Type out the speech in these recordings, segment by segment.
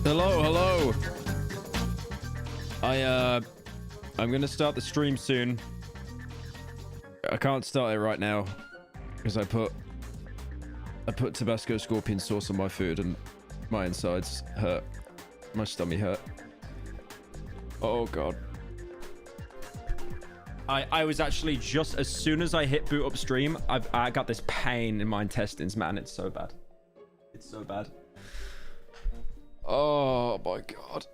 Hello, hello. I'm gonna start the stream soon. I can't start it right now because I put Tabasco scorpion sauce on my food and my insides hurt. My stomach hurt. Oh god. I was actually just as soon as I hit boot up stream, I got this pain in my intestines, man. It's so bad. It's so bad. Oh my god.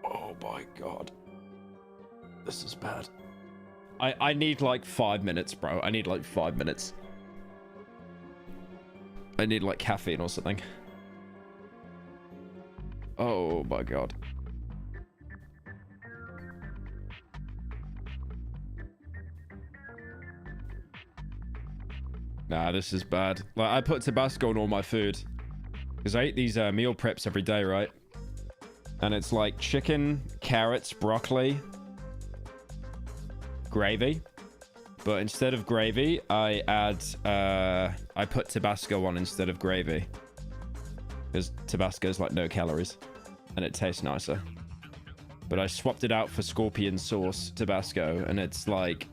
Oh my god. This is bad. I need like 5 minutes, bro. I need like 5 minutes. I need like caffeine or something. Oh my god. Nah, this is bad. Like, I put Tabasco on all my food because I eat these meal preps every day, right? And it's like chicken, carrots, broccoli, gravy. But instead of gravy, I put Tabasco on instead of gravy because Tabasco is like no calories and it tastes nicer. But I swapped it out for scorpion sauce Tabasco, and it's like,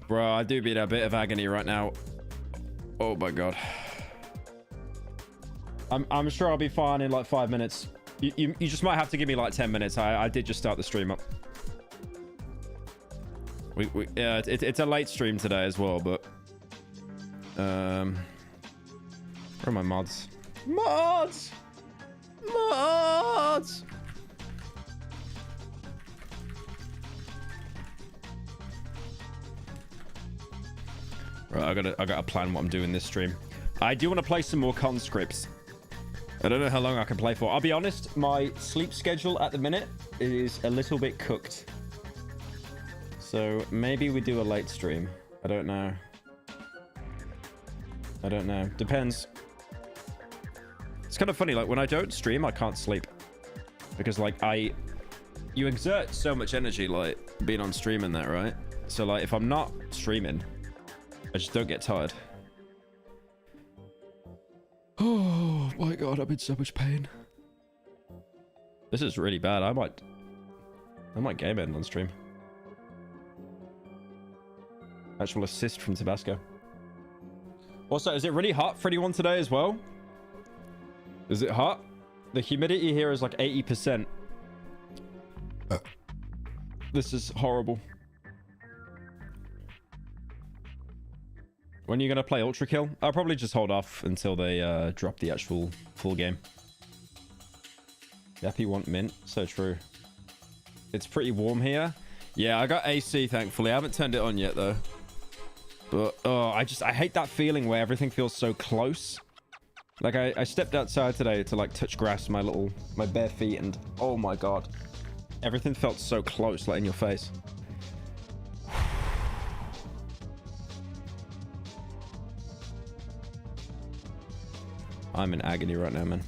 bro, I do be in a bit of agony right now. Oh my god. I'm sure I'll be fine in like 5 minutes. You just might have to give me like 10 minutes. I did just start the stream up. It's a late stream today as well, but where are my mods? Mods! Mods! Right, I gotta plan what I'm doing this stream. I do want to play some more conscripts. I don't know how long I can play for. I'll be honest, my sleep schedule at the minute is a little bit cooked. So maybe we do a late stream. I don't know. I don't know. Depends. It's kind of funny, like when I don't stream, I can't sleep. Because like you exert so much energy like being on stream and that, right? So like if I'm not streaming, I just don't get tired. Oh my god, I'm in so much pain. This is really bad. I might game end on stream. Actual assist from Tabasco. Also, is it really hot for anyone today as well? Is it hot? The humidity here is like 80%. This is horrible. When are you going to play Ultra Kill? I'll probably just hold off until they drop the actual full game. Yappy want mint. So true. It's pretty warm here. Yeah, I got AC, thankfully. I haven't turned it on yet, though. But, oh, I hate that feeling where everything feels so close. Like, I stepped outside today to, like, touch grass with my bare feet, and, oh my god. Everything felt so close, like, in your face. I'm in agony right now, man.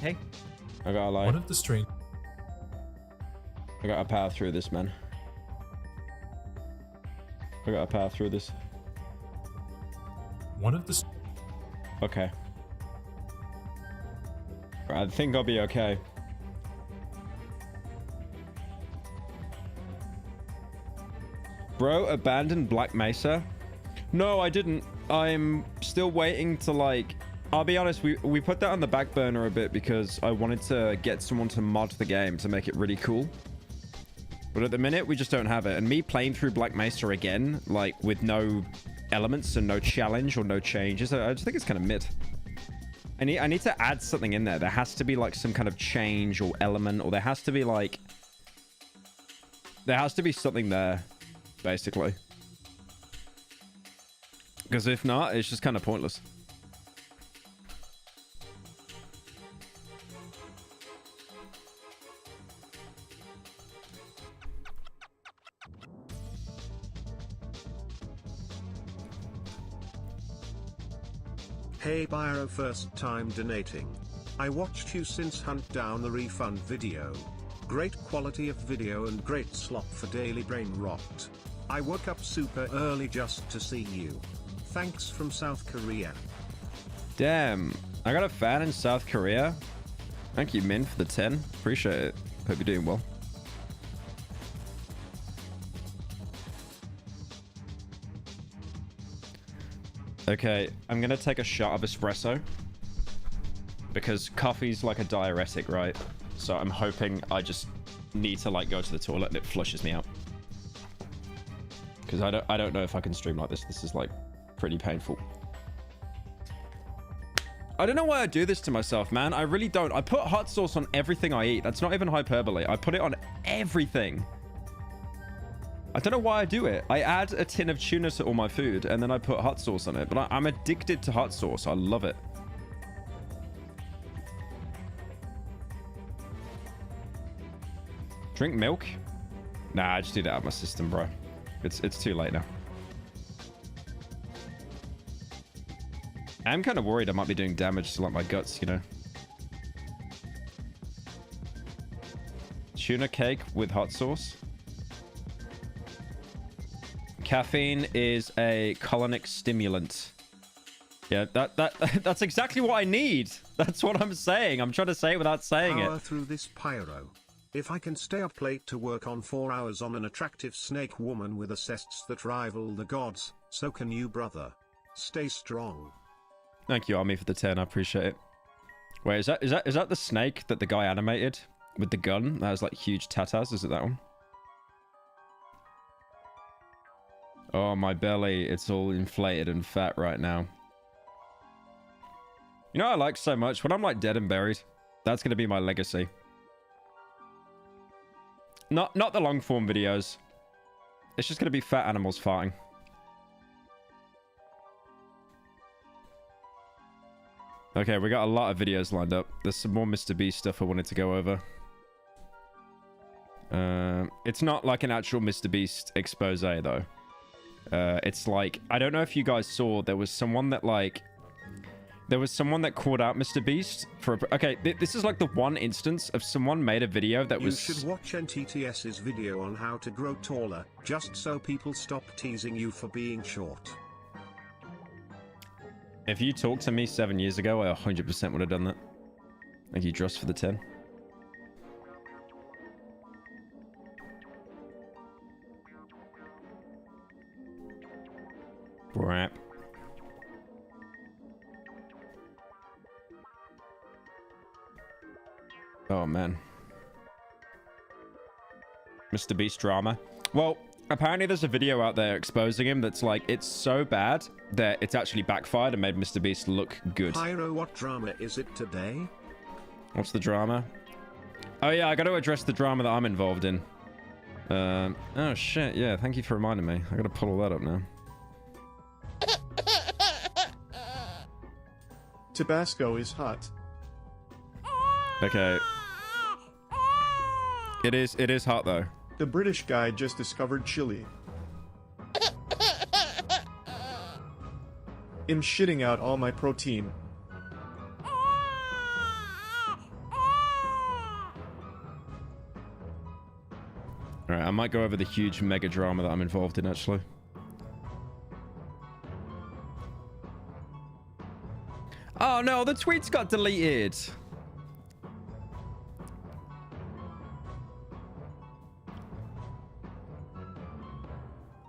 Hey. I gotta lie. One of the string. I gotta power through this, man. I gotta power through this. One of the. Okay. I think I'll be okay. Bro, abandoned Black Mesa? No, I didn't. I'm still waiting to like... I'll be honest, we put that on the back burner a bit because I wanted to get someone to mod the game to make it really cool. But at the minute, we just don't have it. And me playing through Black Mesa again, like with no elements and no challenge or no changes, I just think it's kind of mid. I need to add something in there. There has to be like some kind of change or element, or there has to be like... There has to be something there, basically. Because if not, it's just kind of pointless. Hey Pyro, first time donating. I watched you since Hunt Down the Refund video. Great quality of video and great slop for daily brain rot. I woke up super early just to see you. Thanks from South Korea. Damn, I got a fan in South Korea. Thank you, Min, for the 10. Appreciate it. Hope you're doing well. Okay, I'm gonna take a shot of espresso because coffee's like a diuretic, right? So I'm hoping I just need to like go to the toilet and it flushes me out. Because I don't know if I can stream like this. This is like pretty painful. I don't know why I do this to myself, man. I really don't. I put hot sauce on everything I eat. That's not even hyperbole. I put it on everything. I don't know why I do it. I add a tin of tuna to all my food and then I put hot sauce on it. But I'm addicted to hot sauce. I love it. Drink milk? Nah, I just do that out of my system, bro. It's too late now. I'm kind of worried I might be doing damage to like my guts, you know. Tuna cake with hot sauce. Caffeine is a colonic stimulant. Yeah, that's exactly what I need. That's what I'm saying. I'm trying to say it without saying Power it. through this Pyro. If I can stay up late to work on 4 hours on an attractive snake woman with assists that rival the gods, so can you, brother. Stay strong. Thank you, Army, for the 10. I appreciate it. Wait, is that the snake that the guy animated with the gun that has like huge tatas? Is it that one? Oh, my belly. It's all inflated and fat right now. You know what I like so much? When I'm like dead and buried, that's going to be my legacy. Not the long form videos. It's just going to be fat animals farting. Okay, we got a lot of videos lined up. There's some more Mr. Beast stuff I wanted to go over. It's not like an actual Mr. Beast expose, though. It's like, I don't know if you guys saw, there was someone that like... There was someone that called out Mr. Beast for a... Okay, this is like the one instance of someone made a video that was... You should watch NTTS's video on how to grow taller, just so people stop teasing you for being short. If you talked to me 7 years ago, I 100% would have done that. Thank you, Dross, for the 10. Brap. Oh, man. Mr. Beast drama. Well, apparently there's a video out there exposing him that's like, it's so bad that it's actually backfired and made Mr. Beast look good. Pyro, what drama is it today? What's the drama? Oh, yeah, I got to address the drama that I'm involved in. Oh, shit. Yeah, thank you for reminding me. I got to pull all that up now. Tabasco is hot. Okay. It is hot, though. The British guy just discovered chili. I'm shitting out all my protein. Alright, I might go over the huge mega drama that I'm involved in, actually. Oh no, the tweets got deleted.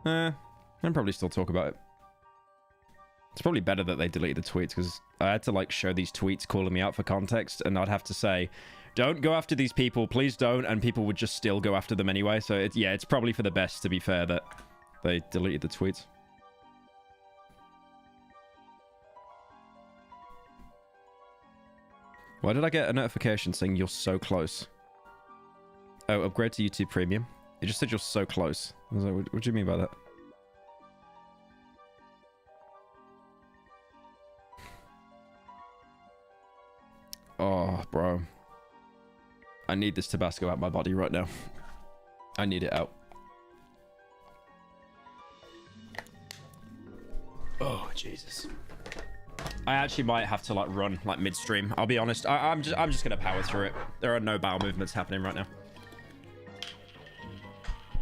I'll probably still talk about it. It's probably better that they deleted the tweets because I had to like show these tweets calling me out for context and I'd have to say, don't go after these people, please don't, and people would just still go after them anyway. So it's probably for the best, to be fair, that they deleted the tweets. Why did I get a notification saying you're so close? Oh, upgrade to YouTube Premium. It just said you're so close. I was like, what do you mean by that? Oh, bro. I need this Tabasco out my body right now. I need it out. Oh, Jesus. I actually might have to like run like midstream. I'll be honest. I'm just gonna power through it. There are no bowel movements happening right now.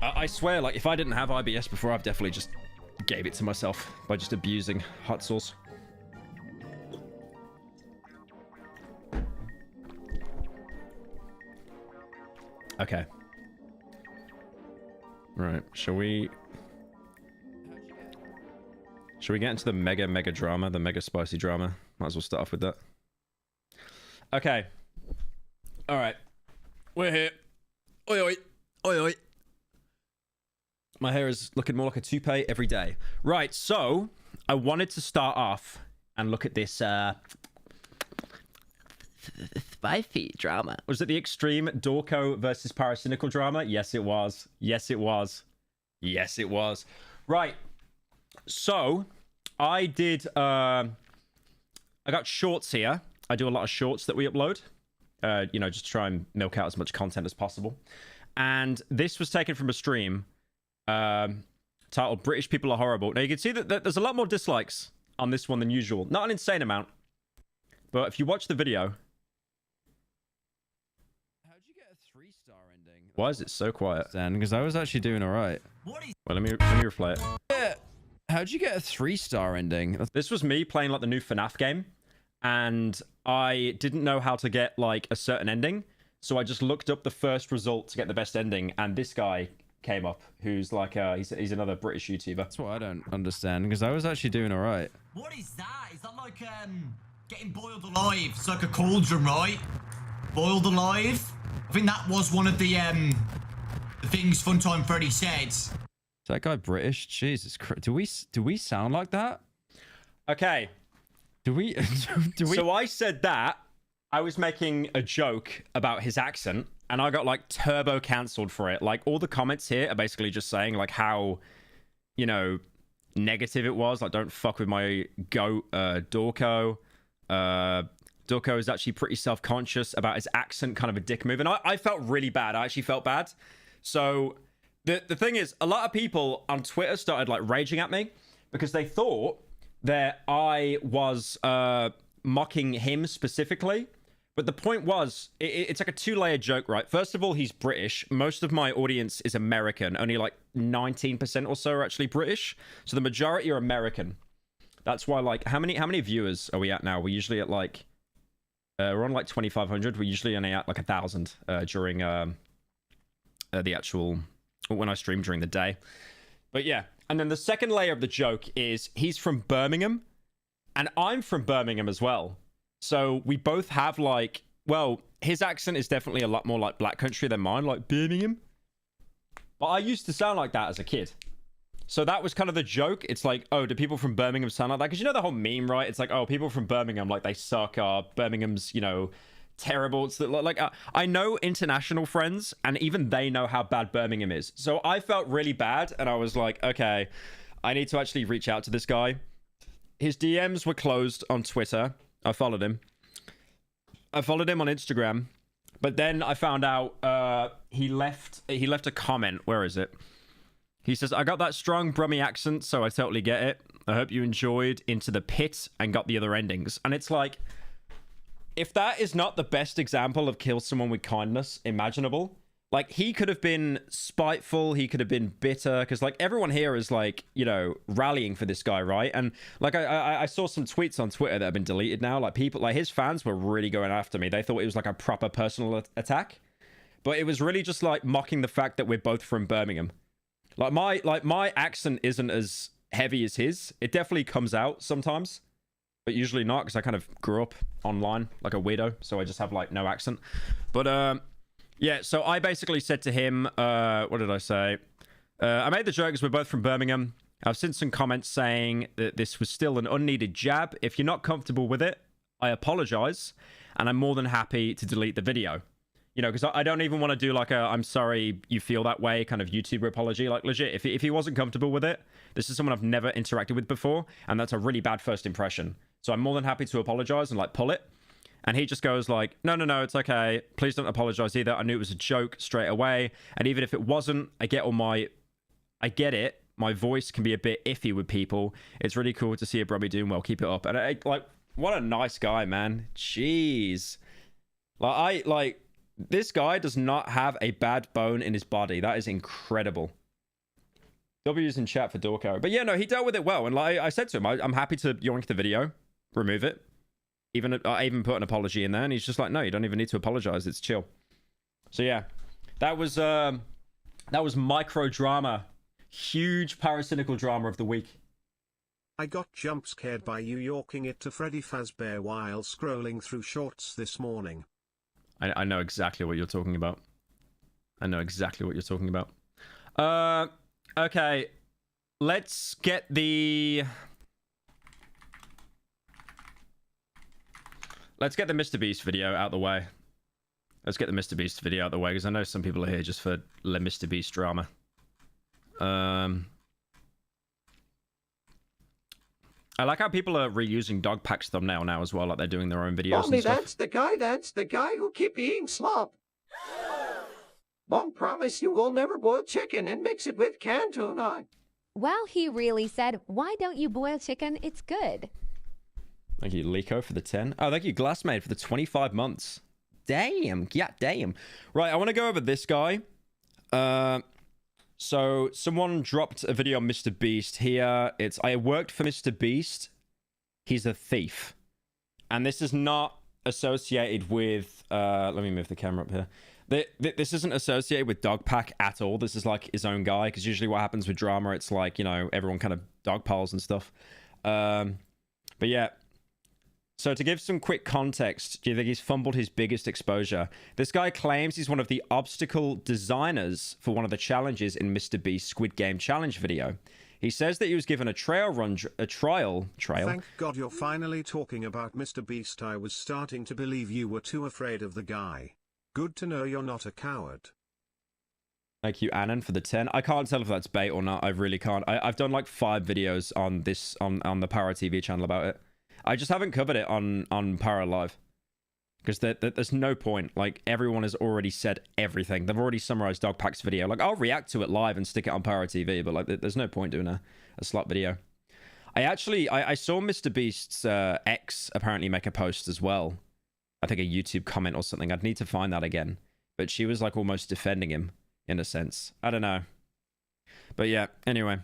I swear, like if I didn't have IBS before, I've definitely just gave it to myself by just abusing hot sauce. Okay. Right. Shall we get into the mega drama, the mega spicy drama? Might as well start off with that. Okay. All right. We're here. Oi, oi. Oi, oi. My hair is looking more like a toupee every day. Right, so I wanted to start off and look at this spicy drama. Was it the extreme Dorco versus Pyrocynical drama? Yes, it was. Yes, it was. Yes, it was. Right. So I did I got shorts here. I do a lot of shorts that we upload. You know, just try and milk out as much content as possible. And this was taken from a stream titled British People Are Horrible. Now you can see that there's a lot more dislikes on this one than usual. Not an insane amount. But if you watch the video. How'd you get a 3-star ending? Why is it so quiet? Dan, because I was actually doing alright. Well, let me replay it. Yeah. How'd you get a 3-star ending? This was me playing like the new FNAF game. And I didn't know how to get like a certain ending. So I just looked up the first result to get the best ending. And this guy came up who's like he's another British YouTuber. That's what I don't understand because I was actually doing all right. What is that? Is that like getting boiled alive? It's like a cauldron, right? Boiled alive? I think that was one of the things Funtime Freddy said. Is that guy British? Jesus Christ. Do we sound like that? Okay. Do we So I said that I was making a joke about his accent and I got like turbo cancelled for it. Like all the comments here are basically just saying like how, you know, negative it was. Like don't fuck with my goat, Dorco. Dorco is actually pretty self-conscious about his accent, kind of a dick move. And I felt really bad. I actually felt bad. So the thing is, a lot of people on Twitter started like raging at me because they thought that I was mocking him specifically. But the point was, it's like a 2-layer joke, right? First of all, he's British. Most of my audience is American. Only like 19% or so are actually British. So the majority are American. That's why, like, how many viewers are we at now? We're usually at like, we're on like 2,500. We're usually only at like 1,000 during the actual, when I stream during the day. But yeah. And then the second layer of the joke is he's from Birmingham. And I'm from Birmingham as well. So we both have like, well, his accent is definitely a lot more like Black Country than mine, like Birmingham. But I used to sound like that as a kid. So that was kind of the joke. It's like, oh, do people from Birmingham sound like that? Because you know the whole meme, right? It's like, oh, people from Birmingham, like they suck. Birmingham's, you know, terrible. It's like, I know international friends and even they know how bad Birmingham is. So I felt really bad and I was like, okay, I need to actually reach out to this guy. His DMs were closed on Twitter. I followed him on Instagram, but then I found out he left a comment. Where is it? He says, I got that strong Brummy accent, so I totally get it. I hope you enjoyed Into the Pit and got the other endings. And it's like, if that is not the best example of kill someone with kindness imaginable, like he could have been spiteful, he could have been bitter, because like everyone here is like, you know, rallying for this guy, right? And like I saw some tweets on Twitter that have been deleted now. Like people, like his fans were really going after me. They thought it was like a proper personal attack, but it was really just like mocking the fact that we're both from Birmingham. Like my accent isn't as heavy as his. It definitely comes out sometimes, but usually not, because I kind of grew up online like a weirdo, so I just have like no accent. But yeah, so I basically said to him, what did I say? I made the joke because we're both from Birmingham. I've seen some comments saying that this was still an unneeded jab. If you're not comfortable with it, I apologize, and I'm more than happy to delete the video. You know, because I don't even want to do like a I'm sorry you feel that way kind of YouTuber apology. Like legit, if he wasn't comfortable with it, this is someone I've never interacted with before, and that's a really bad first impression. So I'm more than happy to apologize and like pull it. And he just goes like, no, it's okay. Please don't apologize either. I knew it was a joke straight away. And even if it wasn't, I get it. My voice can be a bit iffy with people. It's really cool to see a Brummy doing well. Keep it up. And like, What a nice guy, man. Jeez. Like this guy does not have a bad bone in his body. That is incredible. W's in chat for Dork Arrow. But yeah, no, he dealt with it well. And like I said to him, I'm happy to yoink the video, remove it. I even put an apology in there, and he's just like, no, you don't even need to apologize. It's chill. So yeah, that was micro drama. Huge paracynical drama of the week. I got jump scared by you yorking it to Freddy Fazbear while scrolling through shorts this morning. I know exactly what you're talking about. I know exactly what you're talking about. Okay. Let's get the Mr. Beast video out the way. Let's get the Mr. Beast video out the way, because I know some people are here just for the Mr. Beast drama. I like how people are reusing Dogpack's thumbnail now as well, like they're doing their own videos Mommy, and stuff. that's the guy who keep eating slop. Mom promise you will never boil chicken and mix it with canned tuna. Well, he really said, why don't you boil chicken? It's good. Thank you, Lico, for the 10. Oh, thank you, Glassmaid, for the 25 months. Damn. Yeah, damn. Right, I want to go over this guy. So someone dropped a video on Mr. Beast here. It's, I worked for Mr. Beast. He's a thief. And this is not associated with... let me move the camera up here. This isn't associated with Dogpack at all. This is like his own guy. Because usually what happens with drama, it's like, you know, everyone kind of dogpiles and stuff. But yeah. So to give some quick context, do you think he's fumbled his biggest exposure? This guy claims he's one of the obstacle designers for one of the challenges in Mr. Beast's Squid Game challenge video. He says that he was given a trial. Thank God you're finally talking about Mr. Beast. I was starting to believe you were too afraid of the guy. Good to know you're not a coward. Thank you, Annan, for the 10. I can't tell if that's bait or not. I really can't. I've done like 5 videos on this on the Pyro TV channel about it. I just haven't covered it on Pyro Live. Because there's no point. Like, everyone has already said everything. They've already summarized Dogpack's video. Like, I'll react to it live and stick it on Pyro TV, but like, there's no point doing a slot video. I saw Mr. Beast's ex apparently make a post as well. I think a YouTube comment or something. I'd need to find that again. But she was like almost defending him, in a sense. I don't know. But yeah, anyway.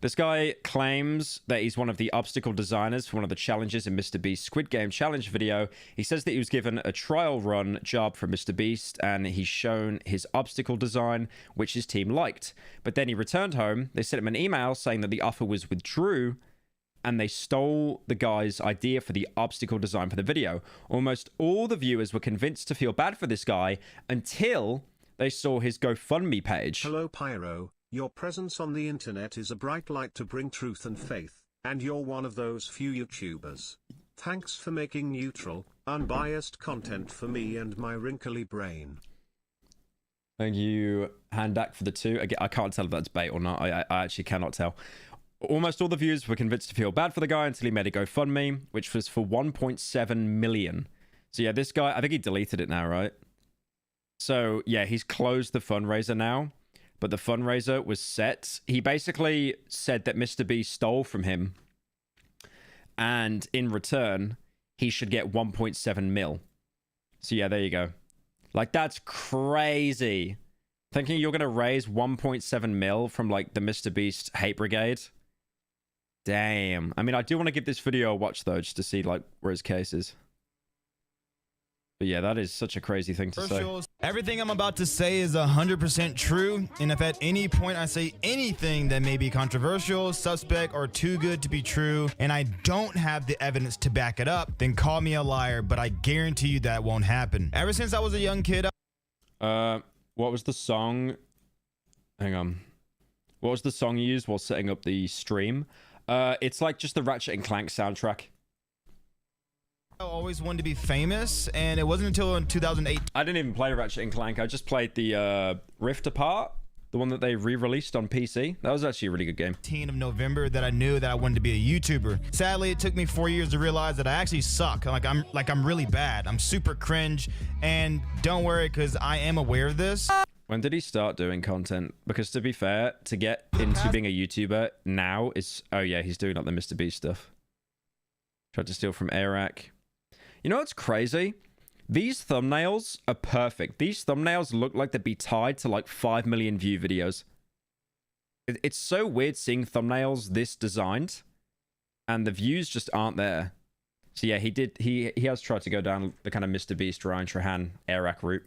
This guy claims that he's one of the obstacle designers for one of the challenges in Mr. Beast's Squid Game challenge video. He says that he was given a trial run job from Mr. Beast, and he's shown his obstacle design, which his team liked. But then he returned home. They sent him an email saying that the offer was withdrew, and they stole the guy's idea for the obstacle design for the video. Almost all the viewers were convinced to feel bad for this guy until they saw his GoFundMe page. Hello, Pyro. Your presence on the internet is a bright light to bring truth and faith, and you're one of those few YouTubers. Thanks for making neutral, unbiased content for me and my wrinkly brain. Thank you, Handak, for the 2. Again, I can't tell if that's bait or not. I actually cannot tell. Almost all the viewers were convinced to feel bad for the guy until he made a GoFundMe, which was for 1.7 million. So yeah, this guy, I think he deleted it now, right? So yeah, he's closed the fundraiser now. But the fundraiser was set. He basically said that Mr. Beast stole from him. And in return, he should get 1.7 mil. So yeah, there you go. Like, that's crazy. Thinking you're going to raise 1.7 mil from, like, the Mr. Beast hate brigade. Damn. I mean, I do want to give this video a watch, though, just to see, like, where his case is. But yeah, that is such a crazy thing to say. Everything I'm about to say is 100% true, and if at any point I say anything that may be controversial, suspect, or too good to be true, and I don't have the evidence to back it up, then call me a liar, but I guarantee you that won't happen. Ever since I was a young kid... What was the song? Hang on. What was the song you used while setting up the stream? It's like just the Ratchet & Clank soundtrack. I always wanted to be famous, and it wasn't until in 2008. I didn't even play Ratchet & Clank. I just played the Rift Apart, the one that they re-released on PC. That was actually a really good game. 18 of November that I knew that I wanted to be a YouTuber. Sadly, it took me 4 years to realize that I actually suck. I'm really bad. I'm super cringe, and don't worry, because I am aware of this. When did he start doing content? Because to be fair, to get into being a YouTuber now is... Oh yeah, he's doing like the Mr. Beast stuff. Tried to steal from Iraq. You know what's crazy? These thumbnails are perfect. These thumbnails look like they'd be tied to like 5 million view videos. It's so weird seeing thumbnails this designed and the views just aren't there. So yeah, he has tried to go down the kind of Mr. Beast, Ryan Trahan, Iraq route.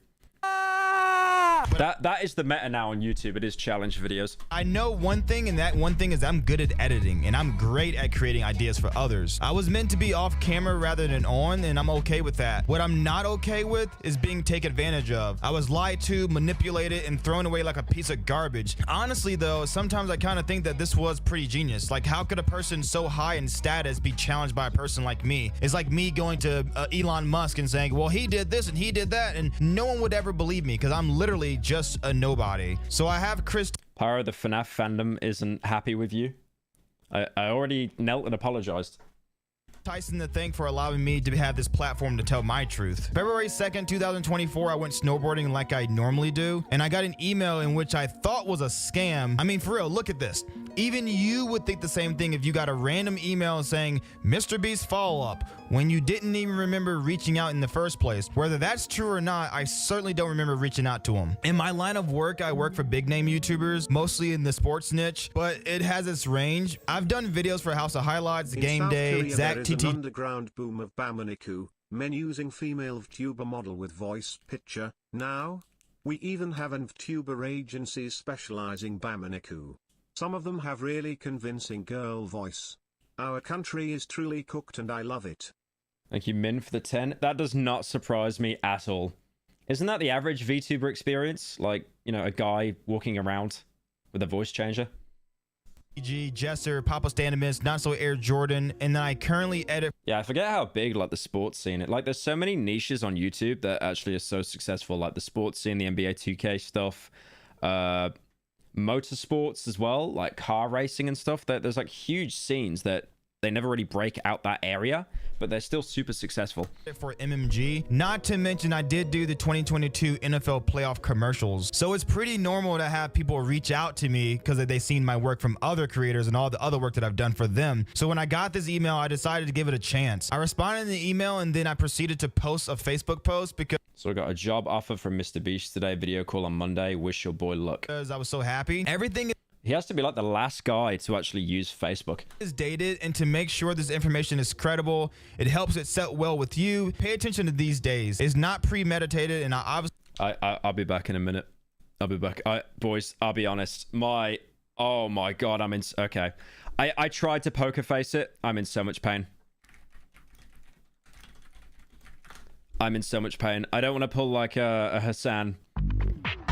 That is the meta now on YouTube. It is challenge videos. I know one thing, and that one thing is I'm good at editing, and I'm great at creating ideas for others. I was meant to be off camera rather than on, and I'm okay with that. What I'm not okay with is being taken advantage of. I was lied to, manipulated, and thrown away like a piece of garbage. Honestly, though, sometimes I kind of think that this was pretty genius. Like, how could a person so high in status be challenged by a person like me? It's like me going to Elon Musk and saying, well, he did this and he did that, and no one would ever believe me because I'm literally just a nobody. So I have Chris. Pyro, the FNAF fandom isn't happy with you. I already knelt and apologized. Tyson to thank for allowing me to have this platform to tell my truth. February 2nd, 2024, I went snowboarding like I normally do, and I got an email in which I thought was a scam. I mean, for real, look at this. Even you would think the same thing if you got a random email saying, Mr. Beast follow-up, when you didn't even remember reaching out in the first place. Whether that's true or not, I certainly don't remember reaching out to him. In my line of work, I work for big-name YouTubers, mostly in the sports niche, but it has its range. I've done videos for House of Highlights, In Game South Day, Korea, Zach there is an TT. underground boom of Bamaniku, men using female VTuber model with voice picture. Now, we even have VTuber agencies specializing Bamaniku. Some of them have really convincing girl voice. Our country is truly cooked and I love it. Thank you, Min, for the 10. That does not surprise me at all. Isn't that the average VTuber experience? Like, you know, a guy walking around with a voice changer? Jesser, Papa Stanimus, Not So Air Jordan, and then I currently edit. Yeah, I forget how big like the sports scene. Like, there's so many niches on YouTube that actually are so successful. Like the sports scene, the NBA 2K stuff, motorsports as well, like car racing and stuff. There's like huge scenes that they never really break out that area, but they're still super successful. For MMG, not to mention I did do the 2022 NFL playoff commercials. So it's pretty normal to have people reach out to me because they've seen my work from other creators and all the other work that I've done for them. So when I got this email, I decided to give it a chance. I responded in the email and then I proceeded to post a Facebook post because So I got a job offer from Mr. Beast today. Video call on Monday. Wish your boy luck. I was so happy. Everything He has to be like the last guy to actually use Facebook. is dated, and to make sure this information is credible, it helps it set well with you. Pay attention to these days. It's not premeditated, and I obviously I'll be back in a minute. I'll be back. Boys, I'll be honest. Oh my god, I'm in. Okay, I tried to poker face it. I'm in so much pain. I'm in so much pain. I don't want to pull like a Hassan.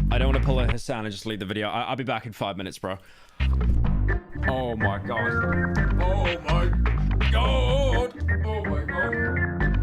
I don't want to pull a Hassan and just leave the video. I'll be back in 5 minutes, bro. Oh my god. Oh my god. Oh my god.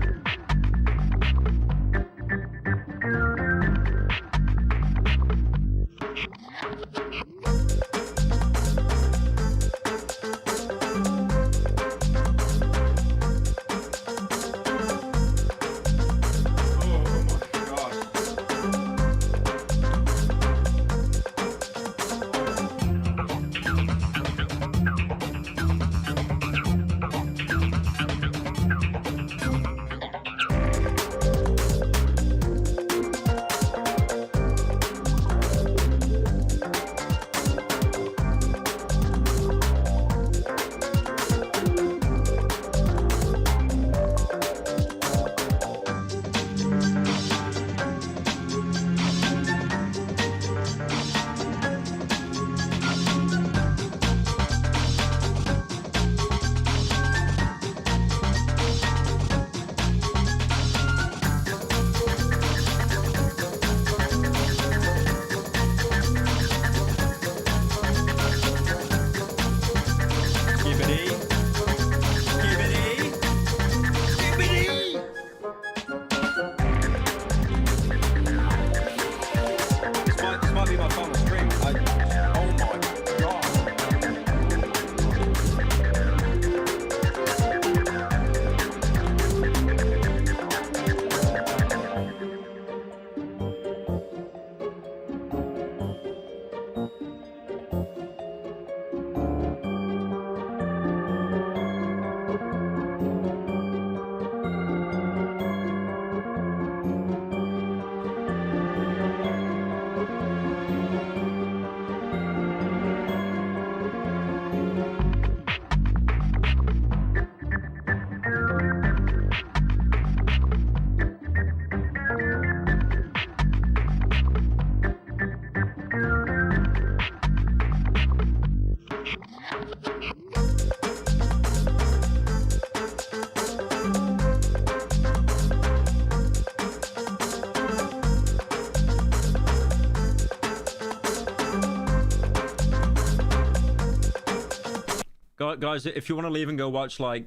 guys, if you want to leave and go watch like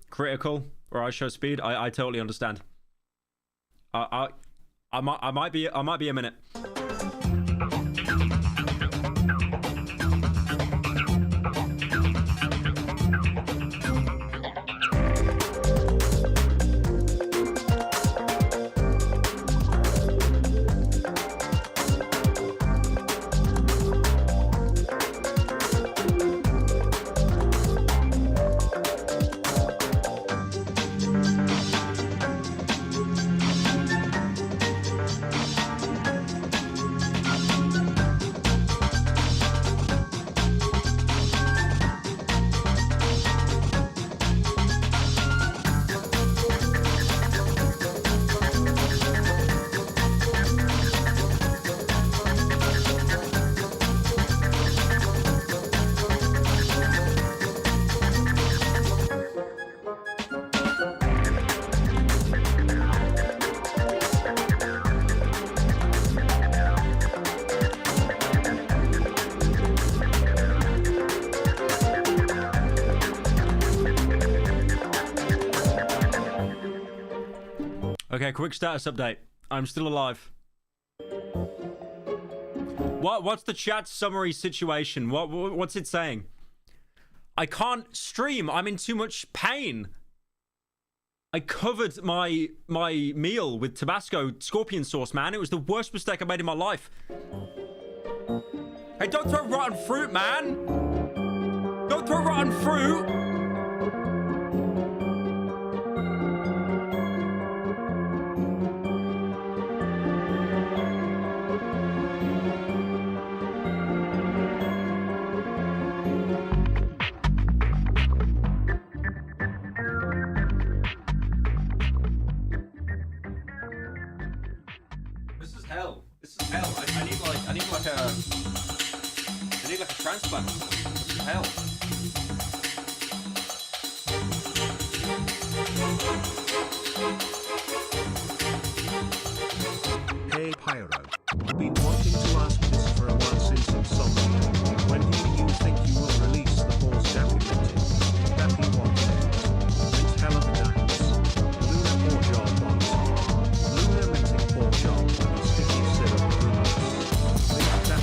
Critical or I Show Speed, I totally understand. I might be a minute. Okay, quick status update. I'm still alive. What's the chat summary situation? What's it saying? I can't stream. I'm in too much pain. I covered my meal with Tabasco scorpion sauce, man. It was the worst mistake I made in my life. Hey, don't throw rotten fruit, man. Don't throw rotten fruit. Hell. This is hell. I need like a transplant. This is hell. Hey Pyro. Been wanting to ask this for a while since Insomnia. When do you think you will release the Force documented? Happy wants it. Mint hell of a dance. Luna 4 job wants it. Luna minting 4 job with sticky syrup rumors. Mint that.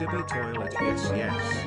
Dippy toilet, yes, yes.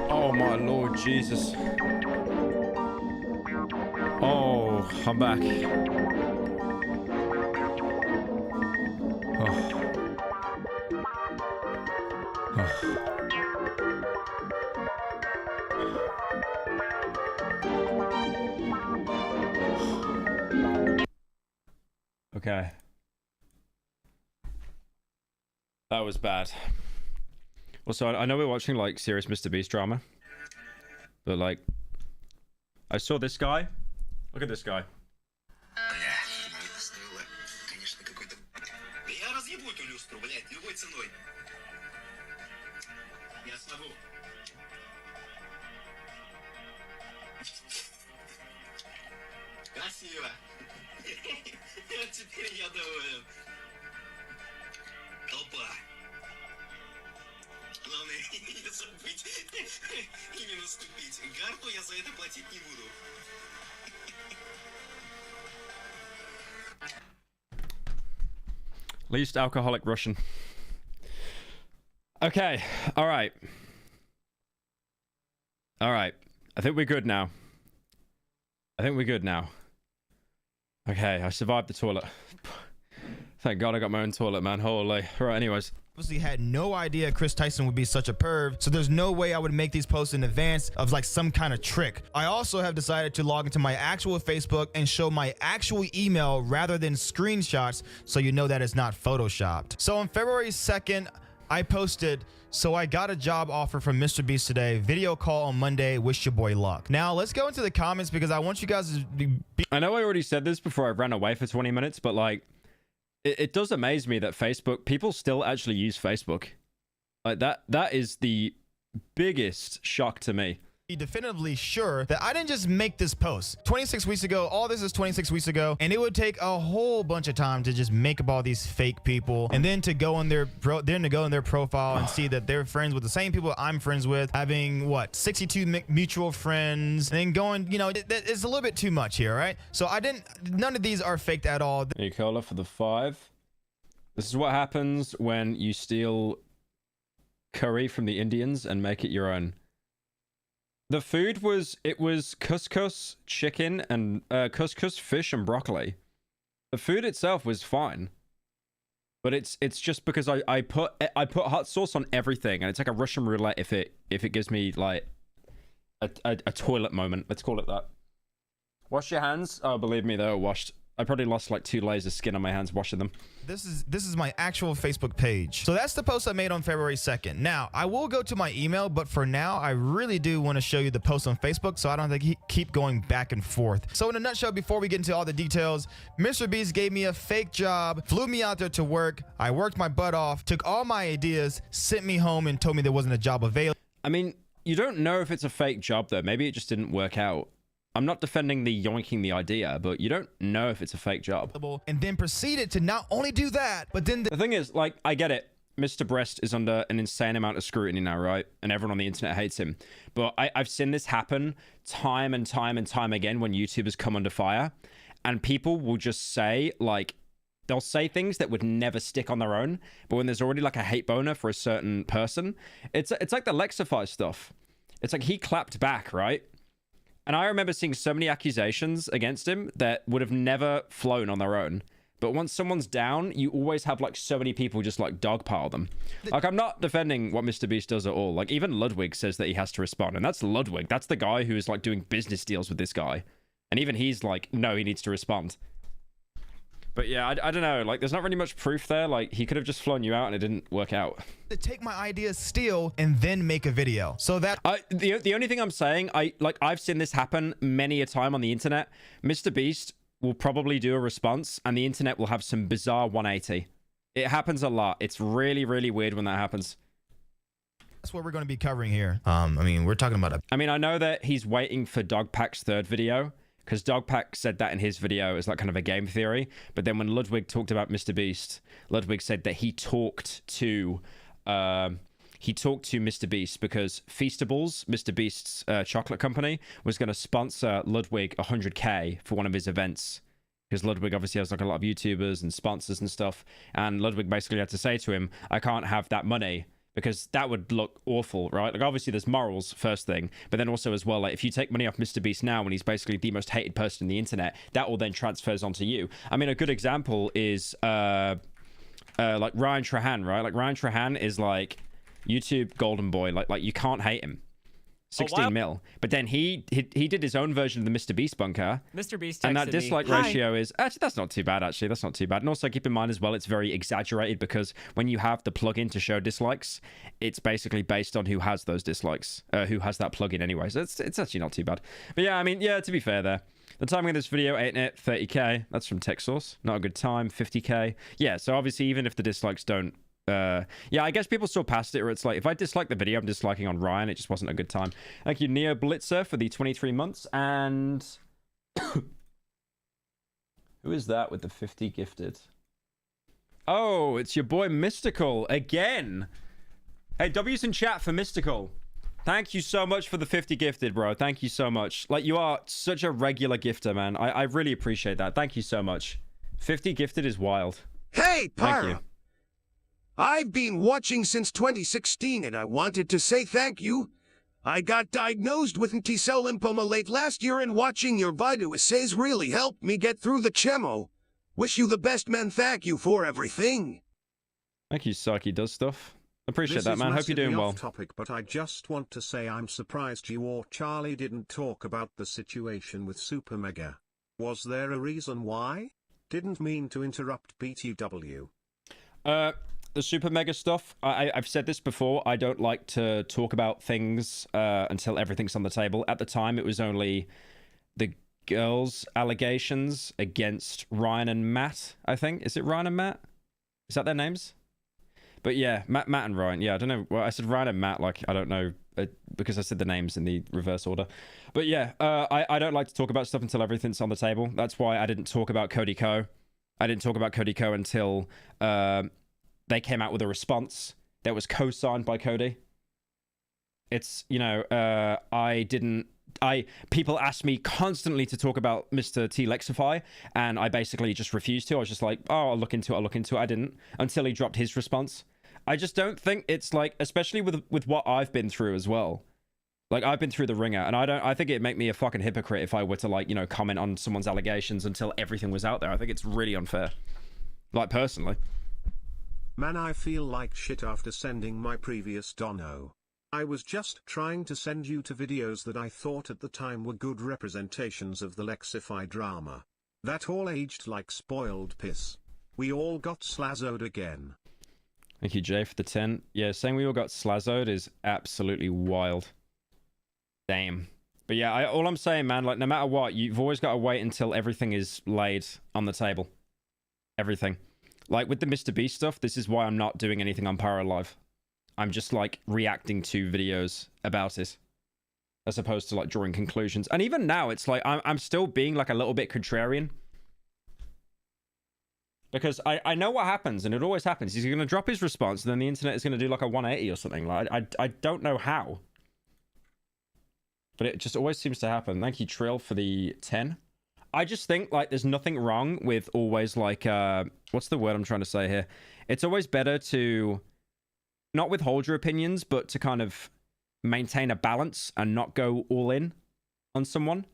Oh my Lord Jesus. Oh, I'm back. Oh. Okay. That was bad. Also, I know we're watching like serious Mr. Beast drama, but like, I saw this guy. Look at this guy. Красиво. Теперь я доволен. Толпа. Главное не забыть и не наступить. Гарту я за это платить не буду. Least alcoholic Russian. Okay. All right. All right. I think we're good now. Okay, I survived the toilet. Thank God I got my own toilet, man. Holy. Right, anyways. Obviously had no idea Chris Tyson would be such a perv, so there's no way I would make these posts in advance of like some kind of trick. I also have decided to log into my actual Facebook and show my actual email rather than screenshots, so you know that it's not photoshopped. So on February 2nd, I posted, so I got a job offer from Mr. Beast today. Video call on Monday. Wish your boy luck. Now let's go into the comments because I want you guys to be. I know I already said this before I ran away for 20 minutes, but like, it does amaze me that Facebook, people still actually use Facebook. Like that is the biggest shock to me. be definitively sure that I didn't just make this post 26 weeks ago. All this is 26 weeks ago, and it would take a whole bunch of time to just make up all these fake people, and then to go on their profile and see that they're friends with the same people I'm friends with, having what 62 mutual friends, and then going, you know, it's a little bit too much here, right? So none of these are faked at all. Hey, Cola for the 5. This is what happens when you steal curry from the Indians and make it your own. The food was couscous chicken and couscous fish and broccoli. The food itself was fine, but it's just because I put hot sauce on everything, and it's like a Russian roulette if it gives me like a toilet moment. Let's call it that. Wash your hands. Oh, believe me, they were washed. I probably lost like 2 layers of skin on my hands washing them. This is my actual Facebook page. So that's the post I made on February 2nd. Now, I will go to my email, but for now, I really do want to show you the post on Facebook so I don't have to keep going back and forth. So in a nutshell, before we get into all the details, Mr. Beast gave me a fake job, flew me out there to work. I worked my butt off, took all my ideas, sent me home, and told me there wasn't a job available. I mean, you don't know if it's a fake job, though. Maybe it just didn't work out. I'm not defending the yoinking the idea, but you don't know if it's a fake job. And then proceeded to not only do that, but then the thing is, like, I get it. Mr. Breast is under an insane amount of scrutiny now, right? And everyone on the internet hates him. But I've seen this happen time and time and time again when YouTubers come under fire. And people will just say, like, they'll say things that would never stick on their own. But when there's already, like, a hate boner for a certain person, it's like the Lexify stuff. It's like he clapped back, right? And I remember seeing so many accusations against him that would have never flown on their own. But once someone's down, you always have like so many people just like dogpile them. Like, I'm not defending what Mr. Beast does at all. Like, even Ludwig says that he has to respond. And that's Ludwig. That's the guy who is like doing business deals with this guy. And even he's like, no, he needs to respond. But yeah, I don't know. Like, there's not really much proof there. Like, he could have just flown you out and it didn't work out. To take my ideas, steal, and then make a video. So that the only thing I'm saying, I've seen this happen many a time on the internet. Mr. Beast will probably do a response and the internet will have some bizarre 180. It happens a lot. It's really, really weird when that happens. That's what we're going to be covering here. I mean, we're talking about I mean, I know that he's waiting for Dogpack's 3rd video, because Dogpack said that in his video as like kind of a game theory. But then when Ludwig talked about Mr. Beast, Ludwig said that he talked to Mr. Beast because Feastables, Mr. Beast's chocolate company, was going to sponsor Ludwig 100K for one of his events. Because Ludwig obviously has like a lot of YouTubers and sponsors and stuff. And Ludwig basically had to say to him, I can't have that money, because that would look awful, right? Like, obviously there's morals first thing, but then also as well, like, if you take money off Mr. Beast now when he's basically the most hated person on the internet, that all then transfers onto you. I mean, a good example is like Ryan Trahan, right? Like, Ryan Trahan is like YouTube golden boy. Like you can't hate him. 16 mil. But then he did his own version of the Mr. Beast bunker. Mr. Beast and that texted dislike me. ratio is actually, that's not too bad. Actually, that's not too bad. And also keep in mind as well, it's very exaggerated because when you have the plugin to show dislikes, it's basically based on who has those dislikes, who has that plugin anyway. So it's actually not too bad. But yeah, I mean, yeah, to be fair there. The timing of this video, 8net, 30k. That's from TechSource. Not a good time, 50k. Yeah, so obviously even if the dislikes don't yeah, I guess people still passed it, or it's like, if I dislike the video, I'm disliking on Ryan. It just wasn't a good time. Thank you, Neo Blitzer, for the 23 months. And who is that with the 50 gifted? Oh, it's your boy Mystical again. Hey, W's in chat for Mystical. Thank you so much for the 50 gifted, bro. Thank you so much. Like, you are such a regular gifter, man. I really appreciate that. Thank you so much. 50 gifted is wild. Hey, Pyro! Thank you. I've been watching since 2016 and I wanted to say thank you. I got diagnosed with T-cell lymphoma late last year and watching your video essays really helped me get through the chemo. Wish you the best, man. Thank you for everything. Thank you, Saki does stuff. Appreciate that, man. Hope you're doing well. Off topic, but I just want to say I'm surprised you or Charlie didn't talk about the situation with Super Mega. Was there a reason why? Didn't mean to interrupt BTW. The Super Mega stuff, I've said this before, I don't like to talk about things until everything's on the table. At the time, it was only the girls' allegations against Ryan and Matt, I think. Is it Ryan and Matt? Is that their names? But yeah, Matt and Ryan. Yeah, I don't know. Well, I said Ryan and Matt, like, I don't know, because I said the names in the reverse order. But yeah, I don't like to talk about stuff until everything's on the table. That's why I didn't talk about Cody Co. I didn't talk about Cody Co until they came out with a response that was co-signed by Cody. It's, you know, people asked me constantly to talk about Mr. T Lexify, and I basically just refused to. I was just like, oh, I'll look into it. I didn't until he dropped his response. I just don't think it's like, especially with what I've been through as well. Like, I've been through the ringer, and I think it'd make me a fucking hypocrite if I were to, like, you know, comment on someone's allegations until everything was out there. I think it's really unfair. Like, personally. Man, I feel like shit after sending my previous dono. I was just trying to send you to videos that I thought at the time were good representations of the Lexify drama. That all aged like spoiled piss. We all got slazzoed again. Thank you, Jay, for the 10. Yeah, saying we all got slazzoed is absolutely wild. Damn. But yeah, all I'm saying, man, like, no matter what, you've always got to wait until everything is laid on the table. Everything. Like, with the Mr. Beast stuff, this is why I'm not doing anything on Pyro Live. I'm just, like, reacting to videos about it, as opposed to, like, drawing conclusions. And even now, it's like, I'm still being, like, a little bit contrarian. Because I know what happens, and it always happens. He's going to drop his response, and then the internet is going to do, like, a 180 or something. Like, I don't know how. But it just always seems to happen. Thank you, Trill, for the 10. I just think, like, there's nothing wrong with always, like, what's the word I'm trying to say here? It's always better to not withhold your opinions, but to kind of maintain a balance and not go all in on someone.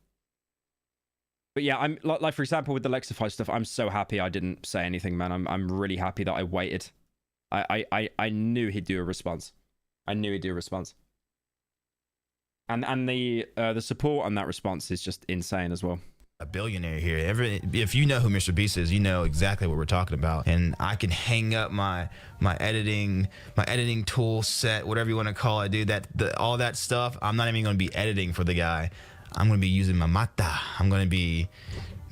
But yeah, I'm like for example, with the Lexify stuff, I'm so happy I didn't say anything, man. I'm really happy that I waited. I knew he'd do a response. I knew he'd do a response. And the support on that response is just insane as well. A billionaire here. If you know who Mr. Beast is, you know exactly what we're talking about. And I can hang up my editing tool set, whatever you want to call it, dude. All that stuff. I'm not even going to be editing for the guy. I'm going to be using my mata. I'm going to be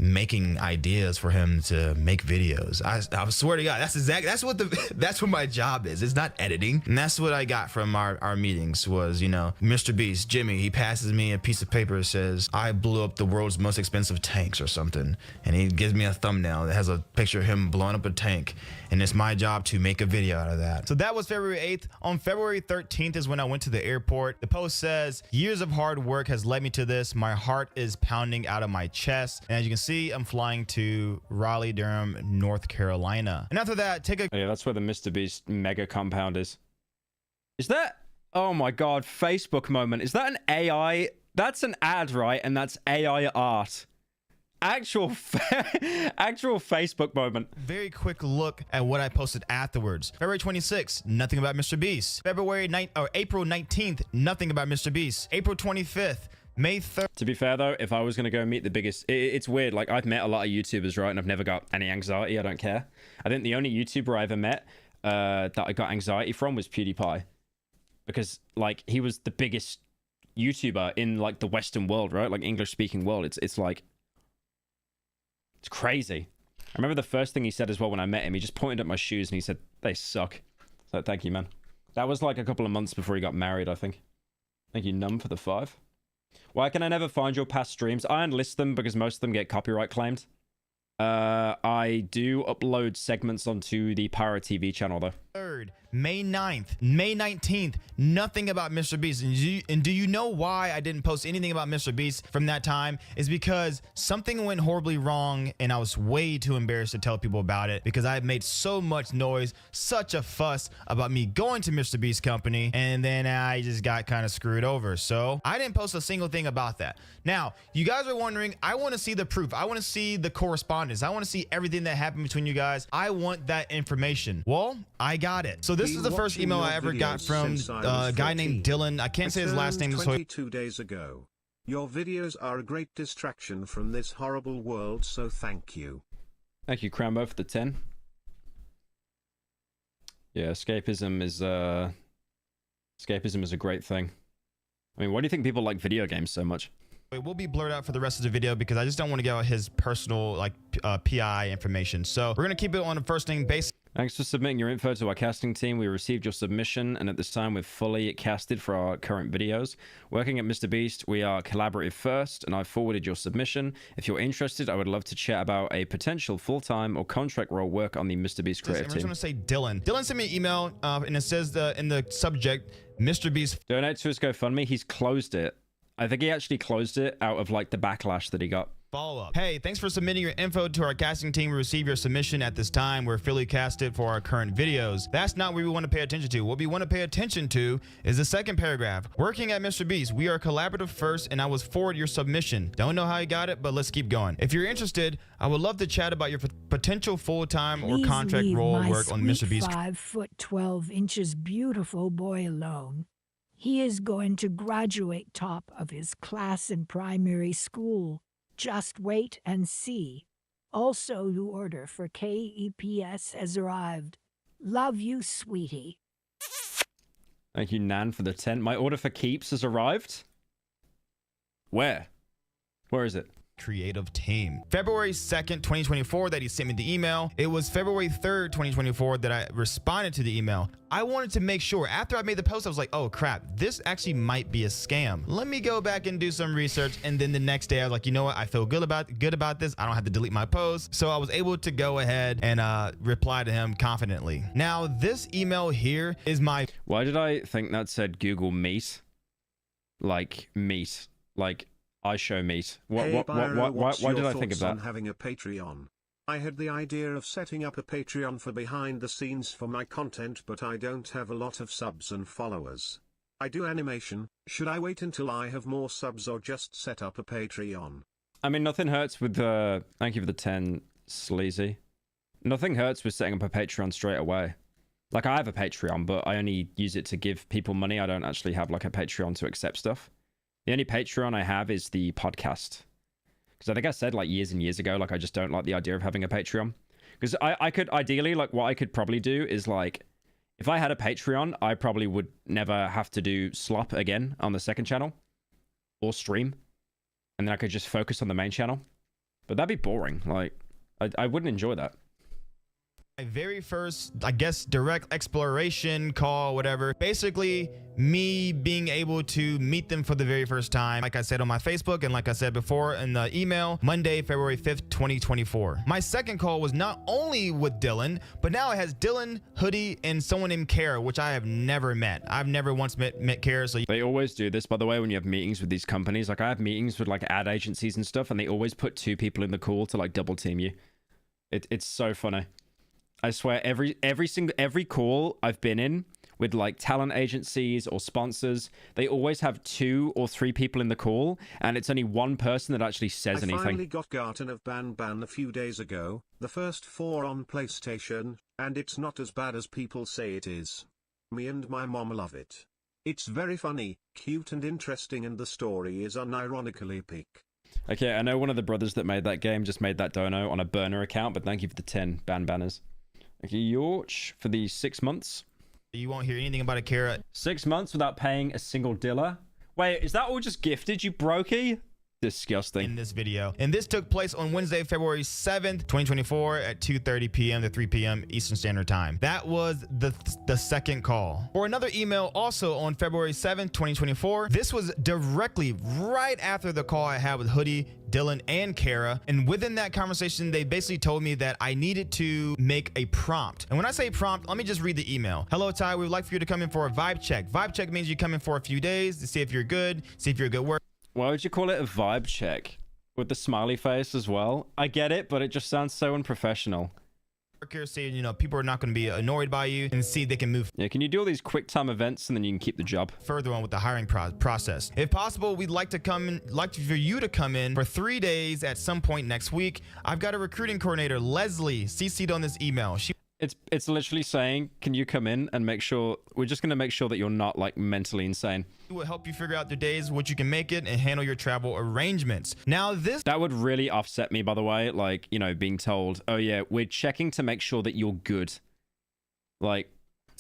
making ideas for him to make videos. I swear to God, that's what my job is. It's not editing. And that's what I got from our meetings was, you know, Mr. Beast, Jimmy, he passes me a piece of paper that says, I blew up the world's most expensive tanks or something. And he gives me a thumbnail that has a picture of him blowing up a tank. And it's my job to make a video out of that. So that was February 8th. On February 13th is when I went to the airport. The post says, years of hard work has led me to this. My heart is pounding out of my chest. And as you can see, I'm flying to Raleigh, Durham, North Carolina. And after that, take a... Oh, yeah, that's where the Mr. Beast mega compound is. Is that... Oh my God, Facebook moment. Is that an AI? That's an ad, right? And that's AI art. Actual Facebook moment. Very quick look at what I posted afterwards. February 26th, nothing about Mr. Beast. April 19th, nothing about Mr. Beast. April 25th, May 3rd. To be fair though, if I was gonna go meet the biggest, it's weird. Like, I've met a lot of YouTubers, right? And I've never got any anxiety. I don't care. I think the only YouTuber I ever met that I got anxiety from was PewDiePie, because like he was the biggest YouTuber in like the Western world, right? Like English speaking world. It's like, it's crazy. I remember the first thing he said as well when I met him. He just pointed at my shoes and he said, "They suck." So thank you, man. That was like a couple of months before he got married, I think. Thank you, Num, for the 5. Why can I never find your past streams? I unlist them because most of them get copyright claimed. I do upload segments onto the Pyro TV channel though. 3rd, May 9th, May 19th, nothing about Mr. Beast. And do you know why I didn't post anything about Mr. Beast from that time? Is because something went horribly wrong and I was way too embarrassed to tell people about it because I had made so much noise, such a fuss about me going to Mr. Beast's company, and then I just got kind of screwed over. So I didn't post a single thing about that. Now, you guys are wondering, I want to see the proof. I want to see the correspondence. I want to see everything that happened between you guys. I want that information. Well, I got it. So this is the first email I ever got from a guy named Dylan. I can't say his last name. 22 days ago. Your videos are a great distraction from this horrible world, so thank you. Thank you, Crambo, for the 10. Yeah, escapism is a great thing. I mean, why do you think people like video games so much? It will be blurred out for the rest of the video because I just don't want to get out his personal like PI information. So we're gonna keep it on a first name basis. Thanks for submitting your info to our casting team. We received your submission, and at this time, we've fully casted for our current videos. Working at Mr. Beast, we are collaborative first, and I've forwarded your submission. If you're interested, I would love to chat about a potential full-time or contract role work on the Mr. Beast creative I'm just team. going to say Dylan. Dylan sent me an email, and it says in the subject, Mr. Beast. Donate to his GoFundMe. He's closed it. I think he actually closed it out of like the backlash that he got. Follow-up. Hey, thanks for submitting your info to our casting team. We received your submission at this time. We're fully casted for our current videos. That's not what we want to pay attention to. What we want to pay attention to is the second paragraph. Working at Mr. Beast, we are collaborative first, and I was forward your submission. Don't know how you got it, but let's keep going. If you're interested, I would love to chat about your potential full-time or contract role work on Mr. Beast. 5'12" beautiful boy alone. He is going to graduate top of his class in primary school. Just wait and see. Also, your order for KEPS has arrived. Love you, sweetie. Thank you, Nan, for the 10. My order for keeps has arrived. Where? Where is it? Creative team. February 2nd, 2024 that he sent me the email. It was February 3rd, 2024 that I responded to the email. I wanted to make sure after I made the post, I was like, oh crap, this actually might be a scam. Let me go back and do some research. And then the next day I was like, you know what? I feel good about this. I don't have to delete my post. So I was able to go ahead and reply to him confidently. Now this email here is my... Why did I think that said Google Meet? Like meat. Like I show meat. Why did I think of that? On having a Patreon. I had the idea of setting up a Patreon for behind the scenes for my content, but I don't have a lot of subs and followers. I do animation. Should I wait until I have more subs or just set up a Patreon? I mean, nothing hurts with the... Thank you for the 10, Sleazy. Nothing hurts with setting up a Patreon straight away. Like, I have a Patreon, but I only use it to give people money. I don't actually have, like, a Patreon to accept stuff. The only Patreon I have is the podcast. Because I think I said, like, years and years ago, like, I just don't like the idea of having a Patreon. Because I could, ideally, like, what I could probably do is, like, if I had a Patreon, I probably would never have to do slop again on the second channel. Or stream. And then I could just focus on the main channel. But that'd be boring. Like, I wouldn't enjoy that. My very first, I guess, direct exploration call, whatever. Basically, me being able to meet them for the very first time. Like I said on my Facebook, and like I said before in the email, Monday, February 5th, 2024. My second call was not only with Dylan, but now it has Dylan, Hoodie, and someone named Kara, which I have never met. I've never once met Kara. So they always do this, by the way, when you have meetings with these companies. Like, I have meetings with, like, ad agencies and stuff, and they always put 2 people in the call to, like, double team you. It's so funny. I swear, every call I've been in with like talent agencies or sponsors, they always have 2 or 3 people in the call, and it's only one person that actually says anything. I finally got Garten of Ban a few days ago, the first 4 on PlayStation, and it's not as bad as people say it is. Me and my mom love it. It's very funny, cute and interesting, and the story is unironically epic. Okay, I know one of the brothers that made that game just made that dono on a burner account, but thank you for the 10 banners. Okay, Yorch for the 6 months. You won't hear anything about a Kara. 6 months without paying a single dilla. Wait, is that all just gifted, you brokey? Disgusting. In this video. And this took place on Wednesday, February 7th, 2024 at 2:30 p.m. to 3 p.m. Eastern Standard Time. That was the second call. For another email also on February 7th, 2024. This was directly right after the call I had with Hoodie, Dylan, and Kara. And within that conversation, they basically told me that I needed to make a prompt. And when I say prompt, let me just read the email. Hello, Ty. We would like for you to come in for a vibe check. Vibe check means you come in for a few days to see if you're good, see if you're a good worker. Why would you call it a vibe check? With the smiley face as well? I get it, but it just sounds so unprofessional. See, you know, people are not going to be annoyed by you and see they can move. Yeah, can you do all these quick time events and then you can keep the job? Further on with the hiring process. If possible, we'd like for you to come in for 3 days at some point next week. I've got a recruiting coordinator, Leslie, CC'd on this email. It's literally saying, can you come in and make sure, we're just going to make sure that you're not like mentally insane. It will help you figure out the days which you can make it and handle your travel arrangements. Now that would really offset me, by the way, like, you know, being told, oh yeah, we're checking to make sure that you're good. Like,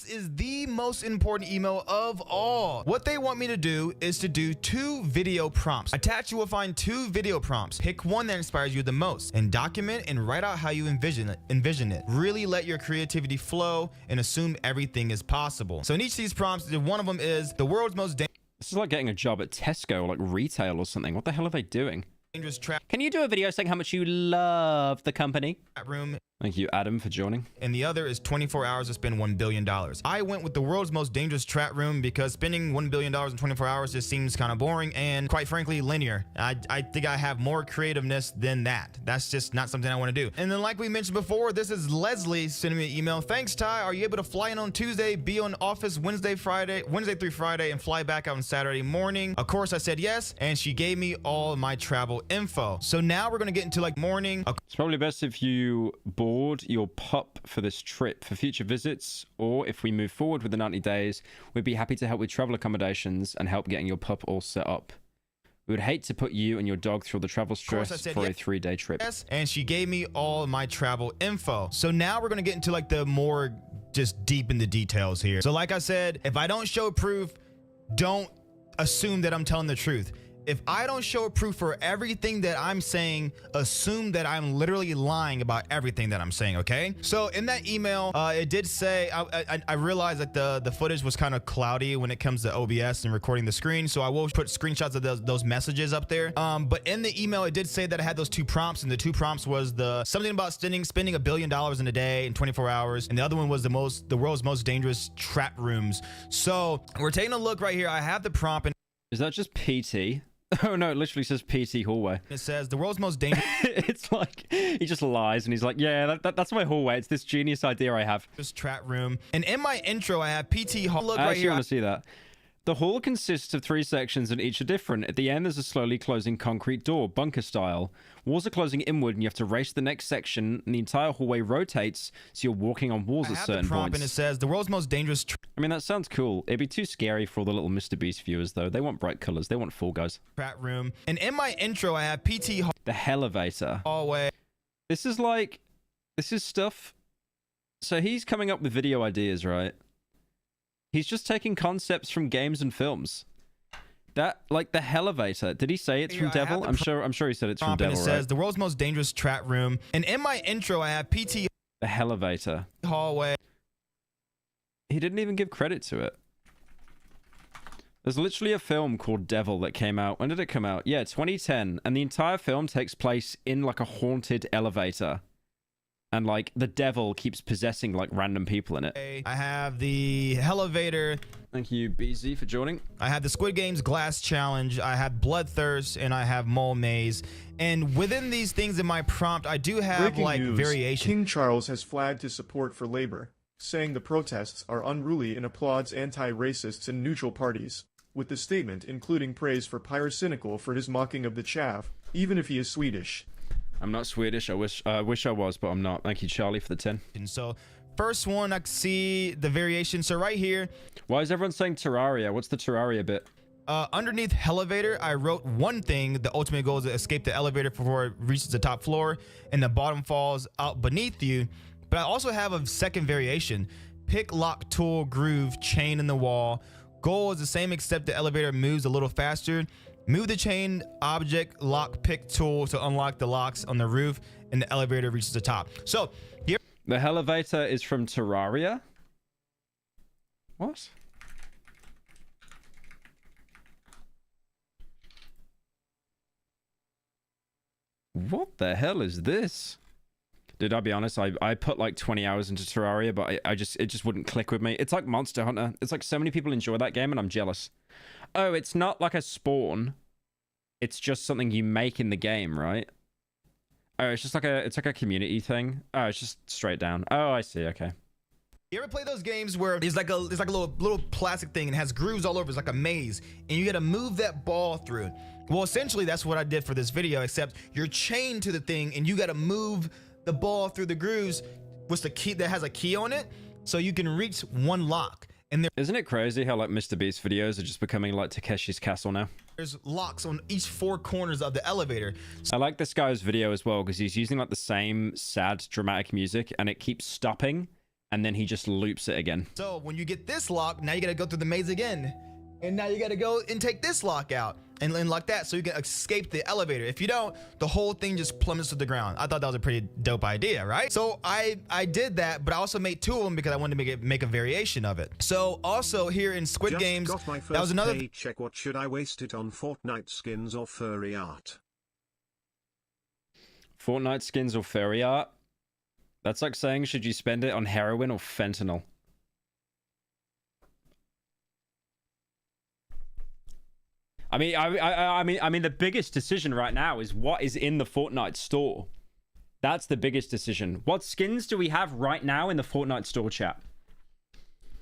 is the most important email of all. What they want me to do is to do 2 video prompts. Attached, you will find 2 video prompts. Pick one that inspires you the most and document and write out how you envision it. Really let your creativity flow and assume everything is possible. So in each of these prompts, one of them is the world's most This is like getting a job at Tesco or like retail or something. What the hell are they doing? dangerous trap Can you do a video saying how much you love the company? room. Thank you, Adam, for joining. And the other is 24 hours to spend $1 billion. I went with the world's most dangerous trap room because spending $1 billion in 24 hours just seems kind of boring and, quite frankly, linear. I think I have more creativeness than that. That's just not something I want to do. And then, like we mentioned before, this is Leslie sending me an email. Thanks, Ty. Are you able to fly in on Tuesday, be on office Wednesday through Friday, and fly back out on Saturday morning? Of course, I said yes, and she gave me all my travel info. So now we're going to get into like morning. It's probably best if you board your pup for this trip for future visits, or if we move forward with the 90 days, we'd be happy to help with travel accommodations and help getting your pup all set up. We would hate to put you and your dog through the travel stress for a 3-day trip. Yes, and she gave me all my travel info. So now we're going to get into like the more just deep in the details here. So like I said, if I don't show proof, don't assume that I'm telling the truth. If I don't show proof for everything that I'm saying, assume that I'm literally lying about everything that I'm saying, okay? So in that email, it did say, I realized that the footage was kind of cloudy when it comes to OBS and recording the screen, so I will put screenshots of those messages up there. But in the email, it did say that I had those 2 prompts, and the 2 prompts was something about spending $1 billion in a day in 24 hours, and the other one was the world's most dangerous trap rooms. So we're taking a look right here. I have the prompt. And is that just PT? Oh no, it literally says PT hallway. It says the world's most dangerous. It's like he just lies and he's like, yeah, that's my hallway. It's this genius idea I have. This trap room. And in my intro, I have PT hall. Look I right actually here. want to see that. The hall consists of 3 sections and each are different. At the end, there's a slowly closing concrete door, bunker style. Walls are closing inward and you have to race the next section, and the entire hallway rotates, so you're walking on walls I at have certain the prompt points. and it says the world's most dangerous. I mean, that sounds cool. It'd be too scary for all the little Mr. Beast viewers, though. They want bright colors. They want Fall Guys. Trap room. And in my intro, I have PT The elevator. hallway. This is stuff. So he's coming up with video ideas, right? He's just taking concepts from games and films. That, like the elevator. Did he say it's from Devil? I'm sure he said it's from Devil, and it right? says the world's most dangerous trap room. And in my intro, I have PT The elevator. hallway. He didn't even give credit to it. There's literally a film called Devil that came out. When did it come out? Yeah, 2010. And the entire film takes place in like a haunted elevator. And like the devil keeps possessing like random people in it. I have the elevator. Thank you, BZ, for joining. I have the Squid Games Glass Challenge. I have Bloodthirst, and I have Mole Maze. And within these things in my prompt, I do have Breaking like news. variation. King Charles has flagged his support for Labour, saying the protests are unruly and applauds anti-racists and neutral parties, with the statement including praise for Pyro for his mocking of the chav, even if he is Swedish. I'm not Swedish. I wish I was, but I'm not. Thank you, Charlie, for the 10. And so, first one, I can see the variation. So right here. Why is everyone saying Terraria? What's the Terraria bit? Underneath elevator, I wrote one thing. The ultimate goal is to escape the elevator before it reaches the top floor, and the bottom falls out beneath you. But I also have a second variation. Pick, lock, tool, groove, chain in the wall. Goal is the same except the elevator moves a little faster. Move the chain, object, lock, pick, tool to unlock the locks on the roof, and the elevator reaches the top. So here. The elevator is from Terraria? What? What the hell is this? Dude, I'll be honest, I put like 20 hours into Terraria, but it just wouldn't click with me. It's like Monster Hunter. It's like so many people enjoy that game and I'm jealous. Oh, it's not like a spawn. It's just something you make in the game, right? Oh, it's just like a community thing. Oh, it's just straight down. Oh, I see. Okay. You ever play those games where there's like a little plastic thing and it has grooves all over? It's like a maze, and you got to move that ball through. Well, essentially that's what I did for this video, except you're chained to the thing and you got to move the ball through the grooves with the key that has a key on it, so you can reach one lock. And isn't it crazy how like Mr. Beast videos are just becoming like Takeshi's Castle now? There's locks on each 4 corners of the elevator. I like this guy's video as well because he's using like the same sad dramatic music and it keeps stopping and then he just loops it again. So when you get this lock, now you gotta go through the maze again. And now you gotta go and take this lock out and lock that so you can escape the elevator. If you don't, the whole thing just plummets to the ground. I thought that was a pretty dope idea, right? So I did that, but I also made 2 of them because I wanted to make a variation of it. So also here in Squid Just Games, got my first that was another paycheck. What should I waste it on? Fortnite skins or furry art? Fortnite skins or furry art? That's like saying, should you spend it on heroin or fentanyl? I mean, the biggest decision right now is what is in the Fortnite store. That's the biggest decision. What skins do we have right now in the Fortnite store, chat?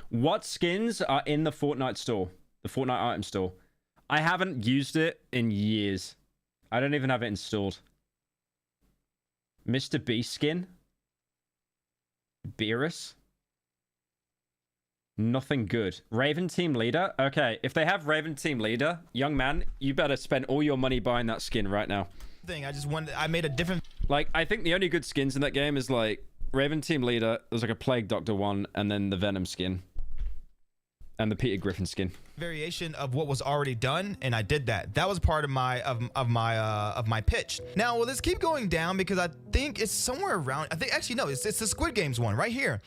What skins are in the Fortnite store? The Fortnite item store. I haven't used it in years. I don't even have it installed. Mr. Beast skin? Beerus? Nothing good. Raven team leader? Okay, if they have Raven team leader, young man, you better spend all your money buying that skin right now. I made a different... Like, I think the only good skins in that game is, like, Raven team leader, there's like a Plague Doctor one, and then the Venom skin. And the Peter Griffin skin. Variation of what was already done, and I did that. That was part of my pitch. Now, let's keep going down because I think it's somewhere around. I think actually no, it's the Squid Games one right here.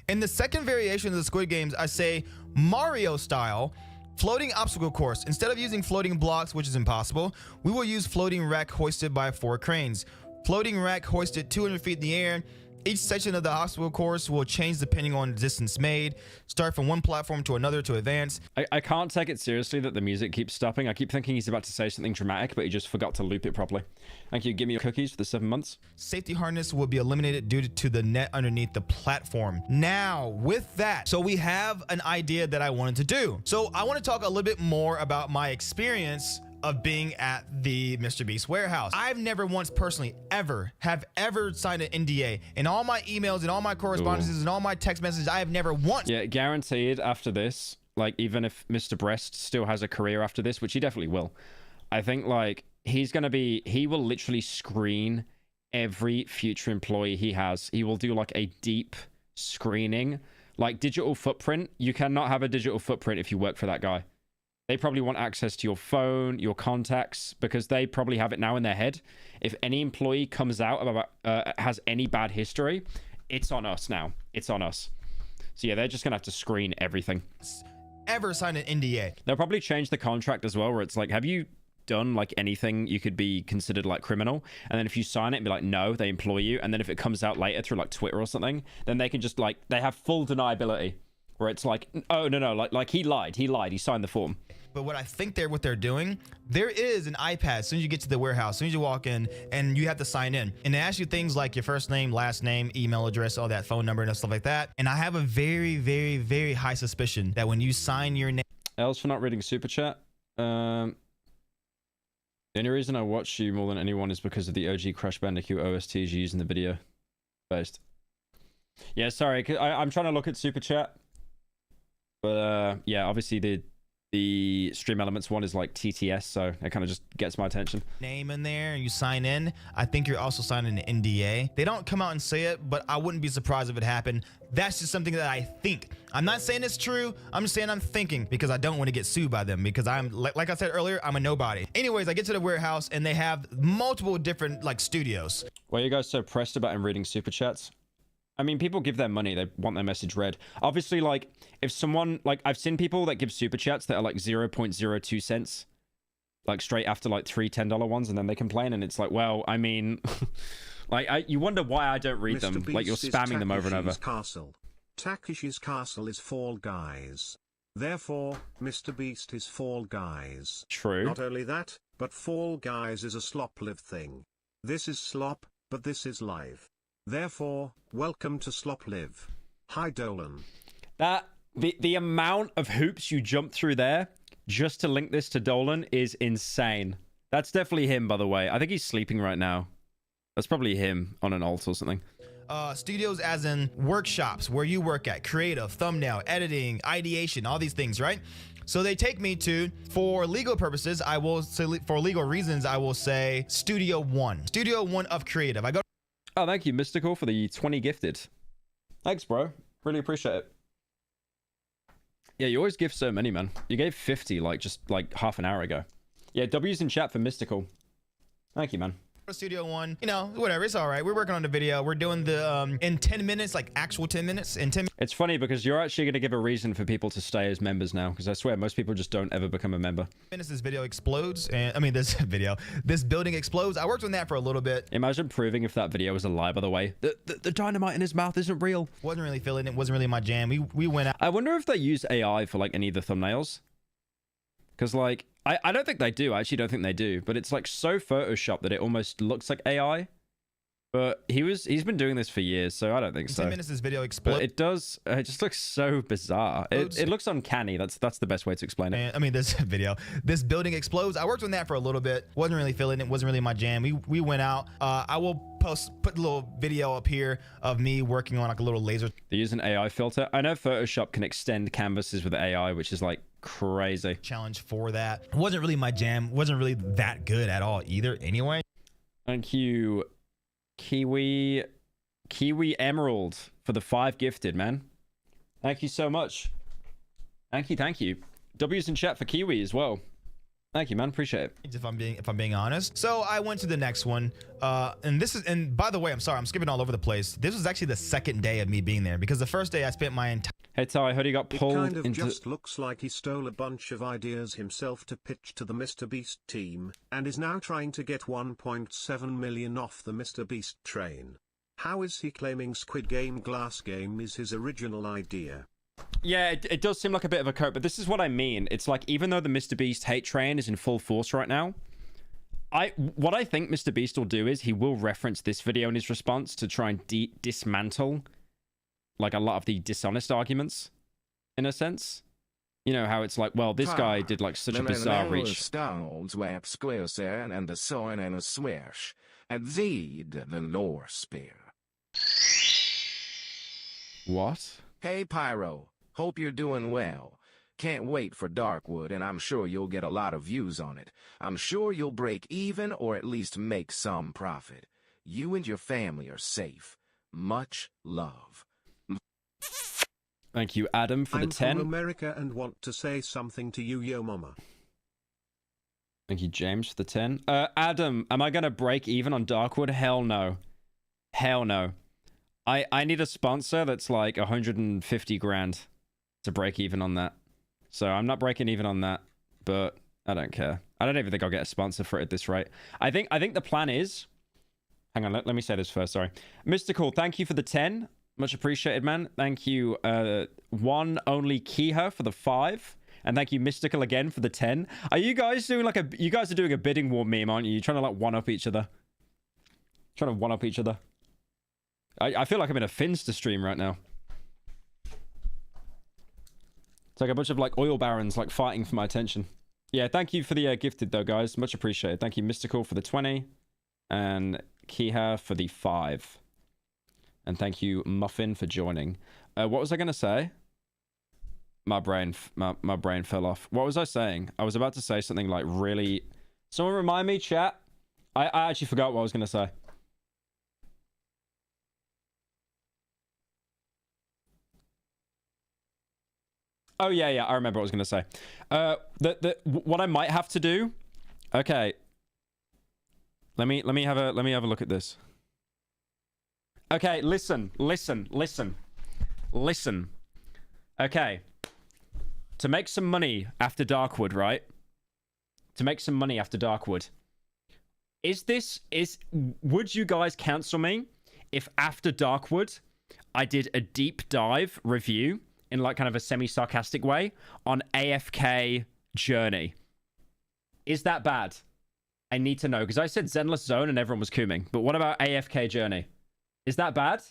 In the second variation of the Squid Games, I say Mario style floating obstacle course. Instead of using floating blocks, which is impossible, we will use floating rack hoisted by 4 cranes. Floating rack hoisted 200 feet in the air. Each section of the obstacle course will change depending on the distance made. Start from one platform to another to advance. I can't take it seriously that the music keeps stopping. I keep thinking he's about to say something dramatic, but he just forgot to loop it properly. Thank you. Give me your cookies for the 7 months. Safety harness will be eliminated due to the net underneath the platform. Now, with that, so we have an idea that I wanted to do. So I want to talk a little bit more about my experience of being at the Mr. Beast warehouse. I've never once personally ever signed an NDA. In all my emails and all my correspondences and all my text messages, I have never once. Yeah, guaranteed after this, like even if Mr. Breast still has a career after this, which he definitely will, I think like he will literally screen every future employee he has. He will do like a deep screening, like digital footprint. You cannot have a digital footprint if you work for that guy. They probably want access to your phone, your contacts, because they probably have it now in their head. If any employee comes out about has any bad history, it's on us now. It's on us. So yeah, they're just gonna have to screen everything. Ever signed an NDA? They'll probably change the contract as well, where it's like, have you done like anything you could be considered like criminal? And then if you sign it and be like, no, they employ you. And then if it comes out later through like Twitter or something, then they can just like, they have full deniability. Where it's like, oh, no, like he lied, he signed the form. But what I think what they're doing, there is an iPad as soon as you get to the warehouse, as soon as you walk in, and you have to sign in. And they ask you things like your first name, last name, email address, all that, phone number, and stuff like that. And I have a very, very, very high suspicion that when you sign your name... Else for not reading Super Chat. The only reason I watch you more than anyone is because of the OG Crash Bandicoot OSTs you use in the video. Based. Yeah, sorry, I'm trying to look at Super Chat. But yeah, obviously the Stream Elements one is like TTS, so it kind of just gets my attention. Name in there and you sign in. I think you're also signing an NDA. They don't come out and say it, but I wouldn't be surprised if it happened. That's just something that I think. I'm not saying it's true. I'm just saying I'm thinking because I don't want to get sued by them because I'm, like I said earlier, I'm a nobody. Anyways, I get to the warehouse and they have multiple different like studios. Why are you guys so pressed about him reading Super Chats? I mean, people give their money. They want their message read. Obviously, like, if someone... Like, I've seen people that give super chats that are, like, 0.02 cents. Like, straight after, like, $3 $10 ones, and then they complain, and it's like, well, I mean... like, you wonder why I don't read them. Like, you're spamming them over and over. Castle. Takeshi's Castle is Fall Guys. Therefore, Mr. Beast is Fall Guys. True. Not only that, but Fall Guys is a slop-live thing. This is slop, but this is live. Therefore, welcome to Slop Live. Hi, Dolan. The amount of hoops you jump through there just to link this to Dolan is insane. That's definitely him, by the way. I think he's sleeping right now. That's probably him on an alt or something. Studios as in workshops where you work at, creative, thumbnail, editing, ideation, all these things, right? So they take me to, for legal purposes, I will say, for legal reasons, I will say Studio 1. Studio 1 of creative. I go. Oh, thank you, Mystical, for the 20 gifted. Thanks, bro. Really appreciate it. Yeah, you always give so many, man. You gave 50 like just like half an hour ago. Yeah, W's in chat for Mystical. Thank you, man. Studio One, you know, whatever, it's all right. We're working on the video. We're doing the in 10 minutes, like actual 10 minutes. In 10 It's funny because you're actually going to give a reason for people to stay as members now, because I swear most people just don't ever become a member. minutes, this video explodes. And I mean, this building explodes. I worked on that for a little bit. Imagine proving if that video was a lie, by the way. The dynamite in his mouth isn't real. Wasn't really feeling it. Wasn't really my jam. We went out. I wonder if they use AI for like any of the thumbnails. Because like, I don't think they do. I actually don't think they do. But it's like so Photoshop that it almost looks like AI. But he's been doing this for years, so I don't think so. 10 minutes, this video explodes. But it does. It just looks so bizarre. It looks uncanny. That's the best way to explain it. And, I mean, this building explodes. I worked on that for a little bit. Wasn't really feeling it. Wasn't really my jam. We went out. I will put a little video up here of me working on like a little laser. They use an AI filter. I know Photoshop can extend canvases with AI, which is like crazy. Challenge for that. Wasn't really my jam. Wasn't really that good at all either. Anyway. Thank you, Kiwi Emerald, for the 5 gifted, man. Thank you so much. Thank you. W's in chat for Kiwi as well. Thank you, man. Appreciate it. If I'm being honest. So I went to the next one. And by the way, I'm sorry, I'm skipping all over the place. This was actually the second day of me being there, because the first day I spent my entire... Hey Ty, I heard he got pulled It kind of into... just looks like he stole a bunch of ideas himself to pitch to the MrBeast team, and is now trying to get 1.7 million off the MrBeast train. How is he claiming Squid Game Glass Game is his original idea? Yeah, it does seem like a bit of a coat, but this is what I mean. It's like, even though the MrBeast hate train is in full force right now, what I think MrBeast will do is he will reference this video in his response to try and dismantle like a lot of the dishonest arguments, in a sense. You know how it's like, well, this guy did like such a bizarre reach. And the sign and a swish, and the lore spear. What? Hey Pyro, hope you're doing well. Can't wait for Darkwood, and I'm sure you'll get a lot of views on it. I'm sure you'll break even or at least make some profit. You and your family are safe. Much love. Thank you, Adam, for the 10. I'm from America and want to say something to you, yo mama. Thank you, James, for the 10. Adam, am I going to break even on Darkwood? Hell no. Hell no. I need a sponsor that's like 150 grand to break even on that. So I'm not breaking even on that, but I don't care. I don't even think I'll get a sponsor for it at this rate. I think the plan is... Hang on, let me say this first, sorry. Mystical, thank you for the 10. Much appreciated, man. Thank you, one only Kiha for the 5. And thank you, Mystical, again for the 10. Are you guys doing like you guys are doing a bidding war meme, aren't you? You're trying to like one-up each other. Trying to one-up each other. I feel like I'm in a Finster stream right now. It's like a bunch of like oil barons like fighting for my attention. Yeah, thank you for the gifted though, guys. Much appreciated. Thank you, Mystical, for the 20. And Kiha for the 5. And thank you, Muffin, for joining. What was I going to say? My brain fell off. What was I saying? I was about to say something like really... Someone remind me, chat. I actually forgot what I was going to say. Oh, yeah, I remember what I was going to say. What I might have to do... Okay. Let me have a look at this. Okay, listen. Okay. To make some money after Darkwood, right? To make some money after Darkwood. Would you guys cancel me if after Darkwood I did a deep dive review in like kind of a semi-sarcastic way on AFK Journey? Is that bad? I need to know, because I said Zenless Zone and everyone was cooming. But what about AFK Journey? Is that bad?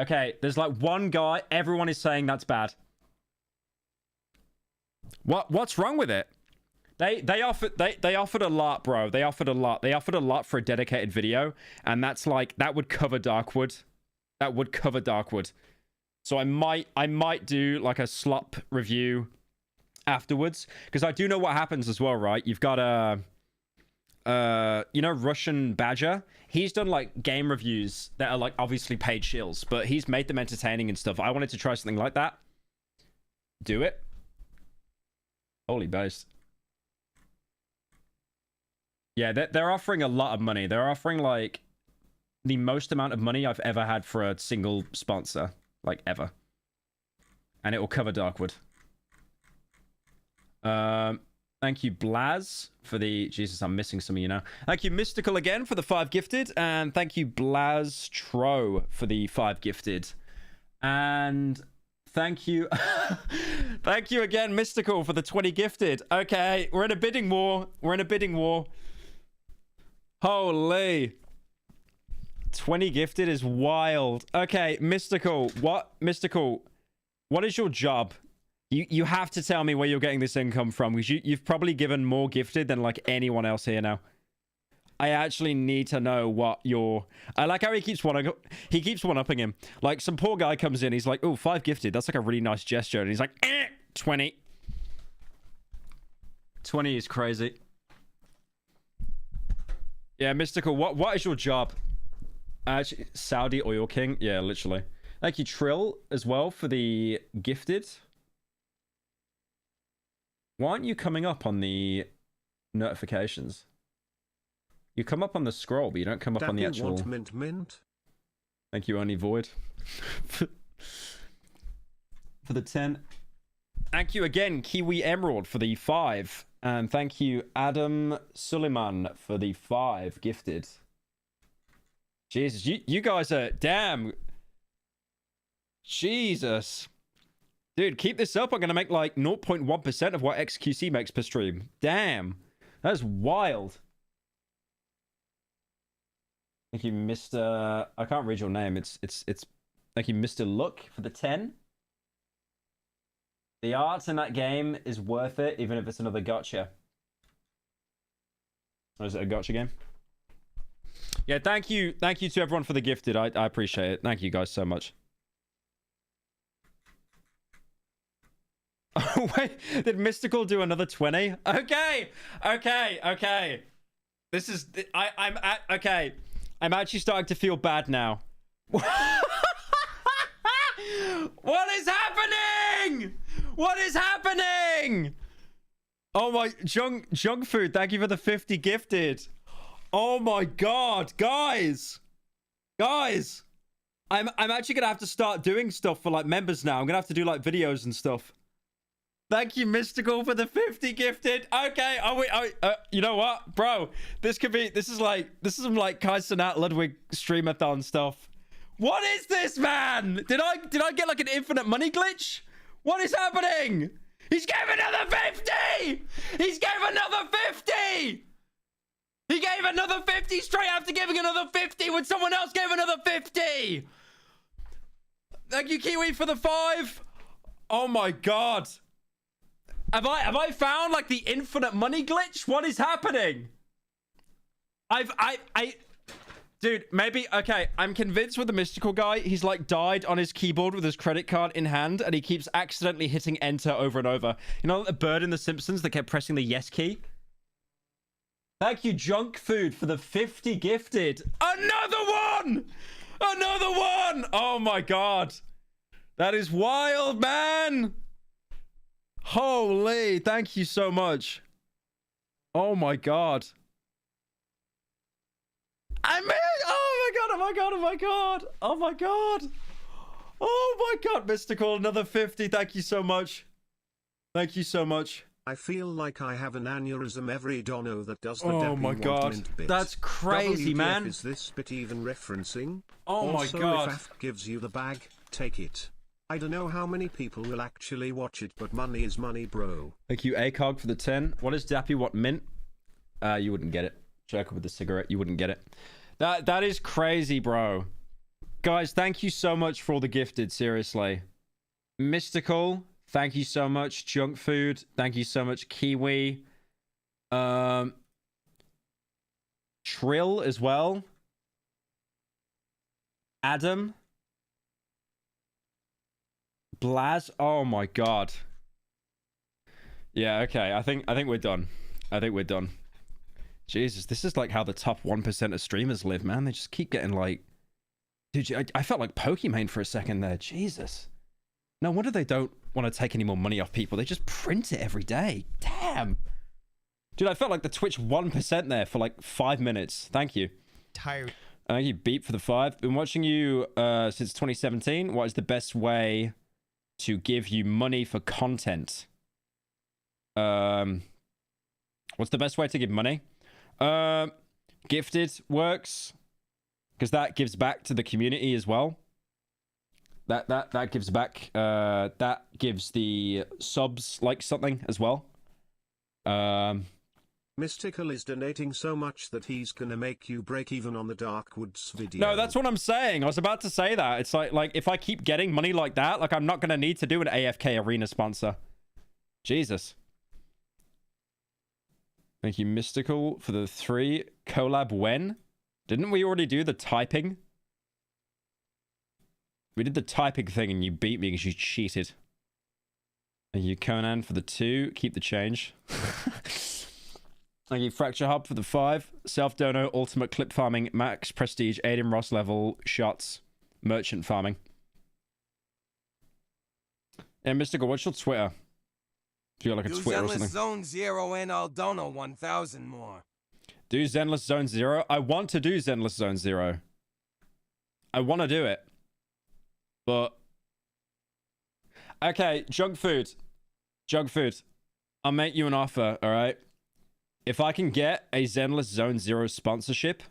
Okay, there's like one guy. Everyone is saying that's bad. What's wrong with it? They offered a lot, bro. They offered a lot. They offered a lot for a dedicated video, and that's like that would cover Darkwood. That would cover Darkwood. So I might do like a slop review afterwards, because I do know what happens as well, right? You've got you know, Russian Badger. He's done like game reviews that are like obviously paid shills, but he's made them entertaining and stuff. I wanted to try something like that. Do it. Holy base. Yeah, they're offering a lot of money. They're offering like the most amount of money I've ever had for a single sponsor, like ever. And it will cover Darkwood. Thank you, Blaz, for the... Jesus, I'm missing some of you now. Thank you, Mystical, again, for the 5 gifted. And thank you, Blaz Tro, for the 5 gifted. And thank you... thank you again, Mystical, for the 20 gifted. Okay, we're in a bidding war. We're in a bidding war. Holy... 20 gifted is wild. Okay, Mystical. What? Mystical. What is your job? You have to tell me where you're getting this income from, because you've probably given more gifted than like anyone else here now. I actually need to know what your... I like how he keeps one-upping him. Like, some poor guy comes in, he's like, oh, 5 gifted. That's like a really nice gesture. And he's like, 20. 20 is crazy. Yeah, Mystical, what is your job? Actually, Saudi Oil King? Yeah, literally. Thank you, Trill, as well, for the gifted. Why aren't you coming up on the notifications? You come up on the scroll, but you don't come up on the actual... mint. Thank you, Only Void. For the 10. Thank you again, Kiwi Emerald, for the 5. And thank you, Adam Suleiman, for the 5 gifted. Jesus, you guys are... Damn. Jesus. Dude, keep this up. I'm going to make like 0.1% of what XQC makes per stream. Damn. That's wild. Thank you, Mr... I can't read your name. It's... Thank you, Mr. Look, for the 10. The art in that game is worth it, even if it's another gotcha. Or is it a gotcha game? Yeah, thank you to everyone for the gifted. I appreciate it. Thank you guys so much. Oh, wait, did Mystical do another 20? Okay. This is... Okay. I'm actually starting to feel bad now. What is happening? What is happening? Oh my... Junk Food, thank you for the 50 gifted. Oh my god, guys. I'm actually gonna have to start doing stuff for like members now. I'm gonna have to do like videos and stuff. Thank you, Mystical, for the 50 gifted. Okay, you know what, bro? This is some like Kaisenat Ludwig streamathon stuff. What is this, man? Did I get like an infinite money glitch? What is happening? He's gave another 50. He's gave another 50. He gave another 50 straight after giving another 50 when someone else gave another 50. Thank you, Kiwi, for the 5. Oh my god. Have I found like the infinite money glitch? What is happening? Dude, maybe, okay, I'm convinced with the Mystical guy, he's like died on his keyboard with his credit card in hand and he keeps accidentally hitting enter over and over. You know, like the bird in The Simpsons that kept pressing the yes key? Thank you, Junk Food, for the 50 gifted. Another one! Another one! Oh my god. That is wild, man! Holy, thank you so much. Oh my god. Oh my god, Mystical, another 50. Thank you so much. Thank you so much. I feel like I have an aneurysm every dono that does the Oh my god, that's crazy, WTF man. Is this bit even referencing? Oh also, my god. If AF gives you the bag, take it. I don't know how many people will actually watch it, but money is money, bro. Thank you, ACOG, for the 10. What is Dappy? What mint? You wouldn't get it. Joker with the cigarette, you wouldn't get it. That is crazy, bro. Guys, thank you so much for all the gifted, seriously. Mystical, thank you so much. Junk Food, thank you so much. Kiwi. Trill as well. Adam. Blaz. Oh my god. Yeah, okay. I think we're done. Jesus, this is like how the top 1% of streamers live, man. They just keep getting like... Dude, I felt like Pokimane for a second there. Jesus. No wonder they don't want to take any more money off people. They just print it every day. Damn. Dude, I felt like the Twitch 1% there for like 5 minutes. Thank you. Tired. Thank you, Beep, for the 5. Been watching you since 2017. What is the best way to give you money for content? What's the best way to give money? Gifted works, because that gives back to the community as well. That gives back. That gives the subs like something as well. Mystical is donating so much that he's gonna make you break even on the Darkwoods video. No, that's what I'm saying. I was about to say that. It's like if I keep getting money like that, like I'm not gonna need to do an AFK arena sponsor. Jesus. Thank you, Mystical, for the 3. Collab when? Didn't we already do the typing? We did the typing thing and you beat me because you cheated. Thank you, Conan, for the 2. Keep the change. Thank you, Fracture Hub, for the 5. Self-dono, ultimate clip farming, max prestige, Aiden Ross level, shots, merchant farming. And Mystical, what's your Twitter? Do you got like a Twitter or something? Zone 0 and I'll dono 1,000 more. Do Zenless Zone 0? I want to do Zenless Zone 0. I want to do it. But... Okay, junk food. Junk food. I'll make you an offer, alright? If I can get a Zenless Zone 0 sponsorship,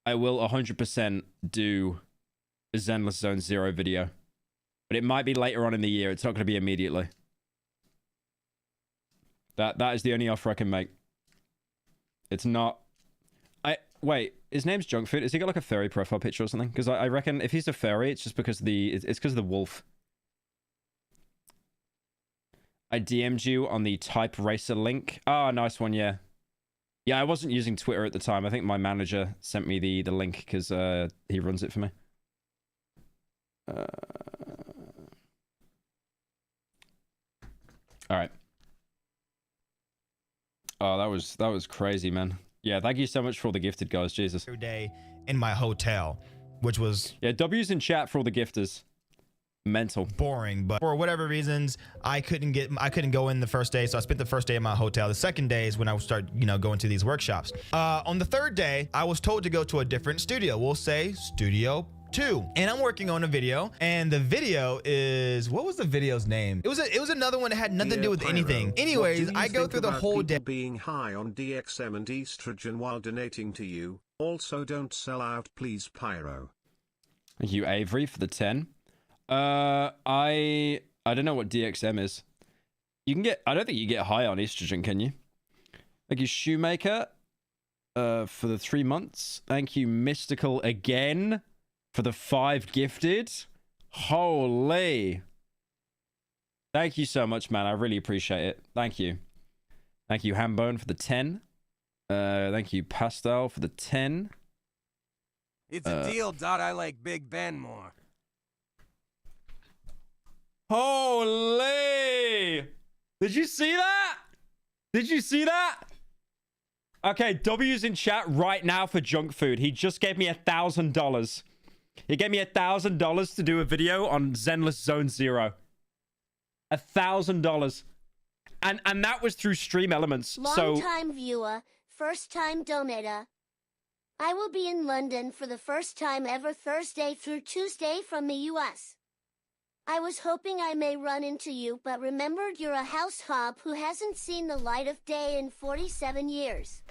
I will 100% do a Zenless Zone 0 video. But it might be later on in the year. It's not going to be immediately. That is the only offer I can make. It's not... Wait, his name's Junk Food. Has he got like a furry profile picture or something? Because I reckon if he's a furry, it's just because of the... It's because of the wolf. I DM'd you on the Type Racer link. Oh, nice one, yeah. Yeah, I wasn't using Twitter at the time. I think my manager sent me the link because he runs it for me. All right. Oh, that was crazy, man. Yeah, thank you so much for all the gifted, guys. Jesus. Every day in my hotel, which was... Yeah, W's in chat for all the gifters. Mental. Boring, but for whatever reasons, I couldn't go in the first day, so I spent the first day in my hotel. The second day is when I would start, going to these workshops. On the third day, I was told to go to a different studio. We'll say Studio 2, and I'm working on a video, and the video is... What was the video's name? It was another one that had nothing to do with Pyro, anything. Anyways, I go through the whole day being high on DXM and estrogen while donating to you. Also, don't sell out, please, Pyro. Thank you, Avery, for the 10. I don't know what DXM is. You can get... I don't think you get high on estrogen, can you? Thank you, Shoemaker, for the 3 months. Thank you, Mystical, again, for the 5 gifted. Holy. Thank you so much, man. I really appreciate it. Thank you. Thank you, Hambone, for the 10. Thank you, Pastel, for the 10. It's a deal, Dot. I like Big Ben more. Holy! Did you see that? Did you see that? Okay, W's in chat right now for junk food. He just gave me $1,000. He gave me $1,000 to do a video on Zenless Zone 0. $1,000. And that was through Stream Elements. Long time viewer, first time donator. I will be in London for the first time ever Thursday through Tuesday from the US. I was hoping I may run into you, but remembered you're a house hop who hasn't seen the light of day in 47 years.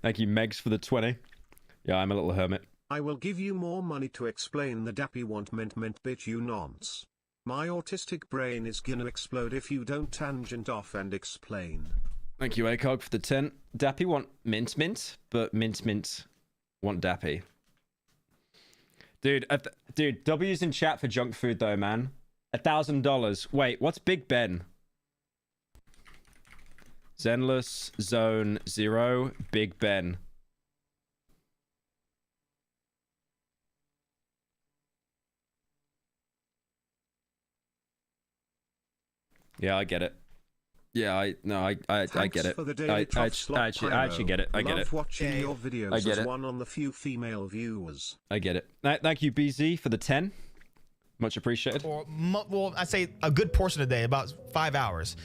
Thank you, Megs, for the 20. Yeah, I'm a little hermit. I will give you more money to explain the dappy want mint bitch you nonce. My autistic brain is gonna explode if you don't tangent off and explain. Thank you, ACOG, for the 10. Dappy want mint, but mint want dappy. Dude, dude, W's in chat for junk food though, man. $1,000. Wait, what's Big Ben? Zenless Zone 0, Big Ben. Yeah, I get it. Yeah, I get it. For the daily prof slot, I actually get it. I get Love it. watching your videos I get as it. one on the few female viewers. I get it. Thank you, BZ, for the 10. Much appreciated. Well, I say a good portion of the day, about 5 hours.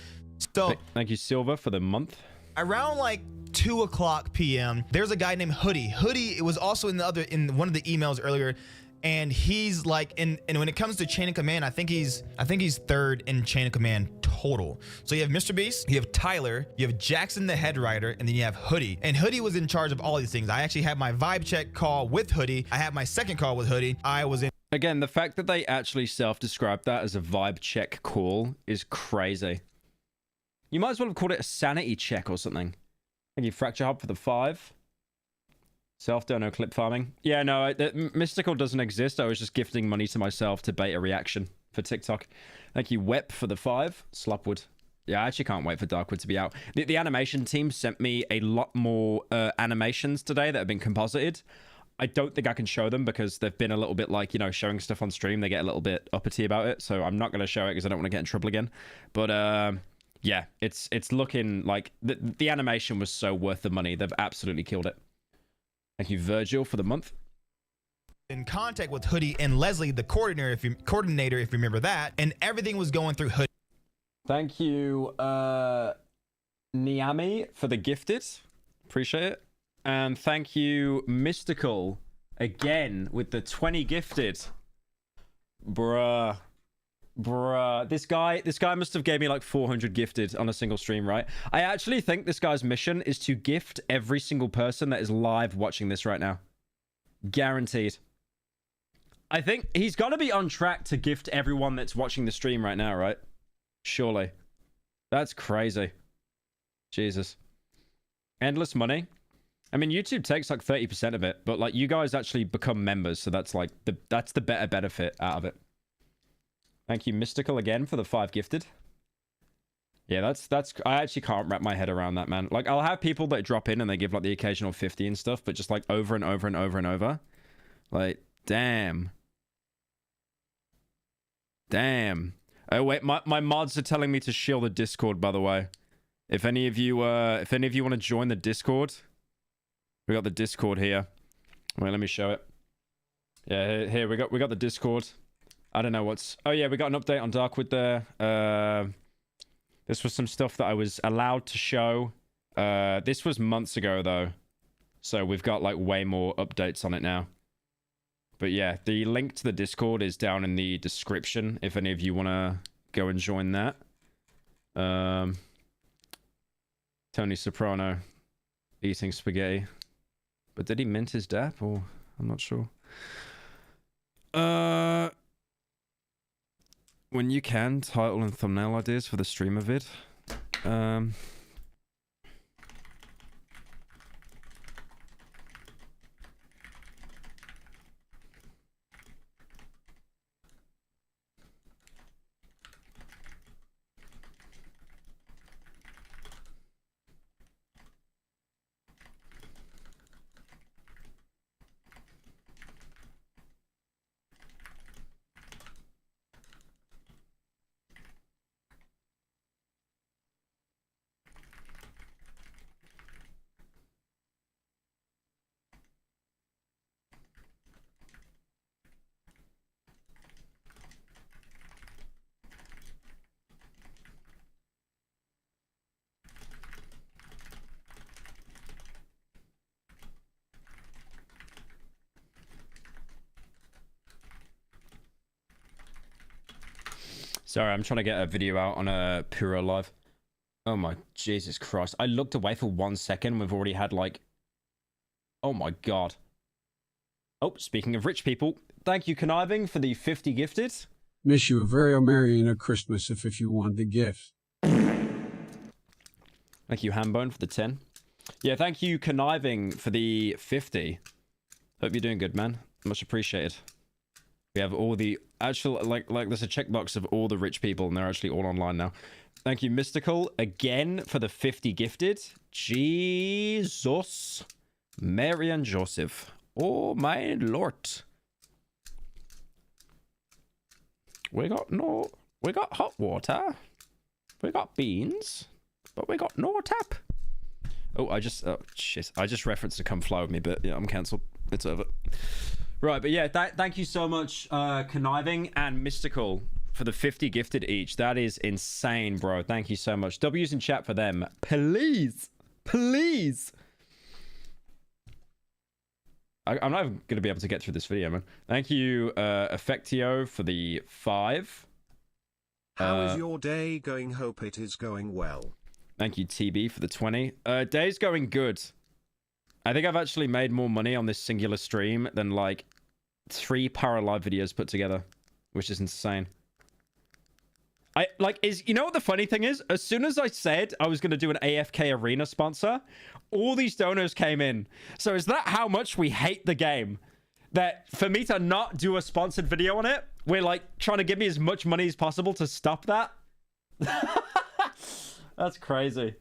So thank you, Silver, for the month. Around like 2 o'clock p.m., there's a guy named Hoodie. Hoodie, it was also in one of the emails earlier, and he's like, and when it comes to chain of command, I think he's third in chain of command total. So you have Mr. Beast, you have Tyler, you have Jackson the head writer, and then you have Hoodie. And Hoodie was in charge of all these things. I actually had my vibe check call with Hoodie. I had my second call with Hoodie. I was in. Again, the fact that they actually self-described that as a vibe check call is crazy. You might as well have called it a sanity check or something. Thank you, Fracture Hub, for the 5. Self-dono clip farming. Yeah, no, Mystical doesn't exist. I was just gifting money to myself to bait a reaction for TikTok. Thank you, Wep, for the 5. Slupwood. Yeah, I actually can't wait for Darkwood to be out. The animation team sent me a lot more animations today that have been composited. I don't think I can show them because they've been a little bit like, you know, showing stuff on stream. They get a little bit uppity about it. So I'm not going to show it because I don't want to get in trouble again. But yeah, it's looking like the animation was so worth the money. They've absolutely killed it. Thank you, Virgil, for the month. In contact with Hoodie and Leslie, the coordinator, if you remember that, and everything was going through Hoodie. Thank you, Niami, for the gifted. Appreciate it. And thank you, Mystical, again with the 20 gifted. Bruh. This guy must have gave me like 400 gifted on a single stream, right? I actually think this guy's mission is to gift every single person that is live watching this right now. Guaranteed. I think he's got to be on track to gift everyone that's watching the stream right now, right? Surely. That's crazy. Jesus. Endless money. I mean, YouTube takes like 30% of it, but like you guys actually become members, so that's like that's the better benefit out of it. Thank you, Mystical, again for the 5 gifted. Yeah, that's I actually can't wrap my head around that, man. Like, I'll have people that drop in and they give like the occasional 50 and stuff, but just like over and over and over and over. Like, damn. Damn. Oh wait, my mods are telling me to shield the Discord, by the way. If any of you want to join the Discord, we got the Discord here. Wait, let me show it. Yeah, here we got the Discord. I don't know what's... Oh yeah, we got an update on Darkwood there. This was some stuff that I was allowed to show. This was months ago though, so we've got like way more updates on it now. But yeah, the link to the Discord is down in the description if any of you want to go and join that. Tony Soprano eating spaghetti. But did he mint his dap or... I'm not sure. When you can, title and thumbnail ideas for the streamer vid. Sorry, I'm trying to get a video out on a Pyro live. Oh my Jesus Christ. I looked away for 1 second. We've already had like... Oh my God. Oh, speaking of rich people, thank you, Conniving, for the 50 gifted. Miss you a very merry and a Christmas if you want the gift. Thank you, Hambone, for the 10. Yeah, thank you, Conniving, for the 50. Hope you're doing good, man. Much appreciated. We have all the actual, like there's a checkbox of all the rich people, and they're actually all online now. Thank you, Mystical, again for the 50 gifted. Jesus. Mary and Joseph. Oh, my Lord. We got hot water. We got beans. But we got no tap. Oh, shit. I just referenced a Come Fly With Me, but yeah, I'm cancelled. It's over. Right, but yeah, thank you so much, Conniving and Mystical, for the 50 gifted each. That is insane, bro. Thank you so much. W's in chat for them. Please. Please. I'm not even going to be able to get through this video, man. Thank you, Effectio, for the 5. How is your day going? Hope it is going well. Thank you, TB, for the 20. Day's going good. I think I've actually made more money on this singular stream than, like, 3 Pyro live videos put together, which is insane. You know what the funny thing is? As soon as I said I was going to do an AFK Arena sponsor, all these donors came in. So is that how much we hate the game? That for me to not do a sponsored video on it, we're, like, trying to give me as much money as possible to stop that? That's crazy.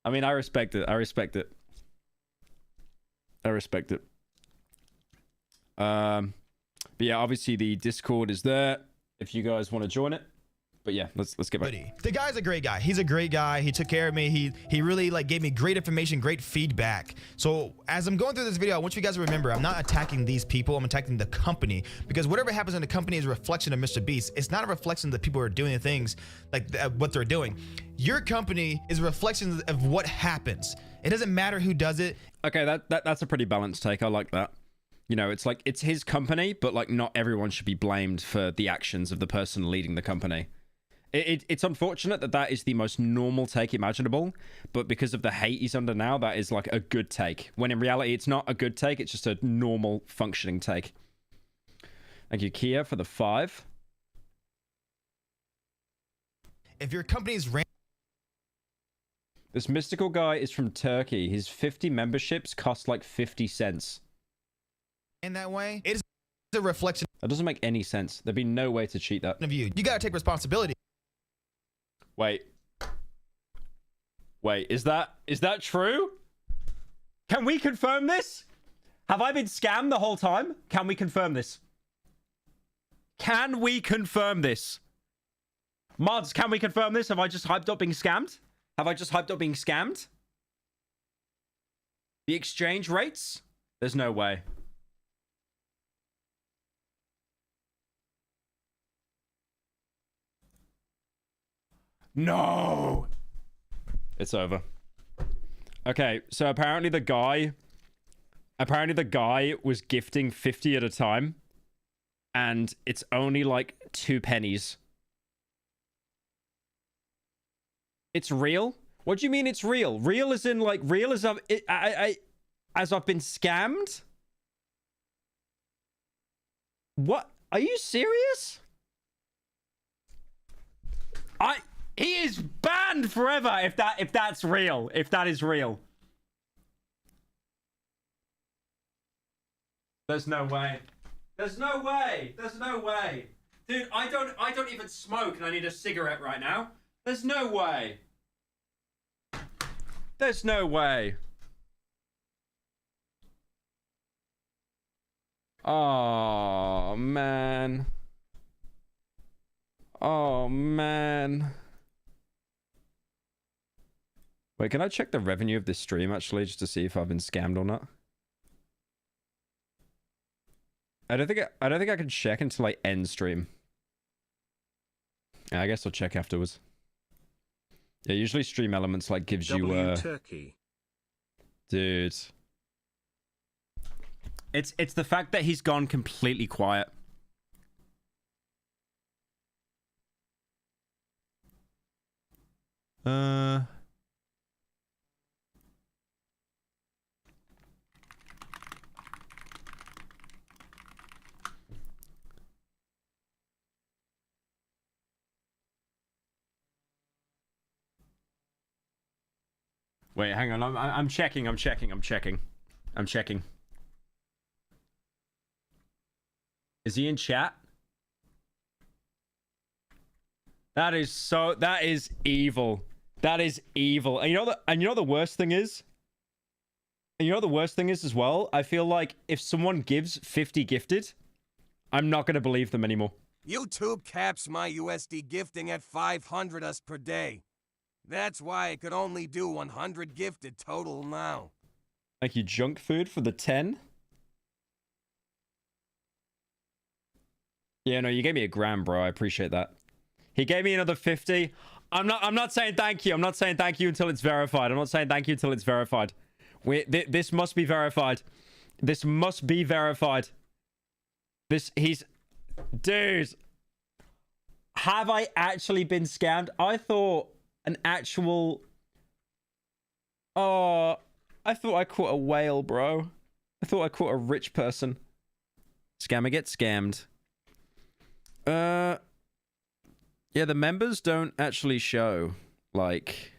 I mean, I respect it. I respect it. I respect it. But yeah, obviously the Discord is there if you guys want to join it. But yeah, let's get back. The guy's a great guy. He's a great guy. He took care of me. He really like gave me great information, great feedback. So as I'm going through this video, I want you guys to remember, I'm not attacking these people. I'm attacking the company, because whatever happens in the company is a reflection of Mr. Beast. It's not a reflection of the people who are doing the things like what they're doing. Your company is a reflection of what happens. It doesn't matter who does it. Okay, that's a pretty balanced take. I like that. You know, it's like it's his company, but like not everyone should be blamed for the actions of the person leading the company. It's unfortunate that that is the most normal take imaginable, but because of the hate he's under now, that is like a good take. When in reality, it's not a good take. It's just a normal functioning take. Thank you, Kia, for the 5. If your company's this mystical guy is from Turkey. His 50 memberships cost like 50 cents. In that way, it is a reflection. That doesn't make any sense. There'd be no way to cheat that. Of you gotta take responsibility. Wait, is that true? Can we confirm this? Have I been scammed the whole time? Can we confirm this? Can we confirm this? Mods, can we confirm this? Have I just hyped up being scammed? Have I just hyped up being scammed? The exchange rates? There's no way. No! It's over. Okay, so apparently the guy was gifting 50 at a time, and it's only like 2 pennies. It's real? What do you mean it's real? Real as in like real as I've been scammed? What? Are you serious? He is banned forever if that's real. If that is real. There's no way. There's no way. There's no way. Dude, I don't even smoke and I need a cigarette right now. There's no way. There's no way. Oh, man. Oh, man. Wait, can I check the revenue of this stream, actually, just to see if I've been scammed or not? I don't think I can check until I end stream. Yeah, I guess I'll check afterwards. Yeah, usually Stream Elements, like, gives you, Turkey. Dude. It's the fact that he's gone completely quiet. Wait, hang on. I'm checking. Is he in chat? That is evil. That is evil. And you know the worst thing is? And you know what the worst thing is as well? I feel like if someone gives 50 gifted, I'm not going to believe them anymore. YouTube caps my USD gifting at 500 us per day. That's why I could only do 100 gifted total now. Thank you, Junk Food, for the 10. Yeah, no, you gave me a grand, bro. I appreciate that. He gave me another 50. I'm not saying thank you. I'm not saying thank you until it's verified. I'm not saying thank you until it's verified. This must be verified. This must be verified. Dude. Have I actually been scammed? I thought an actual... Oh, I thought I caught a whale, bro. I thought I caught a rich person. Scammer gets scammed. Yeah, the members don't actually show, like...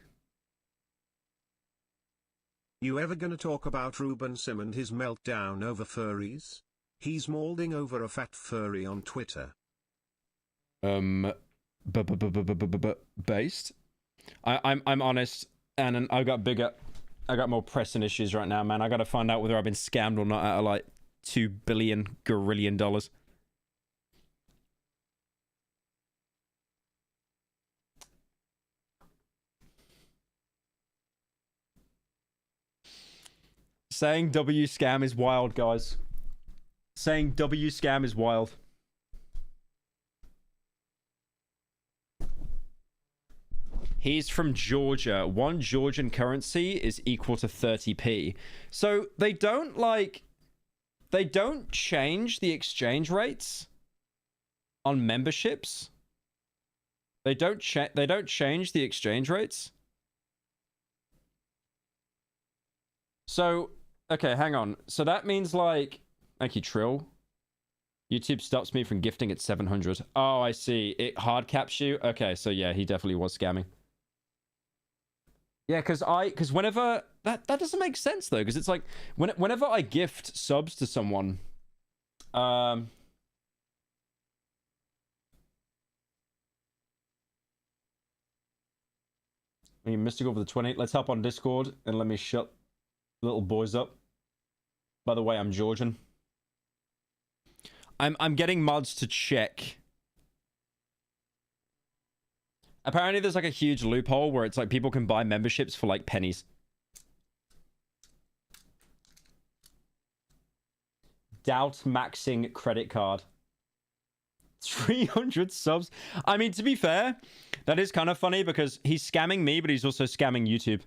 You ever gonna talk about Ruben Sim and his meltdown over furries? He's molding over a fat furry on Twitter. Based. I'm honest, and I got more pressing issues right now, man. I gotta find out whether I've been scammed or not out of like $2 billion gorillion dollars. Saying W scam is wild, guys. Saying W scam is wild. He's from Georgia. 1 Georgian currency is equal to 30p. So they don't change the exchange rates on memberships. They don't change the exchange rates. So, okay, hang on. So that means like, thank you, Trill. YouTube stops me from gifting at 700. Oh, I see. It hard caps you. Okay, so yeah, he definitely was scamming. Yeah, because whenever that doesn't make sense though, because it's like whenever I gift subs to someone, Mystic over the 20. Let's hop on Discord and let me shut little boys up. By the way, I'm Georgian. I'm getting mods to check. Apparently there's like a huge loophole where it's like people can buy memberships for like pennies. Doubt maxing credit card. 300 subs. I mean, to be fair, that is kind of funny because he's scamming me, but he's also scamming YouTube.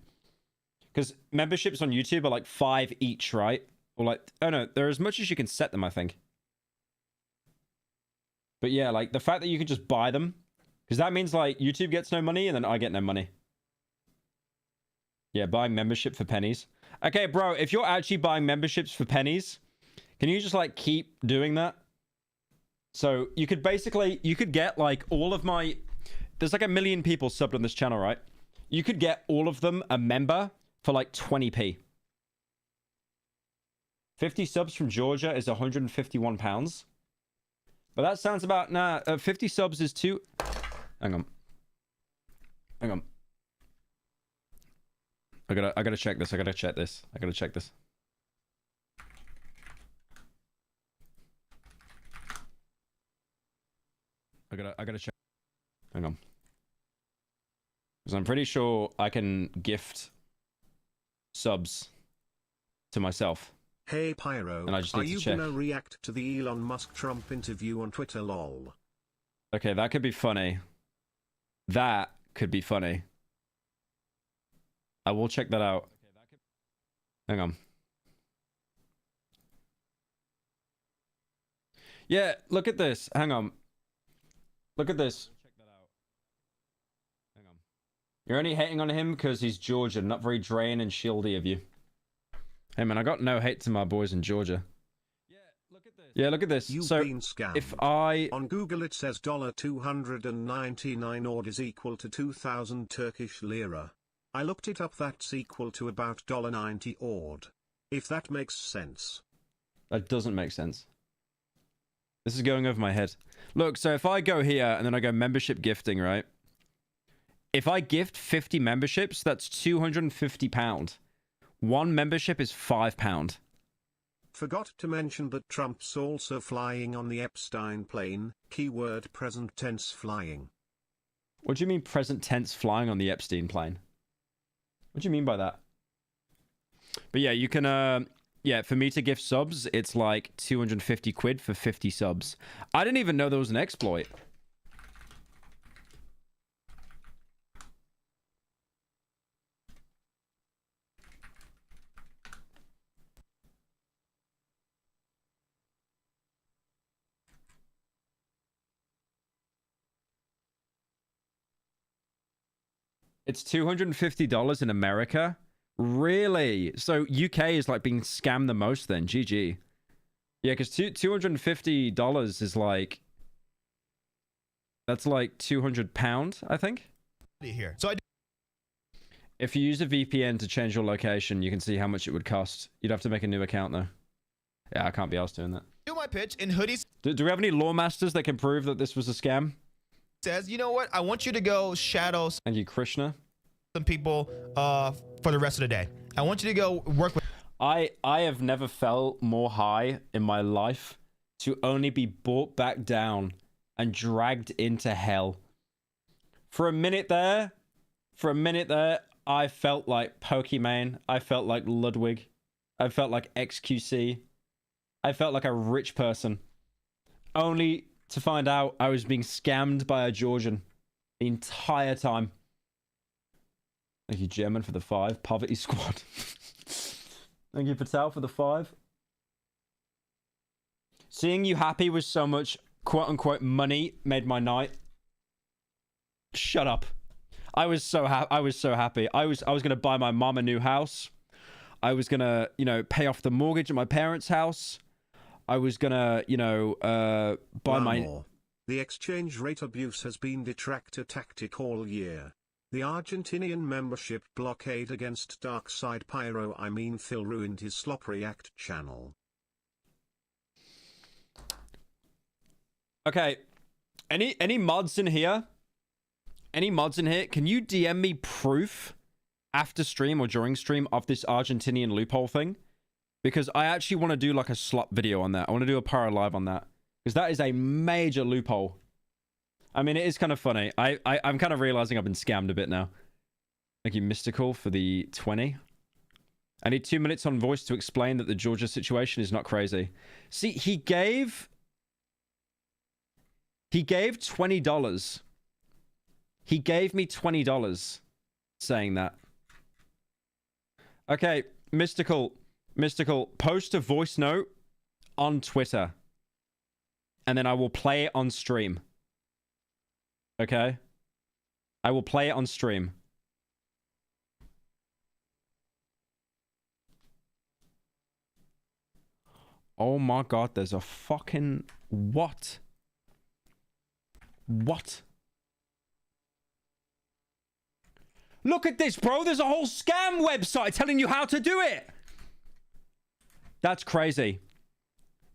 Because memberships on YouTube are like 5 each, right? Or like, oh no, they're as much as you can set them, I think. But yeah, like the fact that you can just buy them, because that means like YouTube gets no money and then I get no money. Yeah, buying membership for pennies. Okay, bro, if you're actually buying memberships for pennies, can you just like keep doing that? So you could get like all of my, there's like 1 million people subbed on this channel, right? You could get all of them a member for like 20p. 50 subs from Georgia is 151 pounds. But that sounds about, 50 subs is too... Hang on. I gotta check this. I gotta check this. I gotta check Hang on. Because I'm pretty sure I can gift subs to myself. Hey Pyro, and I just are need to you check. gonna react to the Elon Musk Trump interview on Twitter lol? Okay, that could be funny. That could be funny. I will check that out. Hang on. Yeah, look at this. Hang on. Look at this. Hang on. You're only hating on him because he's Georgian, not very drain and shieldy of you. Hey man, I got no hate to my boys in Georgia. Yeah, look at this. You've so been scammed. if I on Google it says $299 odd is equal to 2,000 Turkish lira. I looked it up, that's equal to about $90 odd. If that makes sense. That doesn't make sense. This is going over my head. Look, so if I go here and then I go membership gifting, right? If I gift 50 memberships, that's £250. 1 membership is £5. Forgot to mention that Trump's also flying on the Epstein plane, keyword present tense flying. What do you mean present tense flying on the Epstein plane? What do you mean by that? But yeah, you can, yeah, for me to gift subs, it's like 250 quid for 50 subs. I didn't even know there was an exploit. It's $250 in America? Really? So UK is like being scammed the most then. GG. Yeah, because $250 is like... That's like £200, I think? Here. So if you use a VPN to change your location, you can see how much it would cost. You'd have to make a new account though. Yeah, I can't be asked doing that. Do my pitch in hoodies. Do we have any law masters that can prove that this was a scam? Says, you know what? I want you to go shadow Thank you, Krishna. some people for the rest of the day. I want you to go work with. I have never felt more high in my life to only be brought back down and dragged into hell. For a minute there, I felt like Pokimane. I felt like Ludwig. I felt like XQC. I felt like a rich person. Only to find out I was being scammed by a Georgian the entire time. Thank you, German, for the 5. Poverty Squad. Thank you, Patel, for the 5. Seeing you happy with so much quote-unquote money made my night. Shut up. I was so happy. I was going to buy my mom a new house. I was going to, you know, pay off the mortgage at my parents' house. I was going to, you know, buy my... The exchange rate abuse has been detractor tactic all year. The Argentinian membership blockade against Darkside Pyro Phil ruined his Slop React channel. Okay. Any mods in here? Any mods in here? Can you DM me proof after stream or during stream of this Argentinian loophole thing? Because I actually want to do like a slop video on that. I want to do a Pyro live on that. Because that is a major loophole. I mean, it is kind of funny. I'm kind of realizing I've been scammed a bit now. Thank you, Mystical, for the 20. I need 2 minutes on voice to explain that the Georgia situation is not crazy. See, he gave $20. He gave me $20 saying that. Okay, Mystical, post a voice note on Twitter. And then I will play it on stream. Okay? I will play it on stream. Oh my god, there's a fucking... What? What? Look at this, bro. There's a whole scam website telling you how to do it. That's crazy.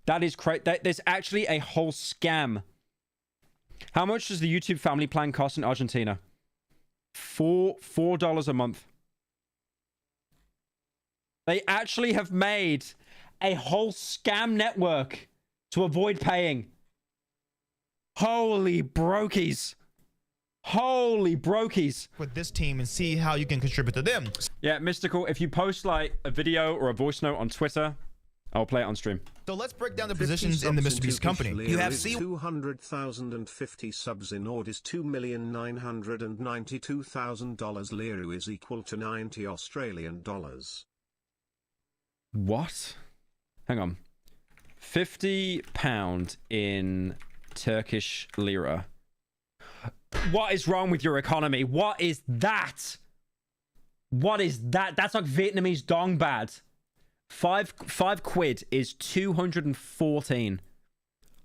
That is crazy. There's actually a whole scam. How much does the YouTube family plan cost in Argentina? $4 a month. They actually have made a whole scam network to avoid paying. Holy brokies. Holy brokies. With this team and see how you can contribute to them. Yeah, Mystical, if you post like a video or a voice note on Twitter, I'll play it on stream. So let's break down the positions in the Mr. Beast company. You have 200,000 and 50 subs in odd is $2,992,000. Lira is equal to 90 Australian dollars. What? Hang on. £50 in Turkish lira. What is wrong with your economy? What is that? What is that? That's like Vietnamese dong bad. Five quid is 214.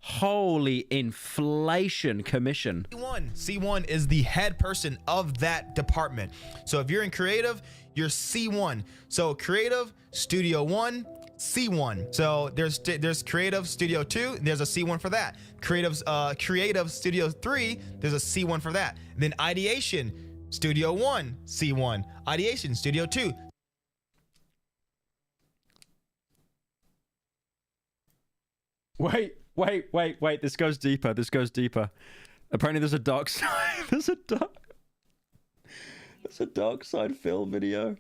Holy inflation commission. C1 is the head person of that department. So if you're in creative, you're C1. So creative, studio 1, C1. So there's creative studio 2, there's a C1 for that. Creative studio 3, there's a C1 for that. Then ideation, studio 1, C1. Ideation, studio 2. Wait. This goes deeper. Apparently there's a dark side. There's a dark side Phil video.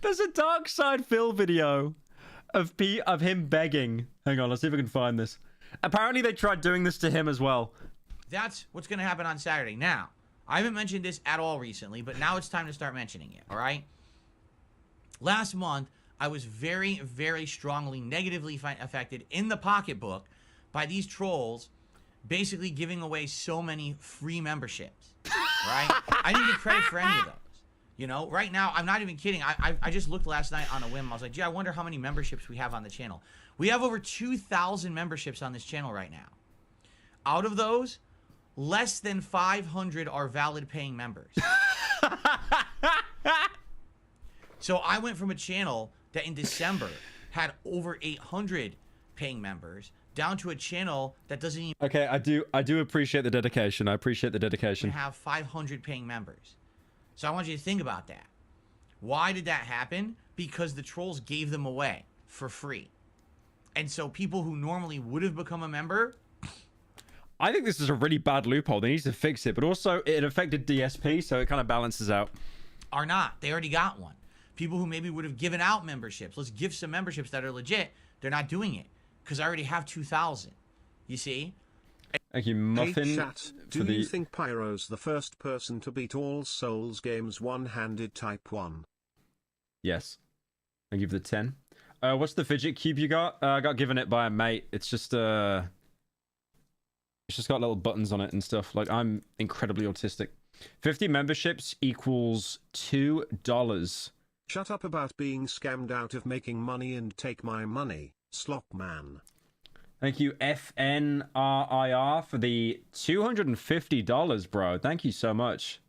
There's a dark side Phil video of him begging. Hang on, let's see if I can find this. Apparently they tried doing this to him as well. That's what's going to happen on Saturday. Now, I haven't mentioned this at all recently, but now it's time to start mentioning it, all right? Last month, I was very, very strongly negatively affected in the pocketbook by these trolls basically giving away so many free memberships, right? I didn't get credit for any of those. You know, right now, I'm not even kidding. I just looked last night on a whim. I was like, gee, I wonder how many memberships we have on the channel. We have over 2,000 memberships on this channel right now. Out of those, less than 500 are valid paying members. So I went from a channel that in December had over 800 paying members down to a channel that doesn't even Okay, I do appreciate the dedication. I appreciate the dedication. have 500 paying members. So I want you to think about that. Why did that happen? Because the trolls gave them away for free. And so people who normally would have become a member, I think this is a really bad loophole. They need to fix it, but also it affected DSP, so it kind of balances out. are not. They already got one. People who maybe would have given out memberships. Let's give some memberships that are legit. They're not doing it because I already have 2,000. You see? Thank you, Muffin. Hey, chat, do you think Pyro's the first person to beat all Souls games one-handed Type 1? Yes. Thank you for the 10. What's the fidget cube you got? I got given it by a mate. It's just got little buttons on it and stuff. Like, I'm incredibly autistic. 50 memberships equals $2. Shut up about being scammed out of making money and take my money, slop man. Thank you, FNRIR, for the $250, bro. Thank you so much.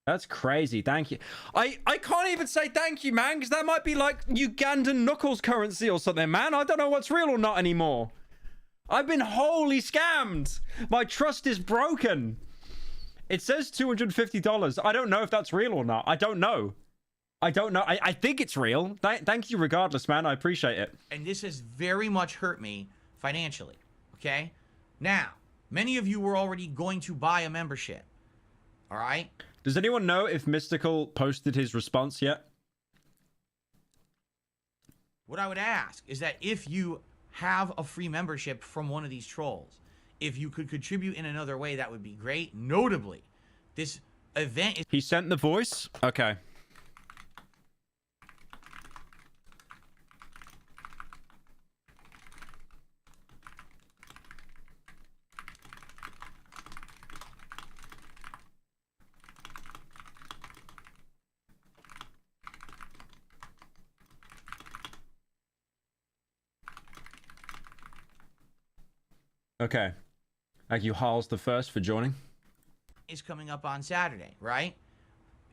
That's crazy. Thank you. I can't even say thank you, man, because that might be like Ugandan Knuckles currency or something, man. I don't know what's real or not anymore. I've been wholly scammed. My trust is broken. It says $250. I don't know if that's real or not. I don't know. I think it's real. Thank you regardless, man. I appreciate it. And this has very much hurt me financially, okay? Now, many of you were already going to buy a membership, all right? Does anyone know if Mystical posted his response yet? What I would ask is that if you have a free membership from one of these trolls, if you could contribute in another way, that would be great. Notably, this event is... He sent the voice? Okay. Okay. Thank you, Hals the First, for joining. Is coming up on Saturday, right?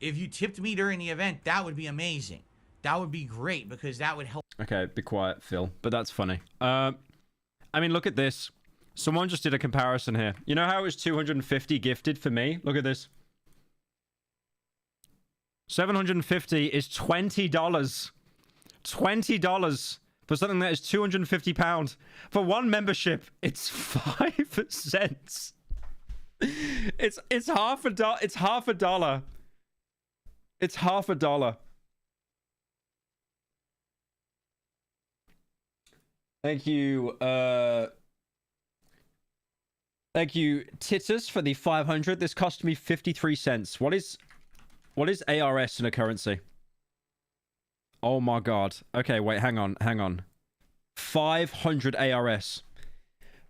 If you tipped me during the event, that would be amazing. That would be great because that would help. Okay, be quiet, Phil. But that's funny. I mean, look at this. Someone just did a comparison here. You know how it was 250 gifted for me? Look at this. 750 is $20. $20 for something that is £250. For one membership, it's 5 cents. It's half a dollar. It's half a dollar. It's half a dollar. Thank you, thank you, Titus, for the 500. This cost me 53 cents. What is ARS in a currency? Oh my god. Okay, wait, hang on. 500 ARS.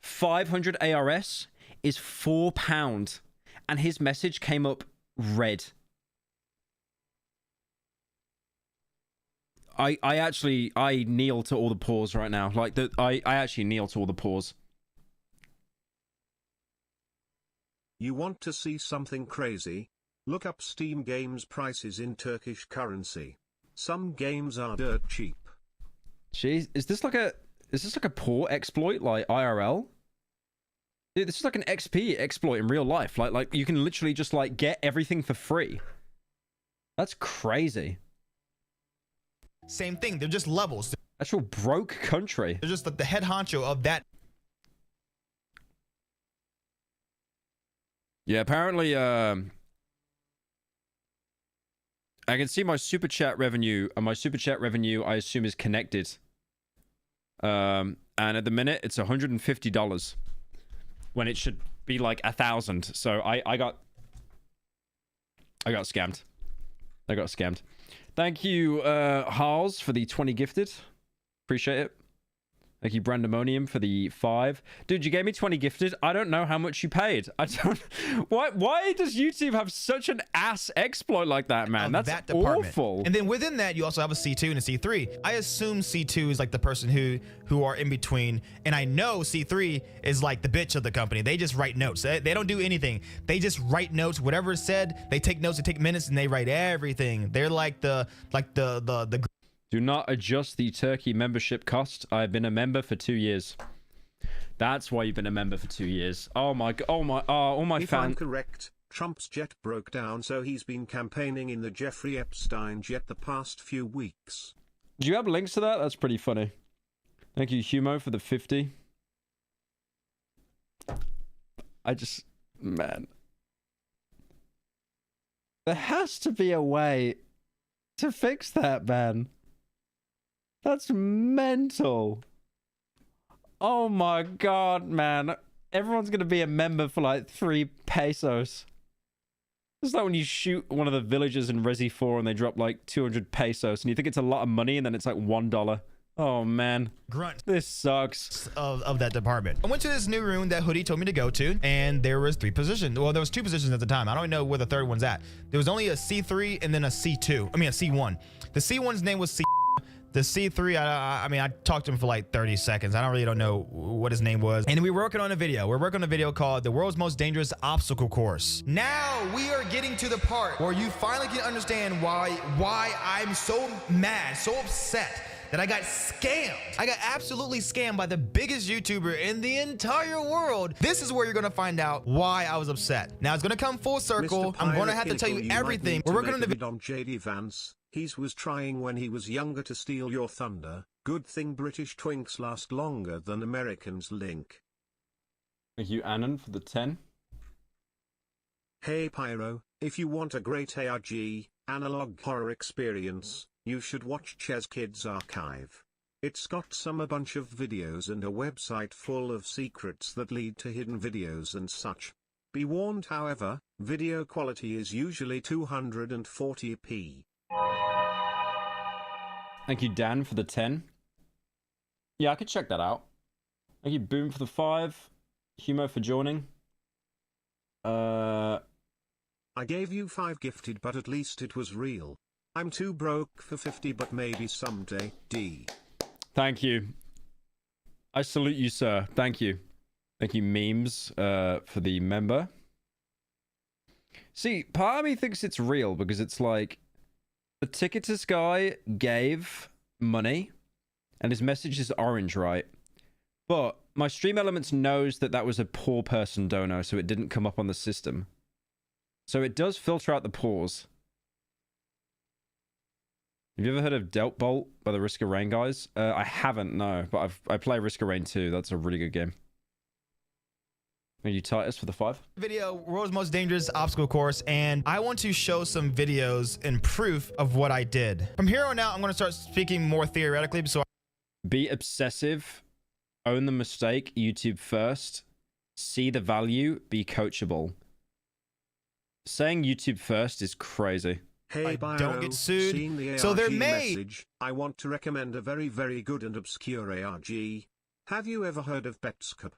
500 ARS is £4. And his message came up red. I kneel to all the pause right now. Like, I actually kneel to all the pause. You want to see something crazy? Look up Steam games prices in Turkish currency. Some games are dirt cheap. Jeez, is this like a poor exploit, like IRL? Dude, this is like an XP exploit in real life. Like you can literally just like get everything for free. That's crazy. Same thing. They're just levels. Actual broke country. They're just like the head honcho of that. Yeah, apparently, I can see my super chat revenue, and my super chat revenue, I assume, is connected. And at the minute, it's $150 when it should be like 1,000. So I got scammed. I got scammed. Thank you, Harls, for the 20 gifted. Appreciate it. Thank you, Brandemonium, for the 5. Dude, you gave me 20 gifted. I don't know how much you paid. I don't... Why does YouTube have such an ass exploit like that, man? That's that department. awful. And then within that, you also have a C2 and a C3. I assume C2 is like the person who are in between. And I know C3 is like the bitch of the company. They just write notes. They don't do anything. They just write notes. Whatever is said, they take notes, they take minutes, and they write everything. They're like the Do not adjust the Turkey membership cost. I've been a member for 2 years. That's why you've been a member for 2 years. Oh my god. All my If I'm correct, Trump's jet broke down, so he's been campaigning in the Jeffrey Epstein jet the past few weeks. Do you have links to that? That's pretty funny. Thank you, Humo, for the 50. Man. There has to be a way to fix that, man. That's mental. Oh my god, man. Everyone's gonna be a member for like 3 pesos. It's like when you shoot one of the villagers in Resi 4 and they drop like 200 pesos and you think it's a lot of money and then it's like $1. Oh man. Grunt. This sucks. Of that department. I went to this new room that Hoodie told me to go to, and there was 3 positions. Well, there was 2 positions at the time. I don't even know where the third one's at. There was only a C3 and then a C2. I mean a C1. The C1's name was C. The C3, I mean, I talked to him for like 30 seconds. I don't know what his name was. And we were working on a video. We're working on a video called The World's Most Dangerous Obstacle Course. Now we are getting to the part where you finally can understand why I'm so mad, so upset that I got scammed. I got absolutely scammed by the biggest YouTuber in the entire world. This is where you're gonna find out why I was upset. Now it's gonna come full circle. I'm gonna have to tell you everything. We're working on the video. On JD Vance. He was trying when he was younger to steal your thunder. Good thing British twinks last longer than Americans. Link. Thank you, Annan, for the 10. Hey Pyro, if you want a great ARG, analog horror experience, you should watch Ches Kids Archive. It's got a bunch of videos and a website full of secrets that lead to hidden videos and such. Be warned, however, video quality is usually 240p. Thank you, Dan, for the 10. Yeah, I could check that out. Thank you, Boom, for the 5. Humo for joining. I gave you 5 gifted, but at least it was real. I'm too broke for 50, but maybe someday. D. Thank you. I salute you, sir. Thank you. Thank you, Memes, for the member. See, part of me thinks it's real because it's like the Ticketus guy gave money and his message is orange, right? But my Stream Elements knows that that was a poor person donor, so it didn't come up on the system. So it does filter out the pores. Have you ever heard of Dealt Bolt by the Risk of Rain guys? I haven't, no, but I play Risk of Rain 2. That's a really good game. Are you Titus for the 5? Video, World's Most Dangerous Obstacle Course, and I want to show some videos and proof of what I did. From here on out, I'm going to start speaking more theoretically. So be obsessive, own the mistake, YouTube first, see the value, be coachable. Saying YouTube first is crazy. Hey, I don't get sued. So they're made. Message, I want to recommend a very, very good and obscure ARG. Have you ever heard of Betscup?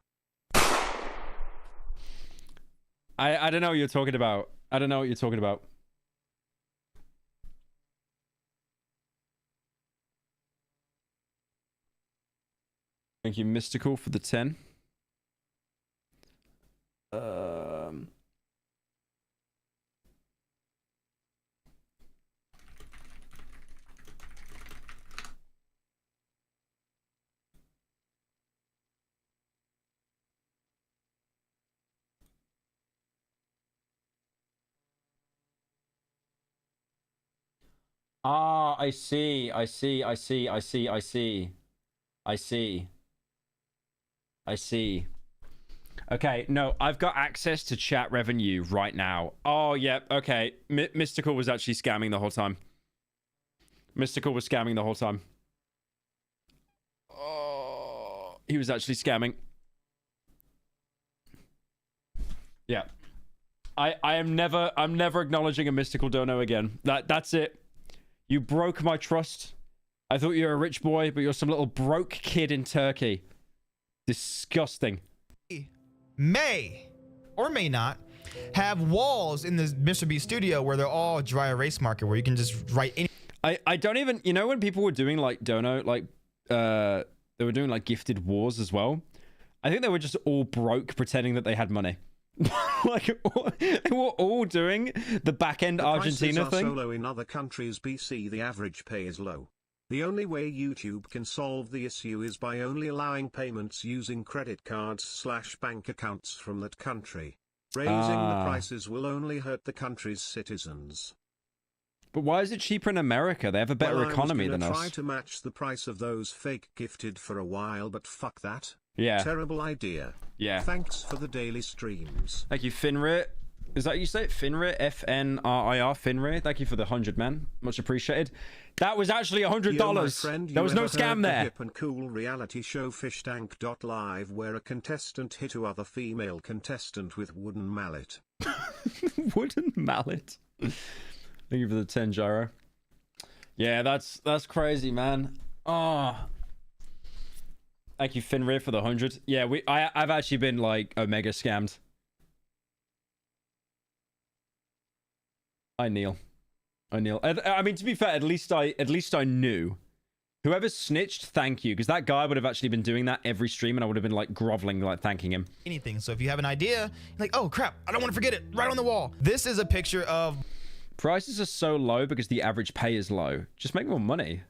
I don't know what you're talking about. I don't know what you're talking about. Thank you, Mystical, for the 10. Ah, I see. I see. I see. I see. I see. I see. I see. Okay, no, I've got access to chat revenue right now. Oh, yeah, okay. Mystical was actually scamming the whole time. Mystical was scamming the whole time. Oh, he was actually scamming. Yeah. I'm never acknowledging a Mystical dono again. That's it. You broke my trust. I thought you were a rich boy, but you're some little broke kid in Turkey. Disgusting. May or may not have walls in the Mr. Beast studio where they're all dry erase marker where you can just write any. I don't even, you know, when people were doing like dono, like they were doing like gifted wars as well. I think they were just all broke pretending that they had money. Like they were all doing the back end Argentina thing. So low in other countries BC the average pay is low. The only way YouTube can solve the issue is by only allowing payments using credit cards / bank accounts from that country. Raising the prices will only hurt the country's citizens. But why is it cheaper in America? They have a better economy than us. I was gonna try to match the price of those fake gifted for a while, but fuck that. Yeah. Terrible idea. Yeah. Thanks for the daily streams. Thank you, Finrit. Is that how you say it? Finrit? FNRIR, Finrit. Thank you for the 100, man. Much appreciated. That was actually $100. There was no scam there. The hip and cool reality show fishtank.live where a contestant hit a other female contestant with wooden mallet. Wooden mallet. Thank you for the 10, Gyro. Yeah, that's crazy, man. Oh. Thank you, Finrir, for the 100. Yeah, I've actually been like omega scammed. I kneel. I mean, to be fair, at least I knew. Whoever snitched, thank you, because that guy would have actually been doing that every stream, and I would have been like groveling, like thanking him. Anything. So if you have an idea, like, oh crap, I don't want to forget it. Right on the wall. This is a picture of. Prices are so low because the average pay is low. Just make more money.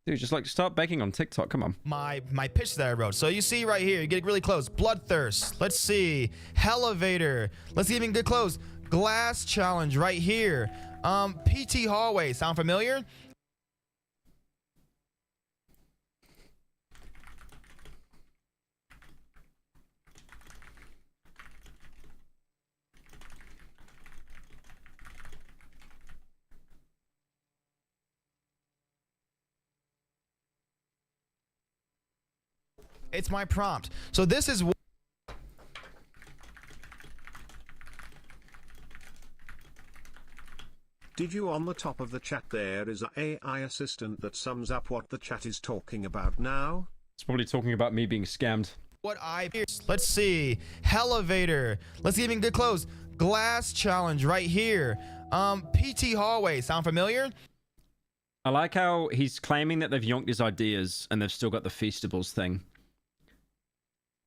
Dude, just like start begging on TikTok. Come on. My pitch that I wrote. So you see right here, you get really close. Bloodthirst. Let's see. Elevator. Let's even get close. Glass challenge right here. PT hallway. Sound familiar? It's my prompt. So this is what. Did you on the top of the chat there is a AI assistant that sums up what the chat is talking about now? It's probably talking about me being scammed. Let's see. Elevator. Let's even get close. Glass challenge right here. PT hallway. Sound familiar? I like how he's claiming that they've yonked his ideas and they've still got the Feastables thing.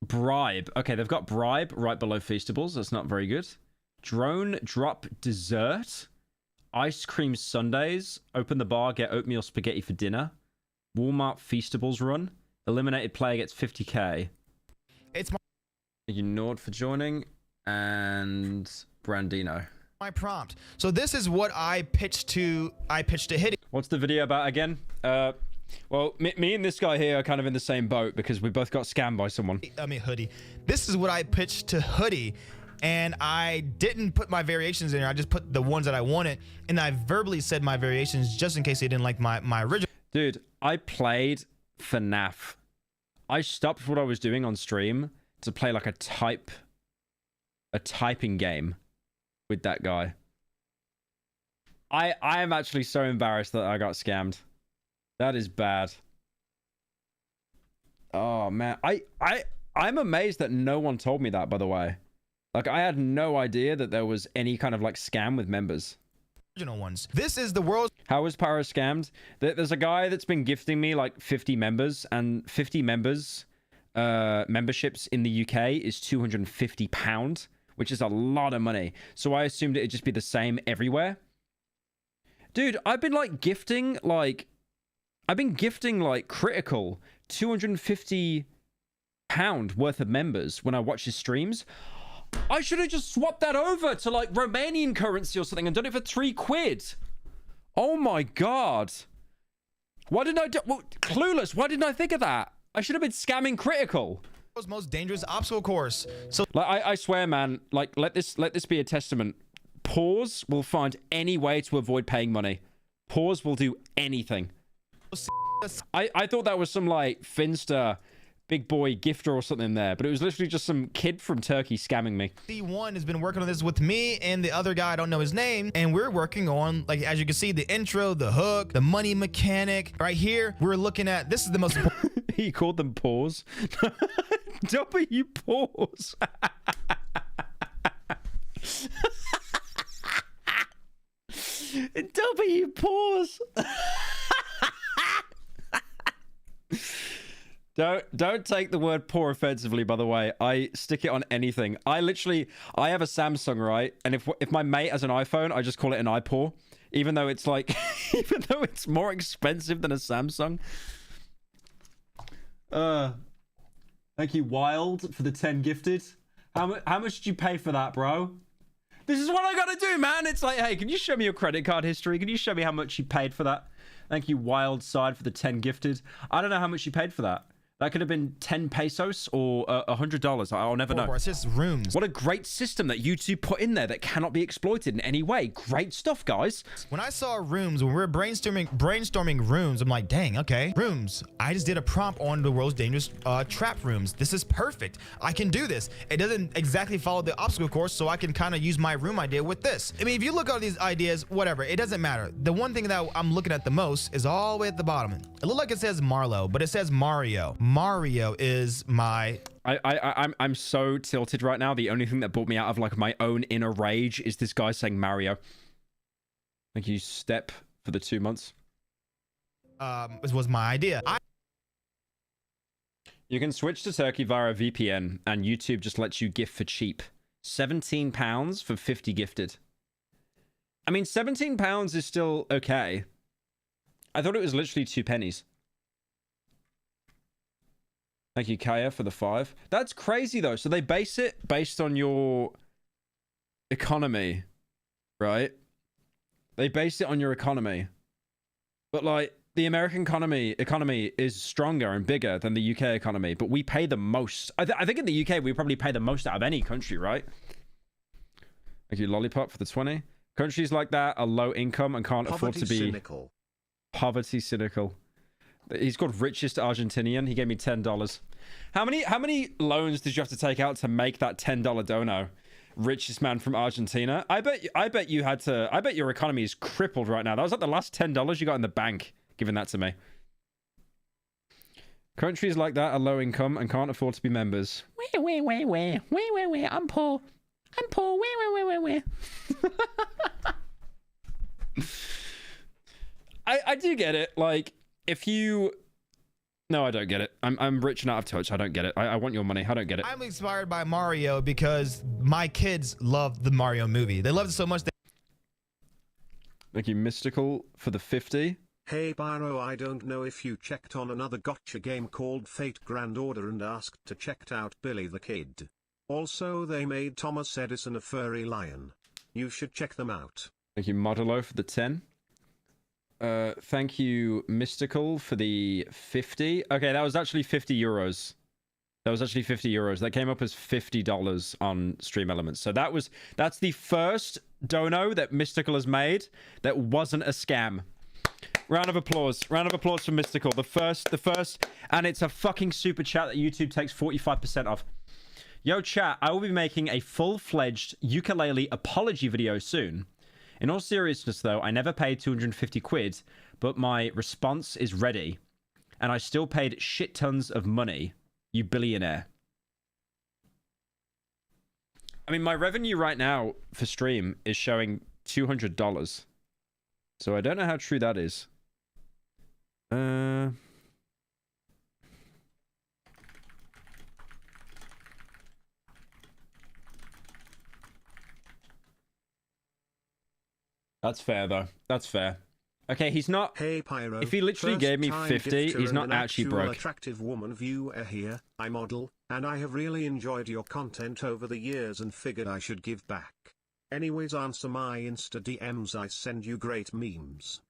Bribe. Okay, they've got bribe right below Feastables. That's not very good. Drone drop dessert. Ice cream sundaes. Open the bar, get oatmeal spaghetti for dinner. Walmart Feastables run. Eliminated player gets 50k. It's my. Thank you, Nord, for joining. And Brandino. My prompt. So this is what I pitched to Hitty. What's the video about again? Well, me and this guy here are kind of in the same boat because we both got scammed by someone. I mean, Hoodie. This is what I pitched to Hoodie, and I didn't put my variations in there. I just put the ones that I wanted, and I verbally said my variations just in case they didn't like my original. Dude, I played FNAF. I stopped what I was doing on stream to play like a typing game with that guy. I am actually so embarrassed that I got scammed. That is bad. Oh man, I'm amazed that no one told me that, by the way. Like I had no idea that there was any kind of like scam with members. Original ones. This is the world's. How was Pyro scammed? There's a guy that's been gifting me like 50 members, and 50 members memberships in the UK is £250, which is a lot of money. So I assumed it'd just be the same everywhere. Dude, I've been gifting Critical £250 worth of members when I watch his streams. I should have just swapped that over to like Romanian currency or something and done it for £3. Oh my god. Why didn't I do... Well, clueless. Why didn't I think of that? I should have been scamming Critical. most dangerous obstacle course. So like, I swear, man, like, let this be a testament. Pause will find any way to avoid paying money. Pause will do anything. I thought that was some like Finster big boy gifter or something there, but it was literally just some kid from Turkey scamming me. C1 has been working on this with me and the other guy, I don't know his name, and we're working on, like, as you can see, the intro, the hook, the money mechanic. Right here, we're looking at, this is the most He called them pause. W pause. W pause. Don't take the word poor offensively, by the way. I stick it on anything. I have a Samsung, right? And if my mate has an iPhone, I just call it an iPoor. Even though it's like, even though it's more expensive than a Samsung. Thank you, Wild, for the 10 gifted. How much did you pay for that, bro? This is what I gotta do, man. It's like, hey, can you show me your credit card history? Can you show me how much you paid for that? Thank you, Wild Side, for the 10 gifted. I don't know how much you paid for that. That could have been 10 pesos or $100. I'll never know. It's just rooms. What a great system that YouTube put in there that cannot be exploited in any way. Great stuff, guys. When I saw rooms, when we were brainstorming rooms, I'm like, dang, okay. Rooms. I just did a prompt on the world's dangerous trap rooms. This is perfect. I can do this. It doesn't exactly follow the obstacle course, so I can kind of use my room idea with this. I mean, if you look at all these ideas, whatever, it doesn't matter. The one thing that I'm looking at the most is all the way at the bottom. It looks like it says Marlo, but it says Mario. Mario is my... I'm so tilted right now. The only thing that brought me out of like my own inner rage is this guy saying Mario. Thank you, Step, for the 2 months. This was my idea. You can switch to Turkey via a VPN, and YouTube just lets you gift for cheap. £17 for 50 gifted. I mean, £17 is still okay. I thought it was literally 2 pennies. Thank you, Kaya, for the 5. That's crazy, though. So they base it based on your economy, right? They base it on your economy. But, like, the American economy is stronger and bigger than the UK economy, but we pay the most. I think in the UK, we probably pay the most out of any country, right? Thank you, Lollipop, for the 20. Countries like that are low income and can't afford to be... cynical. Poverty cynical. He's called richest Argentinian. He gave me $10. How many loans did you have to take out to make that $10 dono? Richest man from Argentina. I bet you had to. I bet your economy is crippled right now. That was like the last $10 you got in the bank giving that to me. Countries like that are low income and can't afford to be members. Where? I'm poor. Where? I do get it. Like, if you... No, I don't get it. I'm rich and out of touch. I don't get it. I want your money. I don't get it. I'm inspired by Mario because my kids love the Mario movie. They loved it so much. Thank you, Mystical, for the 50. Hey Pyro, I don't know if you checked on another gotcha game called Fate Grand Order and asked to check out Billy the Kid. Also, they made Thomas Edison a furry lion. You should check them out. Thank you, Modulo, for the 10. Thank you, Mystical, for the 50. Okay, that was actually 50 euros. That came up as $50 on Stream Elements. So that's the first dono that Mystical has made that wasn't a scam. Round of applause for Mystical. The first, and it's a fucking super chat that YouTube takes 45% of. Yo, chat, I will be making a full-fledged ukulele apology video soon. In all seriousness, though, I never paid 250 quid, but my response is ready. And I still paid shit tons of money, you billionaire. I mean, my revenue right now for stream is showing $200. So I don't know how true that is. That's fair, though. That's fair. Okay, he's not... Hey, Pyro. If he literally gave me 50, he's not actually broke. Attractive woman viewer here. I model, and I have really enjoyed your content over the years and figured I should give back. Anyways, answer my Insta DMs. I send you great memes.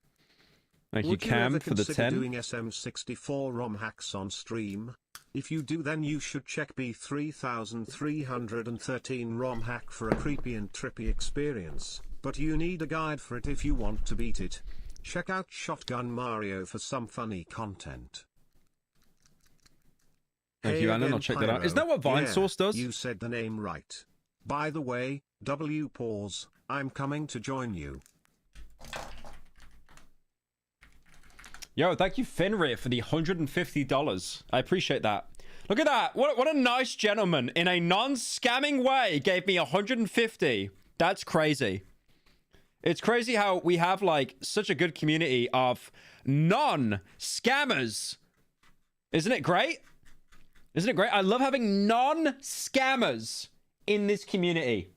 Thank you, Cam, for the 10. Doing SM64 ROM hacks on stream? If you do, then you should check B3313 ROM hack for a creepy and trippy experience, but you need a guide for it if you want to beat it. Check out Shotgun Mario for some funny content. Thank you, Alan. I'll check that out. Isn't that what Vine Source does? You said the name right. By the way, pause, I'm coming to join you. Yo, thank you, Fenrir, for the $150. I appreciate that. Look at that. What a nice gentleman in a non-scamming way gave me $150. That's crazy. It's crazy how we have like such a good community of non-scammers. Isn't it great? Isn't it great? I love having non-scammers in this community.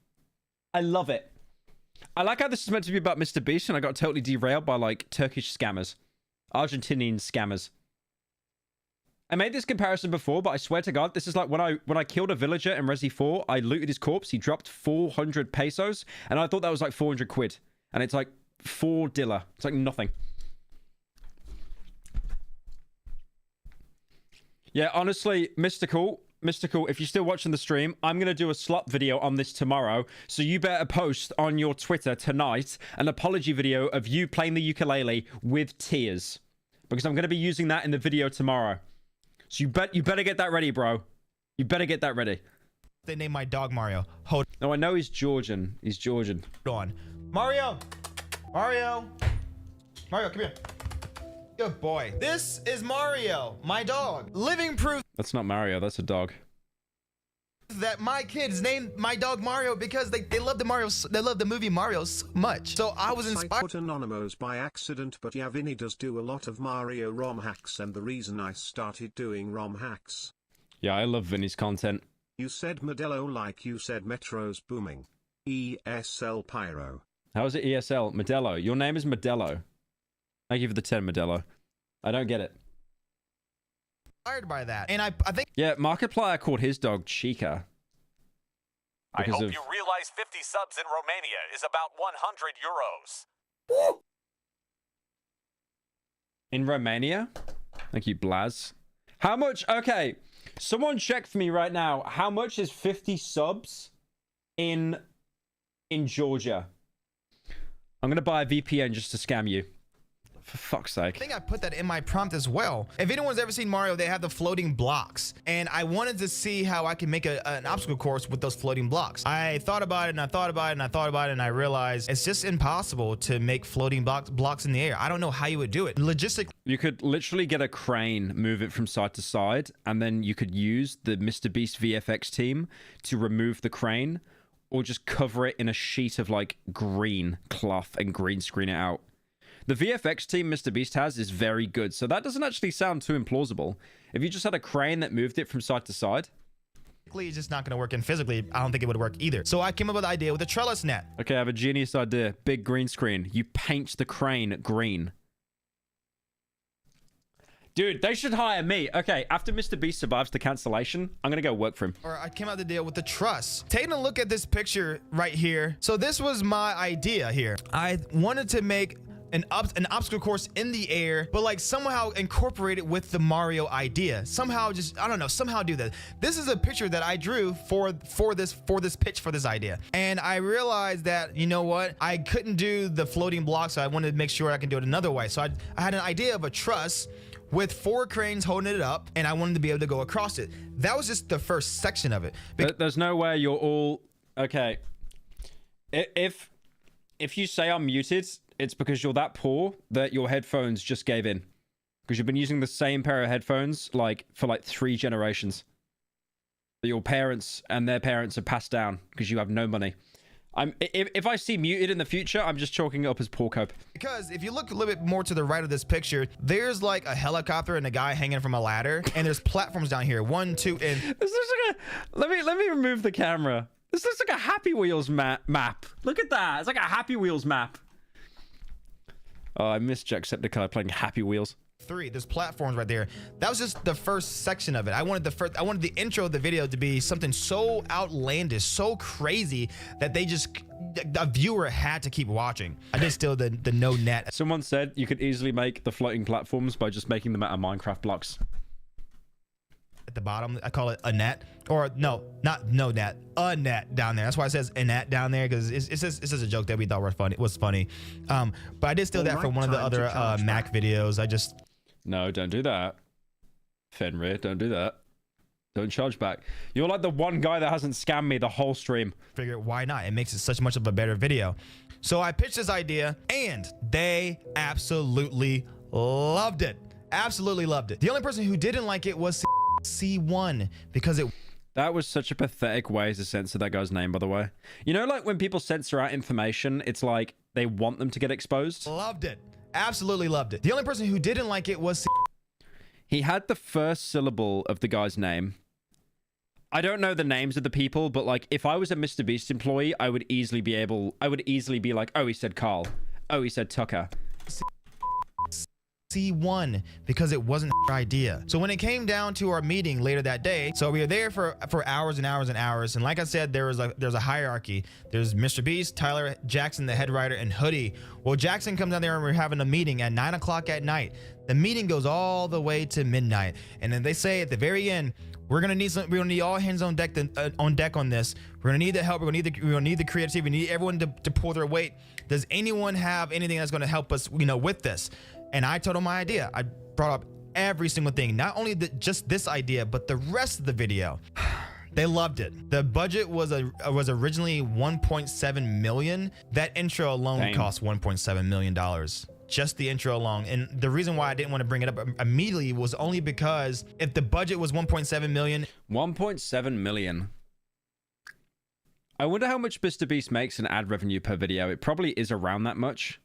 I love it. I like how this is meant to be about Mr. Beast and I got totally derailed by like Turkish scammers. Argentinian scammers. I made this comparison before, but I swear to God, this is like when I killed a villager in Resi 4, I looted his corpse, he dropped 400 pesos, and I thought that was like 400 quid. And it's like 4 dilla. It's like nothing. Yeah, honestly, Mystical, if you're still watching the stream, I'm going to do a slot video on this tomorrow. So you better post on your Twitter tonight an apology video of you playing the ukulele with tears. Because I'm going to be using that in the video tomorrow. So you better get that ready, bro. You better get that ready. They named my dog Mario. Hold No, I know he's Georgian. He's Georgian. on. Mario! Mario! Mario, come here. Good boy. This is Mario, my dog. Living proof That's not Mario. That's a dog. that my kids named my dog Mario because they love they love the movie Mario so much. So I was I inspired. put Anonymous by accident, but yeah, Vinny does do a lot of Mario ROM hacks, and the reason I started doing ROM hacks. Yeah, I love Vinny's content. You said Modelo like you said Metro's booming. ESL Pyro. How is it ESL? Modelo. Your name is Modelo. Thank you for the 10, Modelo. I don't get it. Inspired by that. And I think Yeah, Markiplier called his dog Chica. I because hope of- you realize 50 subs in Romania is about 100 euros. In Romania? Thank you, Blaz. How much? Okay, someone check for me right now. How much is 50 subs in Georgia? I'm gonna buy a VPN just to scam you. For fuck's sake. I think I put that in my prompt as well. If anyone's ever seen Mario, they have the floating blocks. And I wanted to see how I can make an obstacle course with those floating blocks. I thought about it and I thought about it and I thought about it and I realized it's just impossible to make floating blocks in the air. I don't know how you would do it. Logistically, You could literally get a crane, move it from side to side, and then you could use the Mr. Beast VFX team to remove the crane, or just cover it in a sheet of like green cloth and green screen it out. The VFX team Mr. Beast has is very good, so that doesn't actually sound too implausible. If you just had a crane that moved it from side to side. it's just not going to work. And physically, I don't think it would work either. So I came up with the idea with a trellis net. Okay, I have a genius idea. Big green screen. You paint the crane green. Dude, they should hire me. Okay, after Mr. Beast survives the cancellation, I'm gonna go work for him. Or I came out with the deal with the truss. Taking a look at this picture right here. So this was my idea here. I wanted to make an obstacle course in the air, but like somehow incorporate it with the Mario idea. Somehow just, I don't know, somehow do that. This is a picture that I drew for this pitch for this idea. And I realized that, you know what? I couldn't do the floating block, so I wanted to make sure I can do it another way. So I had an idea of a truss with 4 cranes holding it up, and I wanted to be able to go across it. That was just the first section of it. There's no way you're all... Okay. If you say I'm muted, it's because you're that poor that your headphones just gave in. Because you've been using the same pair of headphones for 3 generations. That your parents and their parents have passed down because you have no money. If I see muted in the future, I'm just chalking it up as poor cope. Because if you look a little bit more to the right of this picture, there's like a helicopter and a guy hanging from a ladder, and there's platforms down here. 1, 2, and this looks like a... Let me remove the camera. This looks like a Happy Wheels map. Look at that. It's like a Happy Wheels map. Oh, I missed Jacksepticeye playing Happy Wheels. 3, there's platforms right there. That was just the first section of it. I wanted the intro of the video to be something so outlandish, so crazy that a viewer had to keep watching. I did still the no net. Someone said you could easily make the floating platforms by just making them out of Minecraft blocks. the bottom. I call it a net, or no, not no net, a net down there. That's why it says a net down there, because it's just a joke that we thought was funny. But I did steal that from one of the other Mac videos. No, don't do that. Fenrir, don't do that. Don't charge back. You're like the one guy that hasn't scammed me the whole stream. Figure why not? It makes it such much of a better video. So I pitched this idea and they absolutely loved it. Absolutely loved it. The only person who didn't like it was C1 because that was such a pathetic way to censor that guy's name, by the way. You know, like when people censor out information, it's like they want them to get exposed. Loved it. Absolutely loved it. The only person who didn't like it was he had the first syllable of the guy's name. I don't know the names of the people, but like if I was a Mr. Beast employee, I would easily be like, oh, he said Carl. Oh, he said Tucker. C1 because it wasn't her idea. So when it came down to our meeting later that day, so we were there for hours and hours and hours. And like I said, there's a hierarchy. There's Mr. Beast, Tyler, Jackson, the head writer, and Hoodie. Well, Jackson comes down there and we're having a meeting at 9 o'clock at night. The meeting goes all the way to midnight. And then they say at the very end, we're gonna need all hands on deck on this. We're gonna need the help. We're gonna need the creativity. We need everyone to pull their weight. Does anyone have anything that's gonna help us, with this? And I told them my idea. I brought up every single thing, not only just this idea, but the rest of the video. They loved it. The budget was originally 1.7 million. That intro alone cost 1.7 million dollars. Just the intro alone. And the reason why I didn't want to bring it up immediately was only because if the budget was 1.7 million. 1.7 million. I wonder how much Mr. Beast makes in ad revenue per video. It probably is around that much.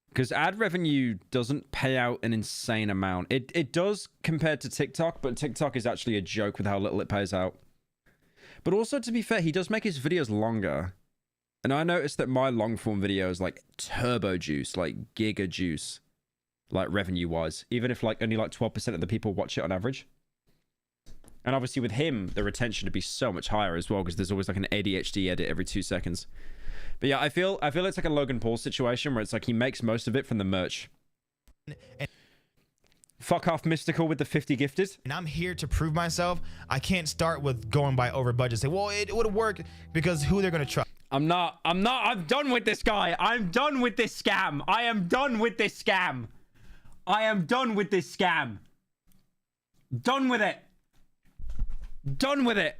Because ad revenue doesn't pay out an insane amount. It does compared to TikTok, but TikTok is actually a joke with how little it pays out. But also, to be fair, he does make his videos longer. And I noticed that my long form videos like turbo juice, like giga juice, like revenue wise, even if like only like 12% of the people watch it on average. And obviously with him, the retention would be so much higher as well, because there's always like an ADHD edit every 2 seconds. But yeah, I feel it's like a Logan Paul situation where it's like he makes most of it from the merch. Fuck off Mystical with the 50 gifted. And I'm here to prove myself. I can't start with going by over budget. Say, well, it would work because who they're gonna trust. I'm done with this guy. I'm done with this scam. I am done with this scam. I am done with this scam. Done with it. Done with it.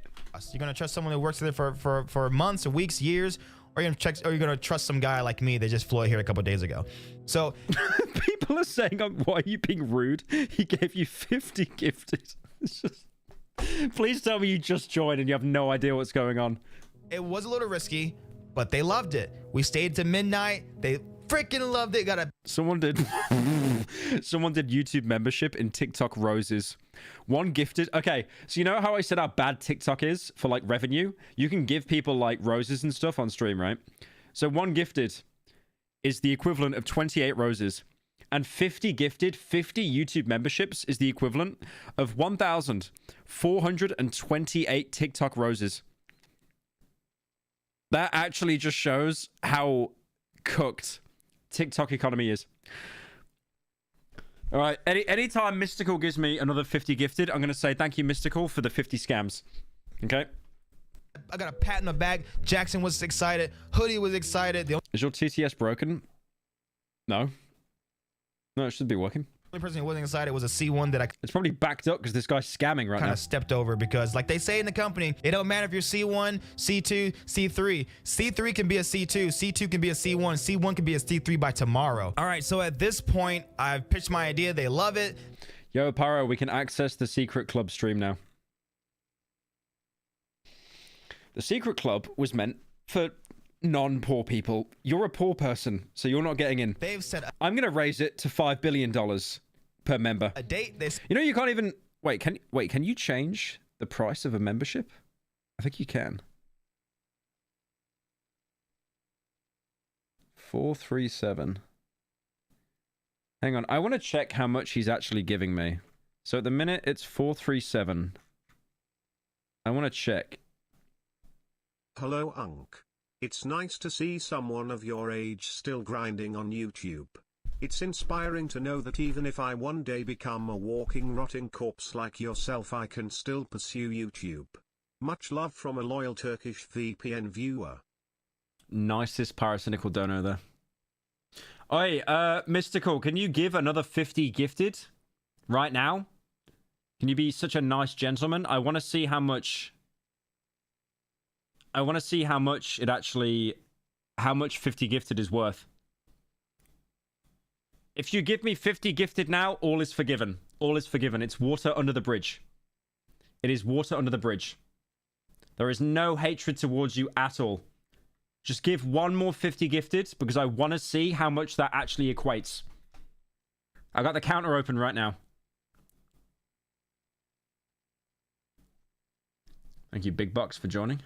You're gonna trust someone who works there for months, weeks, years, or you're gonna trust some guy like me that just flew here a couple days ago. So people are saying, why are you being rude? He gave you 50 gifted. It's just, please tell me you just joined and you have no idea what's going on. It was a little risky, but they loved it. We stayed to midnight. They freaking loved it. Someone did YouTube membership in TikTok roses. One gifted. Okay, so you know how I said how bad TikTok is for like revenue? You can give people like roses and stuff on stream, right? So one gifted is the equivalent of 28 roses. And 50 gifted, 50 YouTube memberships is the equivalent of 1,428 TikTok roses. That actually just shows how cooked TikTok economy is. All right, anytime Mystical gives me another 50 gifted, I'm going to say thank you, Mystical, for the 50 scams. Okay? I got a pat in the back. Jackson was excited. Hoodie was excited. Is your TTS broken? No. No, it should be working. The only person who wasn't excited was a C1 that it's probably backed up because this guy's scamming right now. Kind of stepped over because, like they say in the company, it don't matter if you're C1, C2, C3. C3 can be a C2, C2 can be a C1, C1 can be a C3 by tomorrow. All right, so at this point, I've pitched my idea. They love it. Yo, Pyro, we can access the Secret Club stream now. The Secret Club was meant for non-poor people. You're a poor person, so you're not getting in. They've said I'm gonna raise it to $5 billion per member. A date this. You know, you can't even wait. Can you change the price of a membership? I think you can. 437. Hang on, I want to check how much he's actually giving me. So at the minute it's 437. I want to check. Hello, Unc. It's nice to see someone of your age still grinding on YouTube. It's inspiring to know that even if I one day become a walking rotting corpse like yourself, I can still pursue YouTube. Much love from a loyal Turkish VPN viewer. Nicest Pyrocynical dono there. Oi, Mystical, can you give another 50 gifted right now? Can you be such a nice gentleman? I want to see how much... I want to see how much it actually... How much 50 gifted is worth. If you give me 50 gifted now, all is forgiven. All is forgiven. It's water under the bridge. It is water under the bridge. There is no hatred towards you at all. Just give one more 50 gifted because I want to see how much that actually equates. I got the counter open right now. Thank you, Big Bucks, for joining.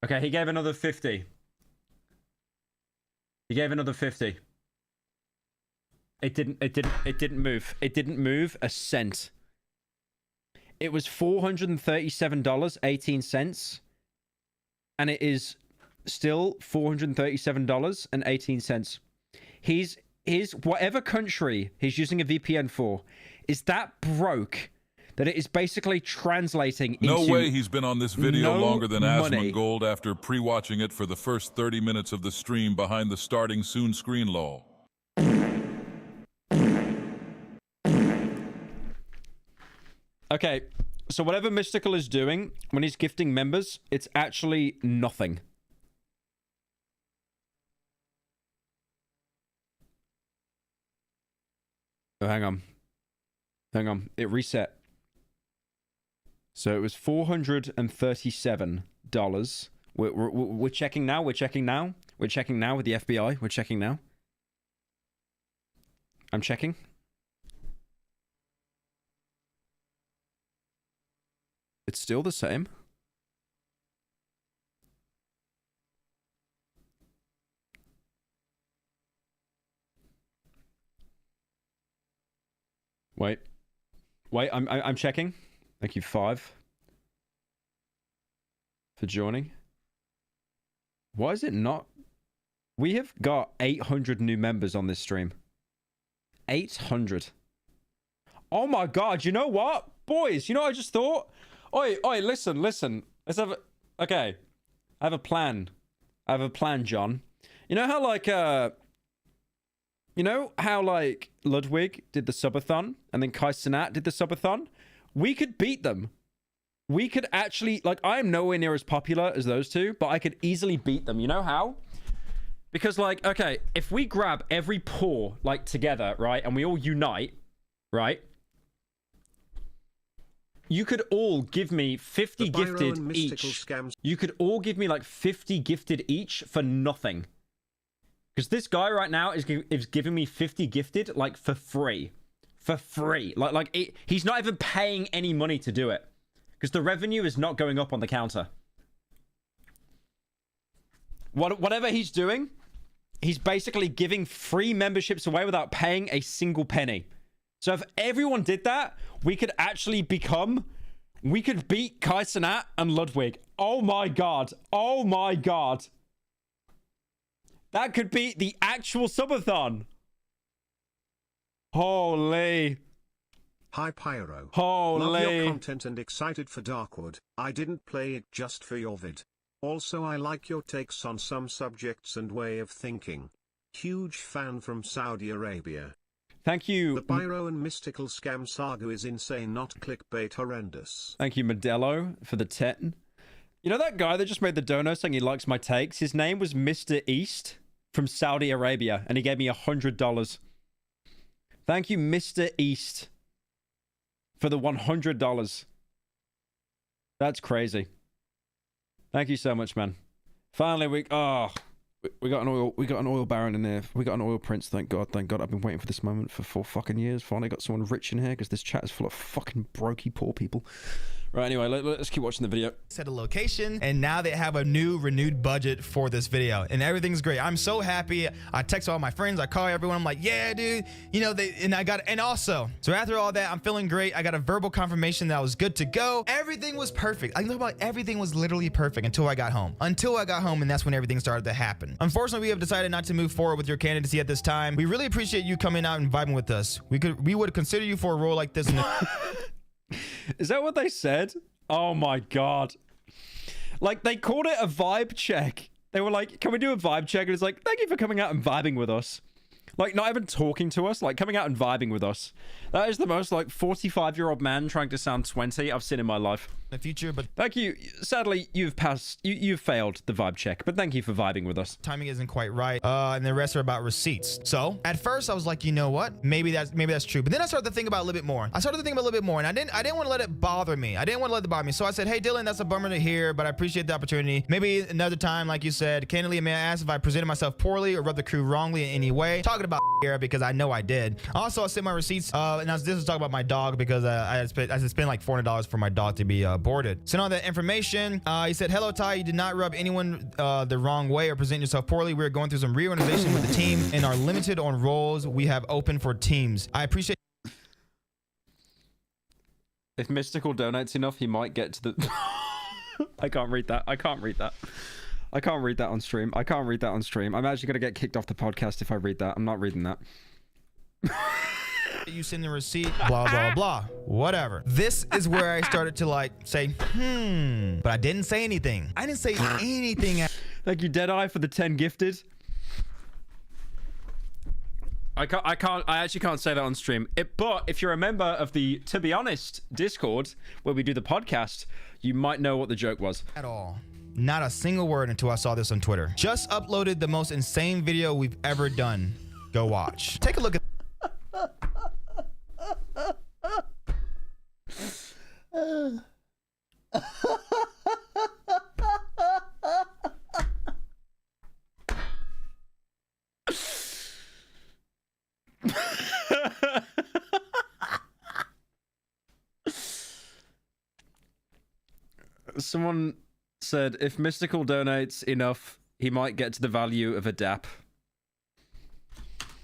Okay, he gave another 50. He gave another 50. It didn't move. It didn't move a cent. It was $437.18. And it is still $437.18. His whatever country he's using a VPN for is that broke that it is basically translating into no way he's been on this video no longer than money. Asmongold after pre-watching it for the first 30 minutes of the stream behind the starting soon screen lull. Okay, so whatever Mystical is doing when he's gifting members, it's actually nothing. Oh, hang on. Hang on. It reset. So it was $437. We're checking now. We're checking now. We're checking now with the FBI. We're checking now. I'm checking. It's still the same. Wait. Wait, I'm checking. Thank you, 5, for joining. Why is it not? We have got 800 new members on this stream. 800. Oh my god, you know what? Boys, you know what I just thought? Oi, listen. Let's have a... Okay. I have a plan. John. You know how, like, Ludwig did the subathon, and then Kai Cenat did the subathon? We could beat them. We could actually... Like, I am nowhere near as popular as those two, but I could easily beat them. You know how? Because, like, okay, if we grab every paw, like, together, right, and we all unite, right... You could all give me 50 gifted each. You could all give me like 50 gifted each for nothing. Because this guy right now is giving me 50 gifted like for free. For free. He's not even paying any money to do it. Because the revenue is not going up on the counter. Whatever he's doing, he's basically giving free memberships away without paying a single penny. So if everyone did that, we could actually become... We could beat Kai Cenat and Ludwig. Oh my god. Oh my god. That could be the actual subathon. Holy. Hi Pyro. Holy. Love your content and excited for Darkwood. I didn't play it just for your vid. Also I like your takes on some subjects and way of thinking. Huge fan from Saudi Arabia. Thank you. The Pyro and Mystical scam saga is insane, not clickbait horrendous. Thank you, Modelo, for the 10. You know that guy that just made the dono saying he likes my takes? His name was Mr. East from Saudi Arabia, and he gave me $100. Thank you, Mr. East, for the $100. That's crazy. Thank you so much, man. Finally, we got an oil baron in there. We got an oil prince. Thank God. I've been waiting for this moment for 4 fucking years. Finally got someone rich in here because this chat is full of fucking brokey poor people. Right, anyway, let's keep watching the video. Set a location, and now they have a new renewed budget for this video, and everything's great. I'm so happy. I text all my friends, I call everyone. I'm like, yeah, dude. You know, and also, so after all that, I'm feeling great. I got a verbal confirmation that I was good to go. Everything was perfect. I know about everything was literally perfect until I got home. And that's when everything started to happen. Unfortunately, we have decided not to move forward with your candidacy at this time. We really appreciate you coming out and vibing with us. We would consider you for a role like this in the Is that what they said? Oh my god. Like, they called it a vibe check. They were like, can we do a vibe check? And it's like, thank you for coming out and vibing with us. Like, not even talking to us, like coming out and vibing with us. That is the most like 45-year-old man trying to sound 20 I've seen in my life. The future, but thank you. Sadly, you've failed the vibe check, but thank you for vibing with us. Timing isn't quite right, and the rest are about receipts. So at first I was like, you know what, maybe that's true, but then I started to think about it a little bit more. And I didn't want to let it bother me. So I said, hey Dylan, that's a bummer to hear, but I appreciate the opportunity. Maybe another time, like you said. Candidly, may I ask if I presented myself poorly or rubbed the crew wrongly in any way? Talking about here because I know I did. Also, I sent my receipts, and this is talking about my dog because I had spent like $400 for my dog to be boarded. Sent all that information. He said, hello Ty, you did not rub anyone the wrong way or present yourself poorly. We're going through some reorganization with the team and are limited on roles we have open for teams. I appreciate. If Mystical donates enough, he might get to the... I can't read that. I can't read that on stream. I'm actually going to get kicked off the podcast if I read that. I'm not reading that. You send the receipt, blah, blah, blah, whatever. This is where I started to like say, but I didn't say anything. Thank you, Deadeye, for the 10 gifted. I actually can't say that on stream. But if you're a member of the To Be Honest Discord, where we do the podcast, you might know what the joke was. At all. Not a single word until I saw this on Twitter. Just uploaded the most insane video we've ever done. Go watch. Take a look at Someone said, if Mystical donates enough, he might get to the value of a DAP.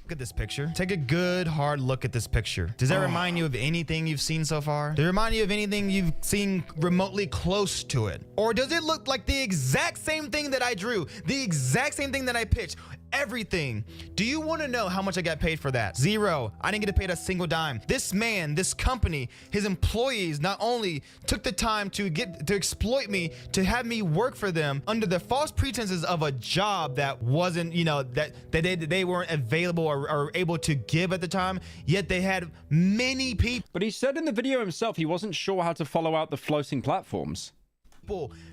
Look at this picture. Take a good hard look at this picture. Does that remind you of anything you've seen so far? Does it remind you of anything you've seen remotely close to it? Or does it look like the exact same thing that I drew? The exact same thing that I pitched? Everything. Do you want to know how much I got paid for that? Zero. I didn't get paid a single dime. This man, this company, his employees not only took the time to exploit me, to have me work for them under the false pretenses of a job that wasn't, that they weren't available or able to give at the time, yet they had many people. But he said in the video himself he wasn't sure how to follow out the floating platforms.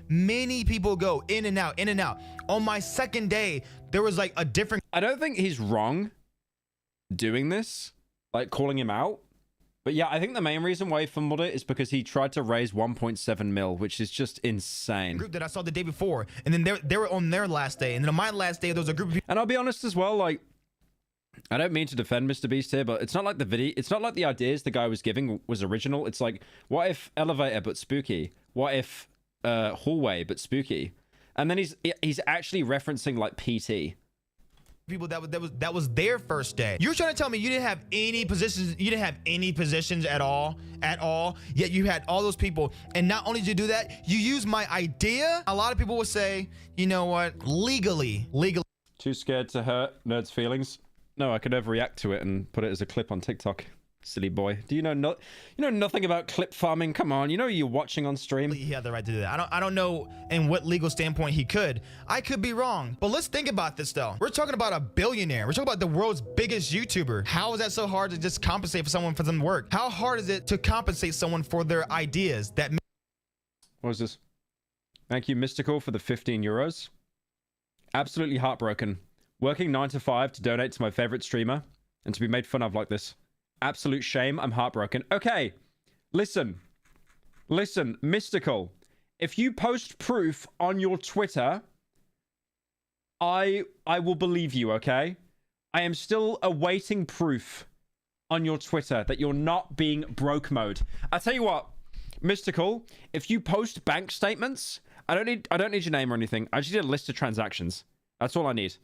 Many people go in and out. On my second day, there was like a different... I don't think he's wrong doing this, like calling him out. But yeah, I think the main reason why he fumbled it is because he tried to raise 1.7 mil, which is just insane. Group that I saw the day before, and then they were on their last day, and then on my last day, there was a group of people. And I'll be honest as well, like, I don't mean to defend Mr. Beast here, but it's not like the ideas the guy was giving was original. It's like, what if elevator but spooky? What if hallway but spooky? And then he's actually referencing like PT. People that was their first day. You're trying to tell me you didn't have any positions at all, yet you had all those people. And not only did you do that, you used my idea. A lot of people will say, you know what, legally. Too scared to hurt nerds' feelings? No, I could never react to it and put it as a clip on TikTok. Silly boy. Do you know nothing about clip farming? Come on, you're watching on stream. He had the right to do that. I don't know in what legal standpoint he could. I could be wrong. But let's think about this though. We're talking about a billionaire. We're talking about the world's biggest YouTuber. How is that so hard to just compensate for someone for some work? How hard is it to compensate someone for their ideas that... What is this? Thank you, Mystical, for the 15 euros. Absolutely heartbroken. Working 9 to 5 to donate to my favorite streamer and to be made fun of like this. Absolute shame. I'm heartbroken. Okay, listen, Mystical. If you post proof on your Twitter, I will believe you, okay? I am still awaiting proof on your Twitter that you're not being broke mode. I'll tell you what, Mystical, if you post bank statements, I don't need your name or anything. I just need a list of transactions. That's all I need.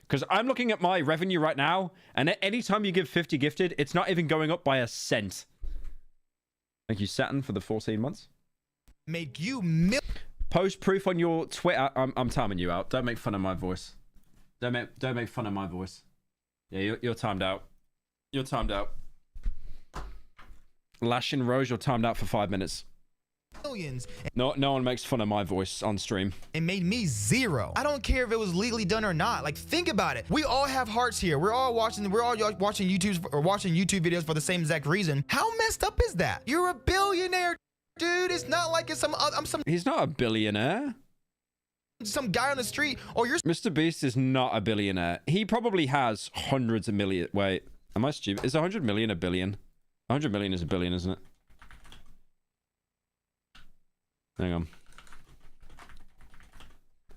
Because I'm looking at my revenue right now, and anytime you give 50 gifted, it's not even going up by a cent. Thank you, Saturn, for the 14 months. Make you post proof on your Twitter. I'm timing you out. Don't make fun of my voice. Don't make fun of my voice. Yeah, you're timed out. You're timed out. Lash and Rose, you're timed out for 5 minutes. Millions. No one makes fun of my voice on stream. It made me zero. I don't care if it was legally done or not. Like, think about it. We all have hearts here. We're all watching YouTube videos for the same exact reason. How messed up is that? You're a billionaire, dude. It's not like it's He's not a billionaire. Some guy on the street, or you're Mr. Beast is not a billionaire. He probably has hundreds of million. Wait, am I stupid? Is 100 million a billion? 100 million is a billion, isn't it? Hang on.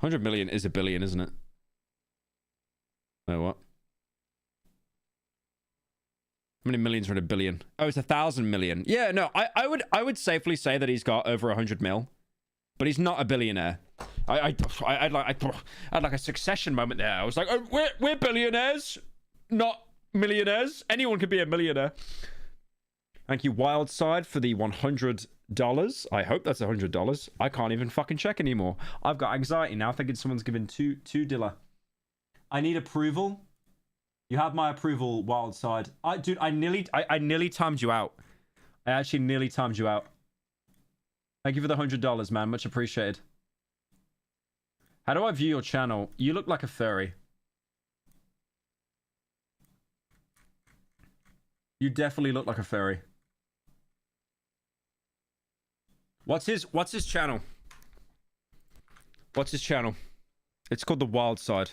100 million is a billion, isn't it? No, what? How many millions are in a billion? Oh, it's 1,000 million. Yeah, no, I would safely say that he's got over 100 mil, but he's not a billionaire. I'd like a Succession moment there. I was like, oh, we're billionaires, not millionaires. Anyone could be a millionaire. Thank you, Wildside, for the $100. I hope that's $100. I can't even fucking check anymore. I've got anxiety now thinking someone's given two dilla. I need approval. You have my approval, Wildside. Dude, I nearly timed you out. I actually nearly timed you out. Thank you for the $100, man. Much appreciated. How do I view your channel? You look like a furry. You definitely look like a furry. What's his channel? What's his channel? It's called The Wild Side.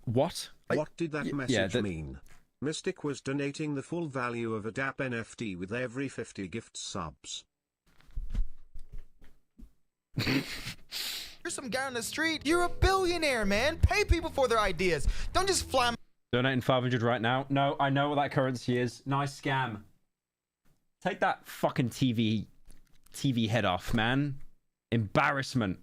What? What did that message mean? Mystic was donating the full value of a DAP NFT with every 50 gift subs. You're some guy on the street. You're a billionaire, man. Pay people for their ideas. Don't just fly. Donating 500 right now. No, I know what that currency is. Nice scam. Take that fucking TV head off, man. Embarrassment.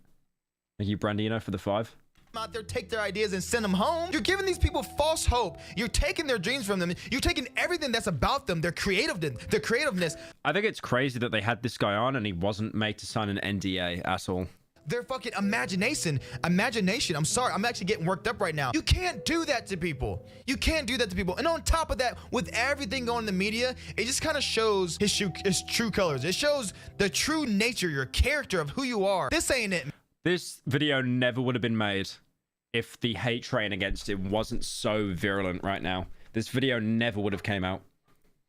Thank you, Brandino, for the 5. Out there, take their ideas and send them home. You're giving these people false hope. You're taking their dreams from them. You're taking everything that's about them, their creativeness. I think it's crazy that they had this guy on and he wasn't made to sign an NDA, asshole. Their fucking imagination. I'm sorry, I'm actually getting worked up right now. You can't do that to people. You can't do that to people. And on top of that, with everything going in the media, it just kind of shows his true colors. It shows the true nature, your character of who you are. This ain't it. This video never would have been made if the hate train against him wasn't so virulent right now. This video never would have came out.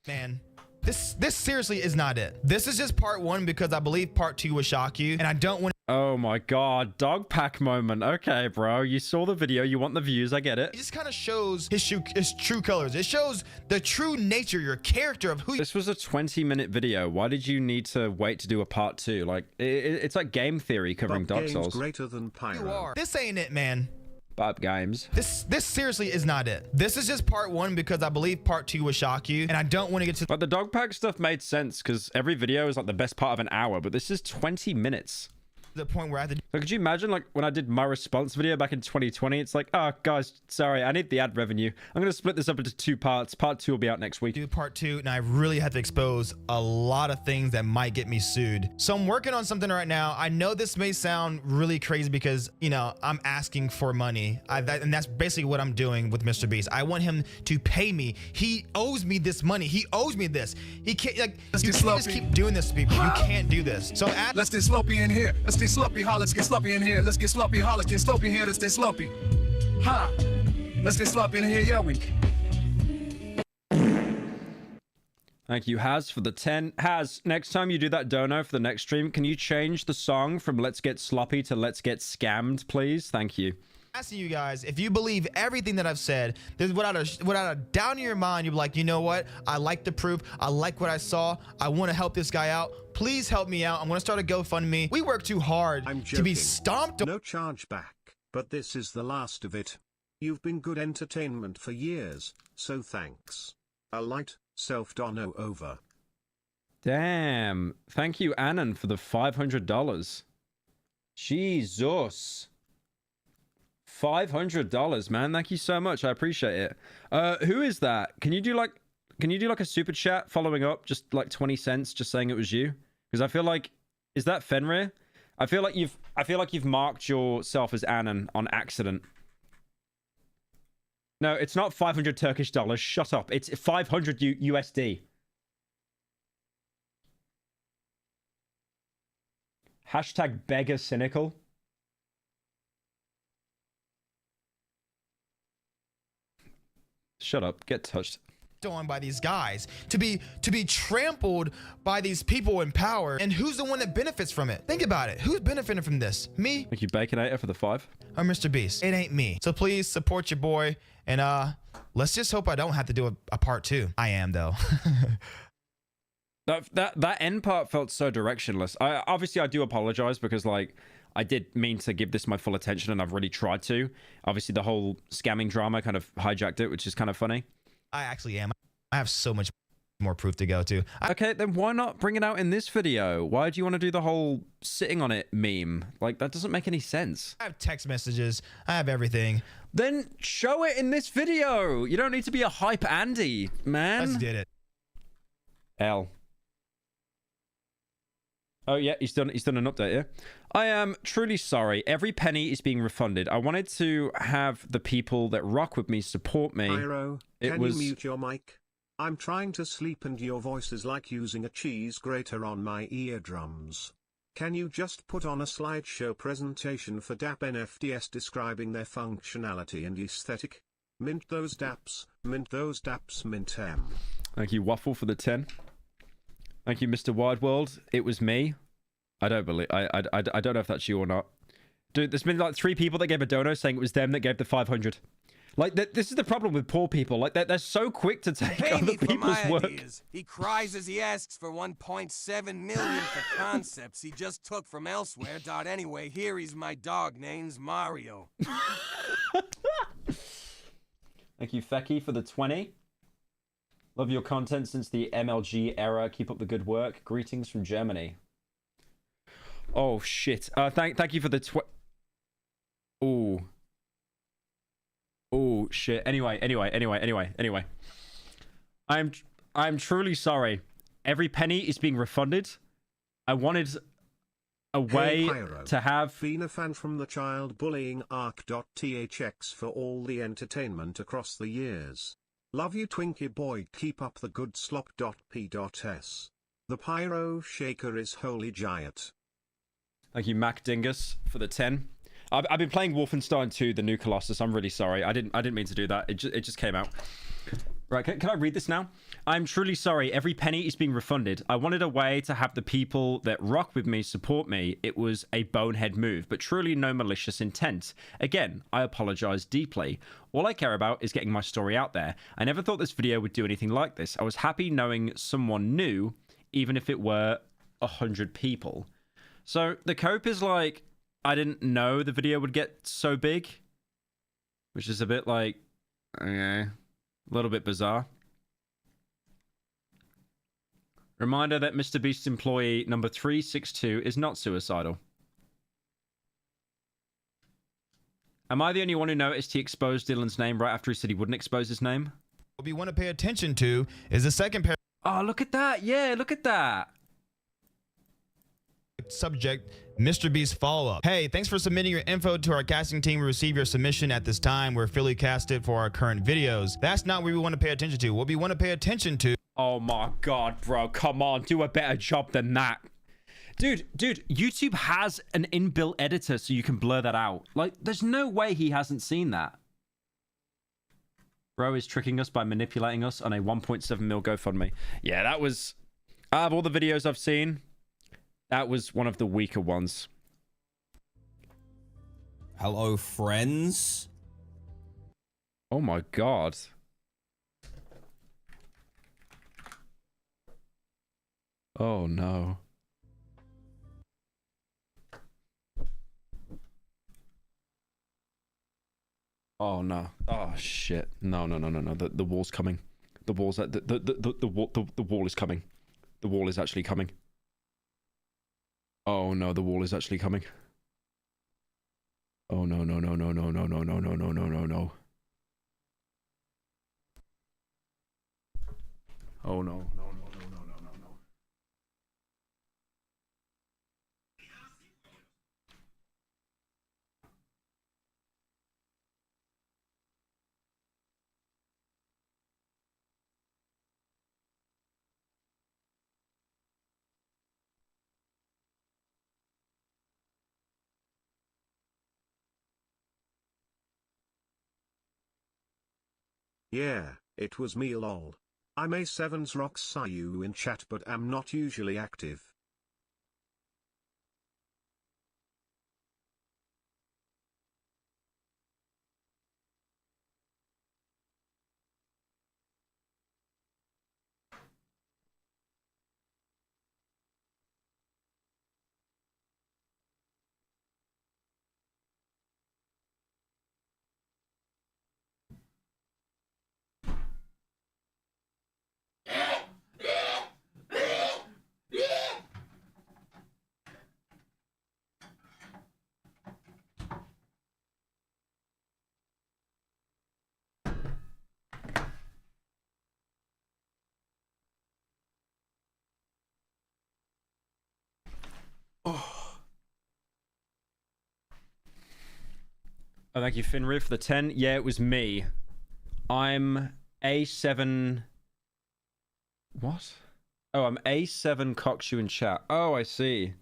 Man, this seriously is not it. This is just part 1 because I believe part 2 will shock you, and I don't want. Oh my god, dog pack moment. Okay, bro, you saw the video, you want the views, I get it. It just kind of shows his true colors. It shows the true nature, your character of who you. This was a 20-minute video. Why did you need to wait to do a part 2? Like, it's like game theory covering Dark Souls. Greater than Pyro. You are. This ain't it, man. Bob Games. This seriously is not it. This is just part 1 because I believe part 2 will shock you, and I don't want to get to. But the dog pack stuff made sense because every video is like the best part of an hour, but this is 20 minutes. The point where I have to. So could you imagine, like, when I did my response video back in 2020, it's like, oh guys, sorry, I need the ad revenue. I'm gonna split this up into 2 parts. Part 2 will be out next week. Do part 2, and I really have to expose a lot of things that might get me sued. So I'm working on something right now. I know this may sound really crazy because, you know, I'm asking for money. And that's basically what I'm doing with Mr. Beast. I want him to pay me. He owes me this money. He owes me this. He can't, like, you can't just keep doing this to people. You can't do this. So let's get sloppy in here. Let's get sloppy, ha. Let's get sloppy in here. Let's get sloppy, ha. Let's get sloppy in here. Let's get sloppy, ha. Let's get sloppy in here, yeah, we. Thank you, Haz, for the 10. Haz, next time you do that dono for the next stream, can you change the song from Let's Get Sloppy to Let's Get Scammed, please? Thank you. Asking you guys, if you believe everything that I've said, there's without a doubt in your mind, you're like, you know what? I like the proof. I like what I saw. I want to help this guy out. Please help me out. I'm going to start a GoFundMe. We work too hard to be stomped. No charge back, but this is the last of it. You've been good entertainment for years, so thanks. A light, self-dono over. Damn. Thank you, Annan, for the $500. Jesus. $500, man. Thank you so much. I appreciate it. Who is that? Can you do like a super chat following up, just like 20 cents, just saying it was you? Because I feel like, is that Fenrir? I feel like you've marked yourself as Annan on accident. No, it's not 500 Turkish dollars. Shut up. It's 500 USD. Hashtag beggar cynical. Shut up. Get touched. On by these guys, to be trampled by these people in power, and who's the one that benefits from it? Think about it. Who's benefiting from this? Me? Thank you, Baconator, for the 5. Or Mr. Beast? It ain't me. So please support your boy, and let's just hope I don't have to do a part 2. I am though. That end part felt so directionless. I do apologize because like I did mean to give this my full attention, and I've really tried to. Obviously, the whole scamming drama kind of hijacked it, which is kind of funny. I actually am. I have so much more proof to go to. Okay, then why not bring it out in this video? Why do you want to do the whole sitting on it meme? Like, that doesn't make any sense. I have text messages. I have everything. Then show it in this video. You don't need to be a hype Andy, man. Let's get it. L. Oh, yeah, he's done an update, yeah? I am truly sorry. Every penny is being refunded. I wanted to have the people that rock with me support me. Pyro, can you mute your mic? I'm trying to sleep and your voice is like using a cheese grater on my eardrums. Can you just put on a slideshow presentation for DAP NFTs describing their functionality and aesthetic? Mint those DAPs, mint those DAPs, mint M. Thank you, Waffle, for the 10. Thank you, Mr. Wide World. It was me. I don't believe... I don't know if that's you or not. Dude, there's been like 3 people that gave a dono saying it was them that gave the 500. Like, this is the problem with poor people. Like, they're so quick to take other people's work. Ideas. He cries as he asks for 1.7 million for concepts he just took from elsewhere. Anyway, here he's my dog. Name's Mario. Thank you, Fecky, for the 20. Love your content since the MLG era. Keep up the good work. Greetings from Germany. Oh, shit. Thank you for the Ooh. Oh, shit. Anyway. I'm truly sorry. Every penny is being refunded. I wanted a way to have... Been a fan from the child bullying arc.thx for all the entertainment across the years. Love you, Twinkie boy. Keep up the good slop.p.s. The Pyro Shaker is holy giant. Thank you, Mac Dingus, for the 10. I've been playing Wolfenstein 2, the new Colossus. I'm really sorry. I didn't mean to do that. It just came out. Right, can I read this now? I'm truly sorry. Every penny is being refunded. I wanted a way to have the people that rock with me support me. It was a bonehead move, but truly no malicious intent. Again, I apologize deeply. All I care about is getting my story out there. I never thought this video would do anything like this. I was happy knowing someone new, even if it were 100 people. So the cope is like, I didn't know the video would get so big, which is a bit like, okay, a little bit bizarre. Reminder that Mr. Beast's employee number 362 is not suicidal. Am I the only one who noticed he exposed Dylan's name right after he said he wouldn't expose his name? What we want to pay attention to is the second pair. Oh, look at that. Yeah, look at that. Subject, Mr. Beast follow-up. Hey, thanks for submitting your info to our casting team. We receive your submission at this time. We're fully casted for our current videos. That's not what we want to pay attention to. What we want to pay attention to... Oh my god, bro. Come on. Do a better job than that. Dude, YouTube has an inbuilt editor so you can blur that out. Like, there's no way he hasn't seen that. Bro is tricking us by manipulating us on a 1.7 mil GoFundMe. Yeah, that was... Out of all the videos I've seen... That was one of the weaker ones. Hello, friends. Oh my god. Oh no. Oh no. Oh shit. No. The wall's coming. The wall's the wall is coming. The wall is actually coming. Oh no, the wall is actually coming. Oh no. Oh no. Yeah, it was me lol. I'm A7's rocks saw you in chat but am not usually active. Oh, thank you, Finri, for the 10. Yeah, it was me. I'm A7... What? Oh, I'm A7 Cockshoe in chat. Oh, I see.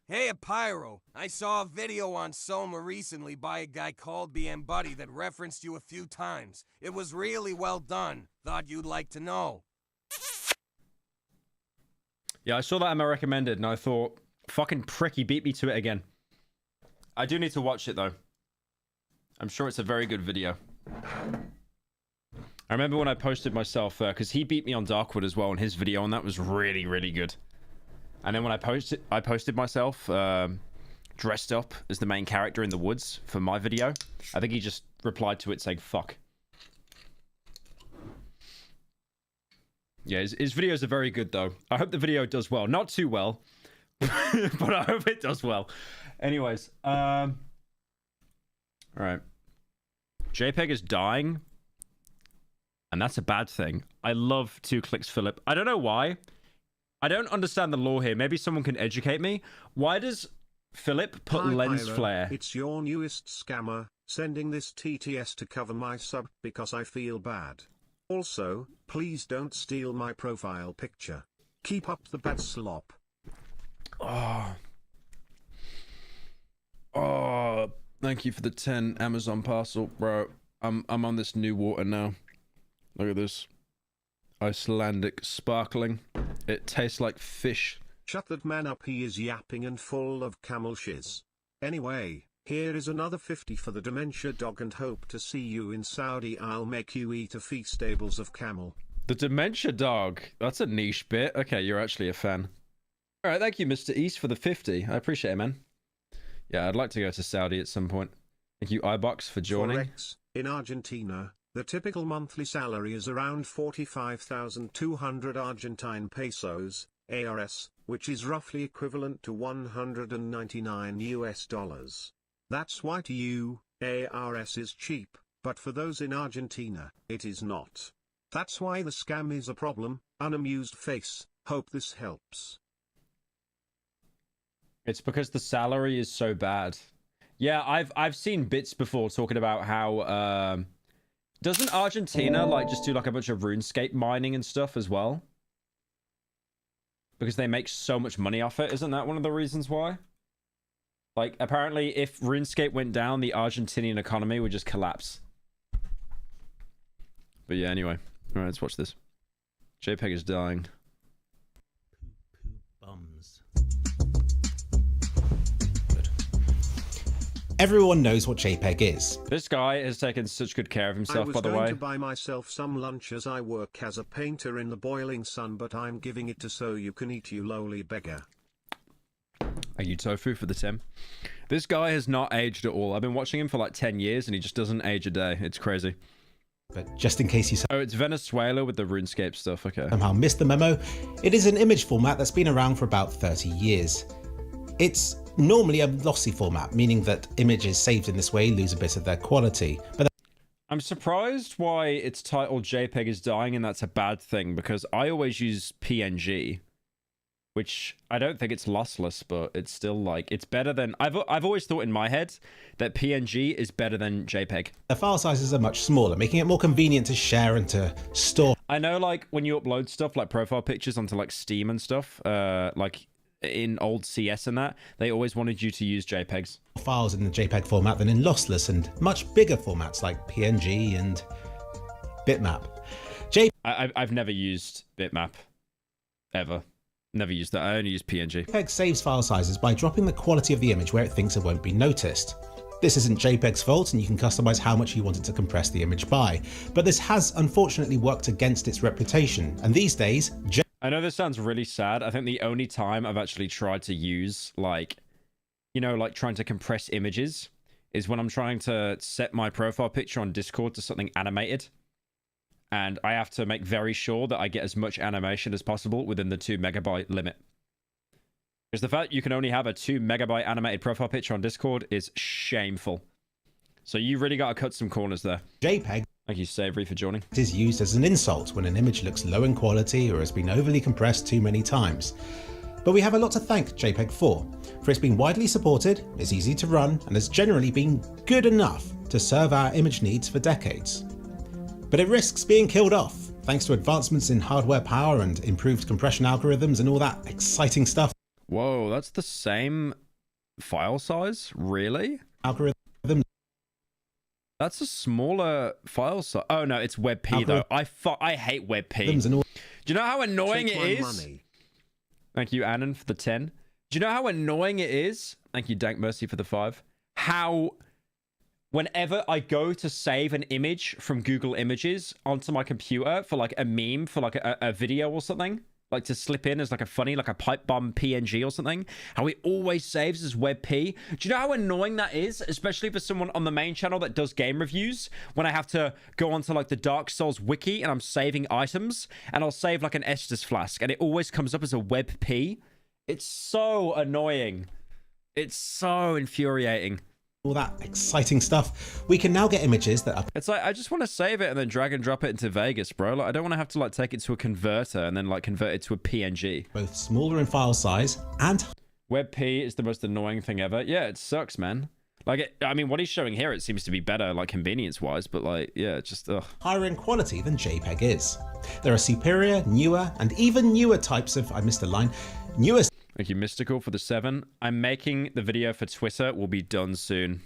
Hey, Pyro. I saw a video on Soma recently by a guy called BM Buddy that referenced you a few times. It was really well done. Thought you'd like to know. Yeah, I saw that in my recommended, and I thought, fucking prick, he beat me to it again. I do need to watch it, though. I'm sure it's a very good video. I remember when I posted myself, because he beat me on Darkwood as well in his video, and that was really, really good. And then when I posted myself dressed up as the main character in the woods for my video. I think he just replied to it saying, fuck. Yeah, his videos are very good, though. I hope the video does well. Not too well, but I hope it does well. Anyways, all right. JPEG is dying, and that's a bad thing. I love 2 clicks, Philip. I don't know why. I don't understand the law here. Maybe someone can educate me. Why does Philip put Hi, lens Pyro. flare? It's your newest scammer, sending this TTS to cover my sub because I feel bad. Also, please don't steal my profile picture. Keep up the bad slop. Oh, thank you for the 10 Amazon parcel, bro. I'm on this new water now. Look at this. Icelandic sparkling. It tastes like fish. Shut that man up, he is yapping and full of camel shiz. Anyway, here is another 50 for the dementia dog and hope to see you in Saudi. I'll make you eat a feast stables of camel. The dementia dog. That's a niche bit. Okay, you're actually a fan. All right, thank you, Mr. East, for the 50. I appreciate it, man. Yeah, I'd like to go to Saudi at some point. Thank you, iBox, for joining. Forex, in Argentina, the typical monthly salary is around 45,200 Argentine pesos, ARS, which is roughly equivalent to 199 US dollars. That's why to you, ARS is cheap, but for those in Argentina, it is not. That's why the scam is a problem. Unamused face. Hope this helps. It's because the salary is so bad. Yeah, I've seen bits before talking about how doesn't Argentina like just do like a bunch of RuneScape mining and stuff as well? Because they make so much money off it. Isn't that one of the reasons why? Like, apparently if RuneScape went down, the Argentinian economy would just collapse. But yeah, anyway. All right, let's watch this. JPEG is dying. Bums. Everyone knows what JPEG is. This guy has taken such good care of himself, by the I was going way. to buy myself some lunch as I work as a painter in the boiling sun, but I'm giving it to so you can eat, you lowly beggar. Thank you, Tofu, for the 10. This guy has not aged at all. I've been watching him for like 10 years and he just doesn't age a day. It's crazy. But just in case you Oh, it's Venezuela with the RuneScape stuff. Okay. somehow missed the memo, it is an image format that's been around for about 30 years. It's normally a lossy format, meaning that images saved in this way lose a bit of their quality. But I'm surprised why it's titled JPEG is dying and that's a bad thing, because I always use PNG, which I don't think it's lossless, but it's still like, it's better than, I've always thought in my head that PNG is better than JPEG. the file sizes are much smaller, making it more convenient to share and to store. I know, like, when you upload stuff like profile pictures onto like Steam and stuff, like in old CS and that, they always wanted you to use JPEGs. Files in the JPEG format than in lossless and much bigger formats like PNG and bitmap. I've never used bitmap, ever. Never used that. I only use PNG. JPEG saves file sizes by dropping the quality of the image where it thinks it won't be noticed. This isn't JPEG's fault, and you can customize how much you want it to compress the image by, but this has unfortunately worked against its reputation, and these days, I know this sounds really sad. I think the only time I've actually tried to use, like, you know, like trying to compress images is when I'm trying to set my profile picture on Discord to something animated. And I have to make very sure that I get as much animation as possible within the 2 megabyte limit. Because the fact you can only have a 2 megabyte animated profile picture on Discord is shameful. So you really got to cut some corners there. JPEG. Thank you, Savory, for joining. It is used as an insult when an image looks low in quality or has been overly compressed too many times. But we have a lot to thank JPEG for it's been widely supported, is easy to run, and has generally been good enough to serve our image needs for decades. But it risks being killed off, thanks to advancements in hardware power and improved compression algorithms and all that exciting stuff. Whoa, that's the same file size? Really? Algorithm. That's a smaller file size. Oh no, it's WebP though. I hate WebP. Do you know how annoying it is? Money. Thank you, Annan, for the 10. Do you know how annoying it is? Thank you, Dank Mercy, for the 5. How whenever I go to save an image from Google Images onto my computer for like a meme, for like a video or something, like to slip in as like a funny, like a pipe bomb PNG or something, how it always saves as WebP. Do you know how annoying that is? Especially for someone on the main channel that does game reviews, when I have to go onto like the Dark Souls wiki and I'm saving items and I'll save like an Estus flask and it always comes up as a WebP. It's so annoying. It's so infuriating. All that exciting stuff. We can now get images that are... It's like, I just want to save it and then drag and drop it into Vegas, bro. Like, I don't want to have to like take it to a converter and then like convert it to a PNG. Both smaller in file size and... WebP is the most annoying thing ever. Yeah, it sucks, man. Like, I mean, what he's showing here, it seems to be better, like convenience-wise, but like, yeah, it's just, ugh. Higher in quality than JPEG is. There are superior, newer, and even newer types of... I missed a line. Newer... Thank you, Mystical, for the 7. I'm making the video for Twitter. Will be done soon.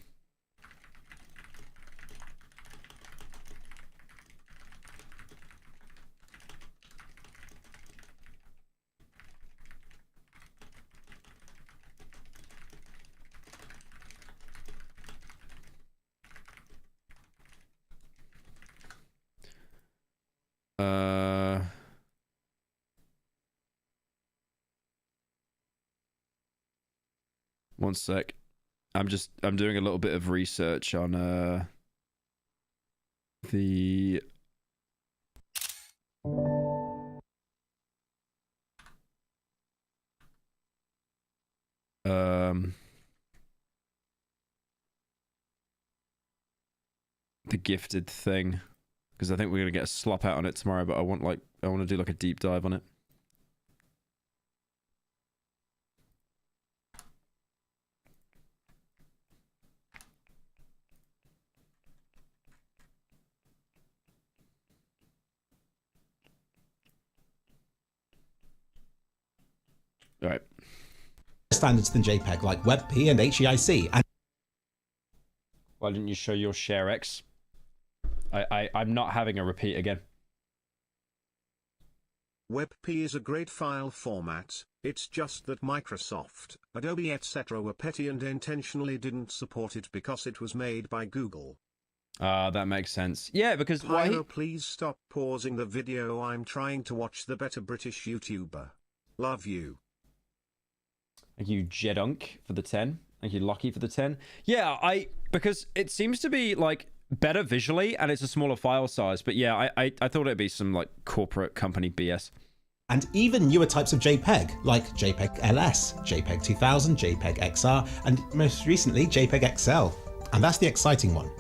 One sec. I'm doing a little bit of research on the gifted thing, because I think we're gonna get a slop out on it tomorrow, but I want to do like a deep dive on it. All right. Standards than JPEG like WebP and HEIC. And why didn't you show your ShareX? I'm not having a repeat again. WebP is a great file format, it's just that Microsoft, Adobe etc. were petty and intentionally didn't support it because it was made by Google. That makes sense. Yeah, because Pyro, please stop pausing the video, I'm trying to watch the better British YouTuber. Love you. Thank you, Jedunk, for the 10. Thank you, Lockie, for the 10. Yeah, because it seems to be like better visually and it's a smaller file size. But yeah, I thought it'd be some like corporate company BS. And even newer types of JPEG, like JPEG LS, JPEG 2000, JPEG XR, and most recently JPEG XL. And that's the exciting one.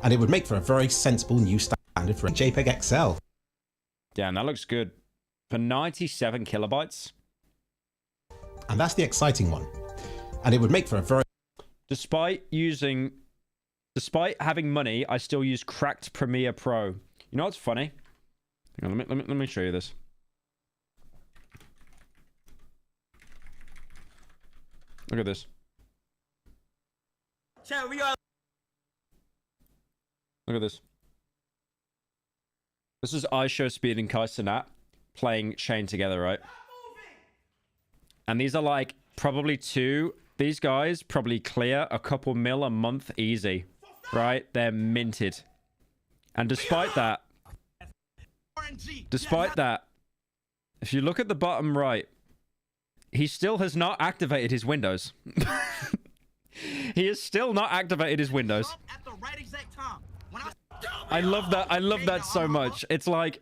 And it would make for a very sensible new standard for JPEG XL. Damn, that looks good. For 97 kilobytes. And that's the exciting one. And it would make for a very... Despite having money, I still use cracked Premiere Pro. You know what's funny? Hang on, let me show you this. Look at this. Look at this. This is iShowSpeed and Kai Cenat playing Chain together, right? And these are like probably these guys probably clear a couple mil a month easy, right? They're minted. And despite that, if you look at the bottom right, he still has not activated his Windows. He has still not activated his Windows. I love that. I love that so much. It's like,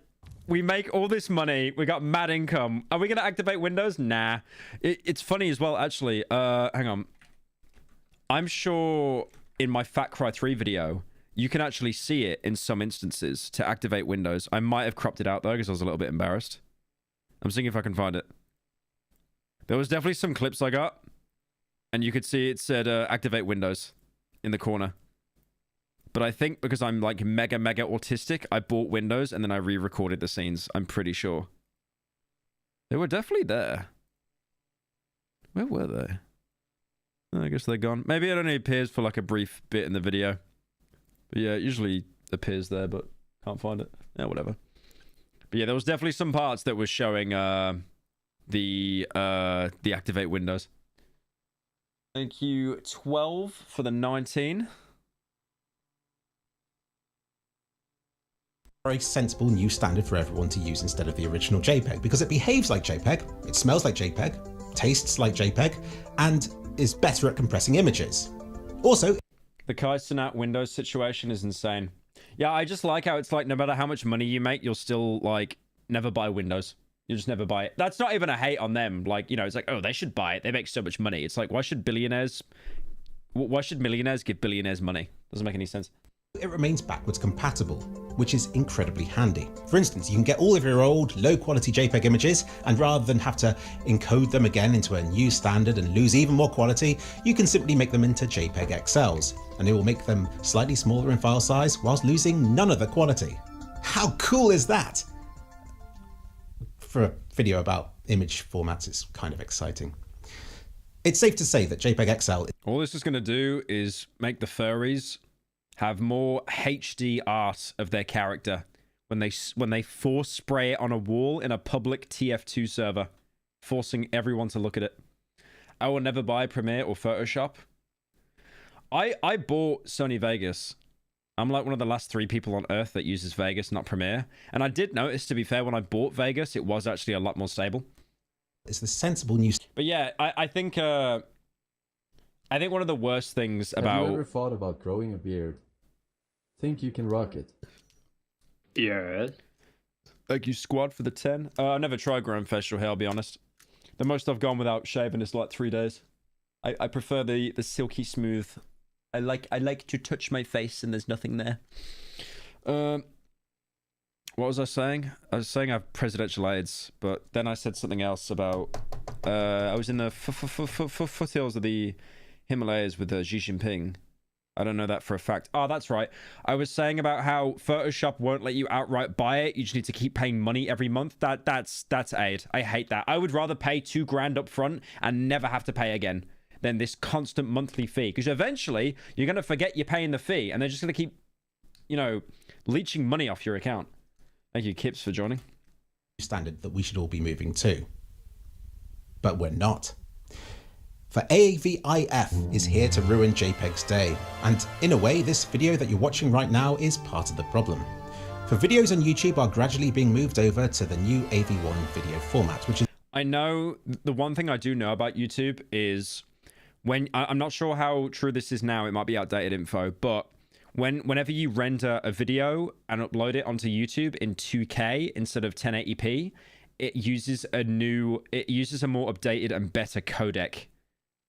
we make all this money. We got mad income. Are we going to activate Windows? Nah. It's funny as well, actually. Hang on. I'm sure in my Fat Cry 3 video, you can actually see it in some instances to activate Windows. I might have cropped it out, though, because I was a little bit embarrassed. I'm seeing if I can find it. There was definitely some clips I got, and you could see it said activate Windows in the corner. But I think because I'm like mega autistic, I bought Windows and then I re-recorded the scenes. I'm pretty sure. They were definitely there. Where were they? Oh, I guess they're gone. Maybe it only appears for like a brief bit in the video. But yeah, it usually appears there, but can't find it. Yeah, whatever. But yeah, there was definitely some parts that was showing the activate Windows. Thank you, 12 for the 19. Very sensible new standard for everyone to use instead of the original JPEG, because it behaves like JPEG, it smells like JPEG, tastes like JPEG, and is better at compressing images. Also, the Kai Cenat Windows situation is insane. Yeah, I just like how it's like no matter how much money you make, you'll still like never buy Windows. You just never buy it. That's not even a hate on them. Like, you know, it's like, oh, they should buy it. They make so much money. It's like, why should millionaires give billionaires money? Doesn't make any sense. It remains backwards compatible, which is incredibly handy. For instance, you can get all of your old low-quality JPEG images, and rather than have to encode them again into a new standard and lose even more quality, you can simply make them into JPEG XLs, and it will make them slightly smaller in file size whilst losing none of the quality. How cool is that? For a video about image formats, it's kind of exciting. It's safe to say that JPEG XL... All this is going to do is make the furries have more HD art of their character when they force spray it on a wall in a public TF2 server, forcing everyone to look at it. I will never buy Premiere or Photoshop. I bought Sony Vegas. I'm like one of the last 3 people on Earth that uses Vegas, not Premiere. And I did notice, to be fair, when I bought Vegas, it was actually a lot more stable. It's the sensible new... But yeah, I think one of the worst things about... Have you ever thought about growing a beard? Think you can rock it? Yeah. Thank you, Squad, for the 10. I've never tried growing facial hair, I'll be honest. The most I've gone without shaving is like 3 days. I prefer the silky smooth. I like to touch my face and there's nothing there. What was I saying? I was saying I have presidential AIDS, but then I said something else about... I was in the foothills of the Himalayas with Xi Jinping. I don't know that for a fact. Oh, that's right. I was saying about how Photoshop won't let you outright buy it. You just need to keep paying money every month. That's aid. I hate that. I would rather pay $2,000 up front and never have to pay again than this constant monthly fee. Because eventually, you're going to forget you're paying the fee, and they're just going to keep, you know, leeching money off your account. Thank you, Kips, for joining. Standard that we should all be moving to. But we're not. For AVIF is here to ruin JPEG's day, and in a way this video that you're watching right now is part of the problem. For videos on YouTube are gradually being moved over to the new AV1 video format, which is... I know, the one thing I do know about YouTube is I'm not sure how true this is now. It might be outdated info, but whenever you render a video and upload it onto YouTube in 2K instead of 1080p, it uses a more updated and better codec.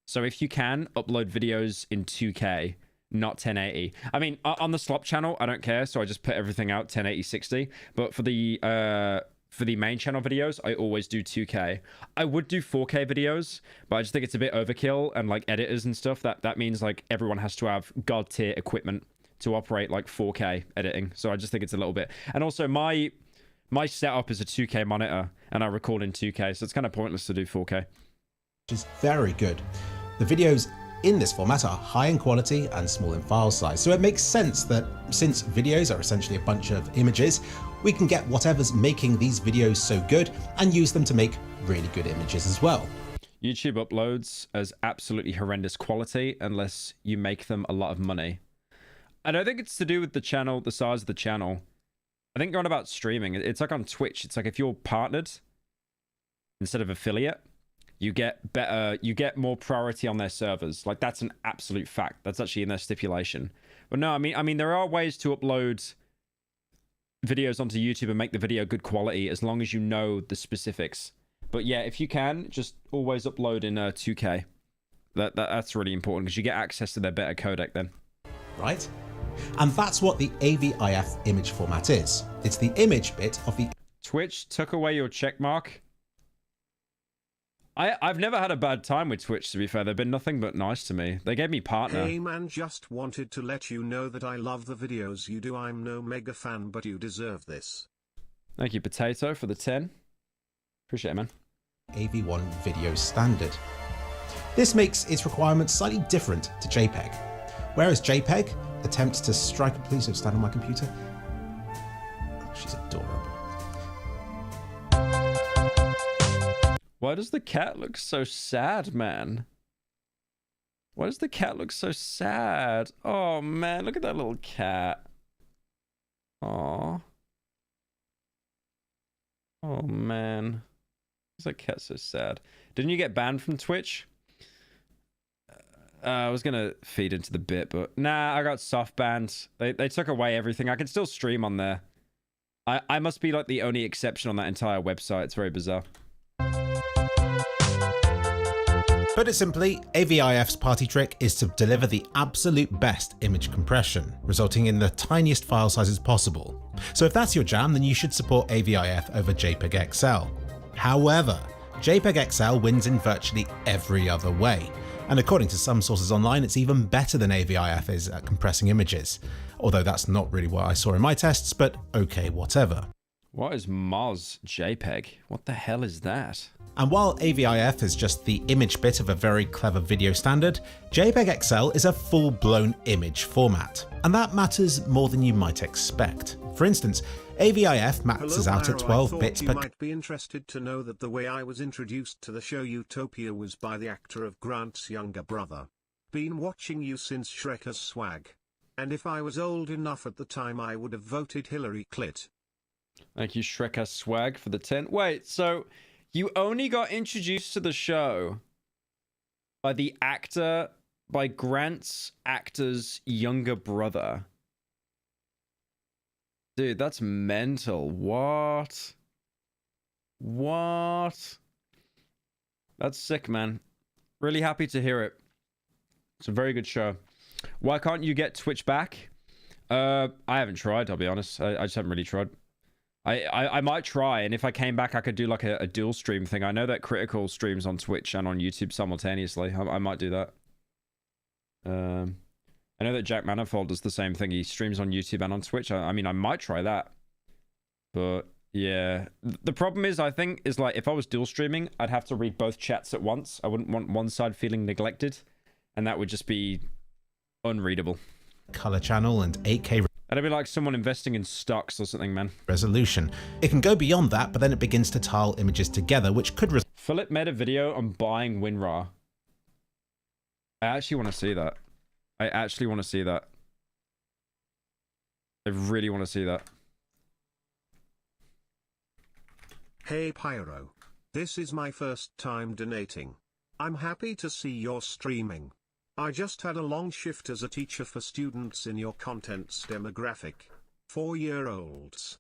So if you can upload videos in 2K, not 1080. I mean, on the Slop channel, I don't care, so I just put everything out 1080 60. But for the main channel videos, I always do 2K. I would do 4K videos, but I just think it's a bit overkill, and like editors and stuff, that means like everyone has to have god tier equipment to operate like 4K editing. So I just think it's a little bit. And also my setup is a 2K monitor, and I record in 2K, so it's kind of pointless to do 4K. Which is very good. The videos in this format are high in quality and small in file size, so it makes sense that since videos are essentially a bunch of images, we can get whatever's making these videos so good and use them to make really good images as well. YouTube uploads as absolutely horrendous quality unless you make them a lot of money. I don't think it's to do with the channel, the size of the channel. I think going about streaming, it's like on Twitch. It's like if you're partnered instead of affiliate, you get more priority on their servers. Like, that's an absolute fact. That's actually in their stipulation. But no, I mean there are ways to upload videos onto YouTube and make the video good quality as long as you know the specifics. But yeah, if you can, just always upload in 2K. That's really important because you get access to their better codec then. Right? And that's what the AVIF image format is. It's the image bit of the... Twitch took away your check mark. I've never had a bad time with Twitch, to be fair. They've been nothing but nice to me. They gave me partner. Hey man, just wanted to let you know that I love the videos you do. I'm no mega fan, but you deserve this. Thank you, Potato, for the 10. Appreciate it, man. AV1 video standard. This makes its requirements slightly different to JPEG. Whereas JPEG attempts to strike... Please don't stand on my computer. Oh, she's adorable. Why does the cat look so sad, man? Why does the cat look so sad? Oh, man, look at that little cat. Aww. Oh, man. Why is that cat so sad? Didn't you get banned from Twitch? I was going to feed into the bit, but nah, I got soft banned. They took away everything. I can still stream on there. I must be like the only exception on that entire website. It's very bizarre. Put it simply, AVIF's party trick is to deliver the absolute best image compression, resulting in the tiniest file sizes possible. So if that's your jam, then you should support AVIF over JPEG XL. However, JPEG XL wins in virtually every other way, and according to some sources online, it's even better than AVIF is at compressing images. Although that's not really what I saw in my tests, but okay, whatever. What is Moz JPEG? What the hell is that? And while AVIF is just the image bit of a very clever video standard, JPEG XL is a full-blown image format. And that matters more than you might expect. For instance, AVIF maxes out at 12 bits per... You might be interested to know that the way I was introduced to the show Utopia was by the actor of Grant's younger brother. Been watching you since Shrekker's swag. And if I was old enough at the time, I would have voted Hillary Clit. Thank you, Shrekker's swag, for the 10. Wait, so... You only got introduced to the show by the actor, by Grant's actor's younger brother. Dude, that's mental. What? What? That's sick, man. Really happy to hear it. It's a very good show. Why can't you get Twitch back? I haven't tried, I'll be honest. I just haven't really tried. I might try, and if I came back, I could do like a dual stream thing. I know that Critical streams on Twitch and on YouTube simultaneously. I might do that. I know that Jack Manifold does the same thing. He streams on YouTube and on Twitch. I mean, I might try that. But yeah, the problem is, I think, is like if I was dual streaming, I'd have to read both chats at once. I wouldn't want one side feeling neglected, and that would just be unreadable. Color channel and 8K. That'd be like someone investing in stocks or something, man. Resolution. It can go beyond that, but then it begins to tile images together, which could... Philip made a video on buying WinRAR. I actually want to see that. I actually want to see that. I really want to see that. Hey Pyro. This is my first time donating. I'm happy to see you're streaming. I just had a long shift as a teacher for students in your content's demographic. 4-year-olds.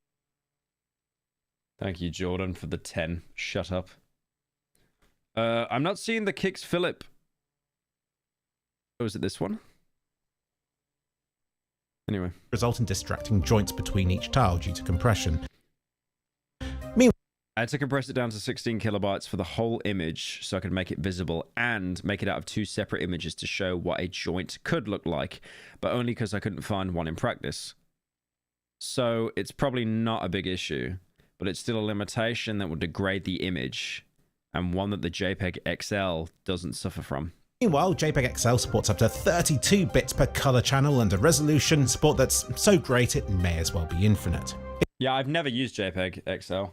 Thank you, Jordan, for the 10. Shut up. I'm not seeing the kicks, Philip. Oh, is it this one? Anyway. Result in distracting joints between each tile due to compression. I had to compress it down to 16 kilobytes for the whole image so I could make it visible and make it out of 2 separate images to show what a joint could look like, but only because I couldn't find one in practice. So it's probably not a big issue, but it's still a limitation that would degrade the image, and one that the JPEG XL doesn't suffer from. Meanwhile, JPEG XL supports up to 32 bits per color channel and a resolution support that's so great it may as well be infinite. Yeah, I've never used JPEG XL.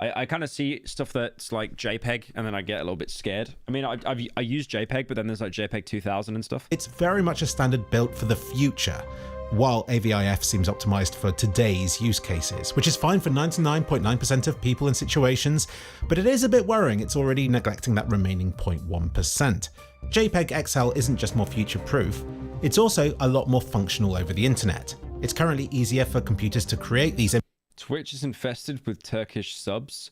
I kind of see stuff that's like JPEG, and then I get a little bit scared. I mean, I use JPEG, but then there's like JPEG 2000 and stuff. It's very much a standard built for the future, while AVIF seems optimized for today's use cases, which is fine for 99.9% of people and situations, but it is a bit worrying it's already neglecting that remaining 0.1%. JPEG XL isn't just more future-proof, it's also a lot more functional over the internet. It's currently easier for computers to create these Twitch is infested with Turkish subs.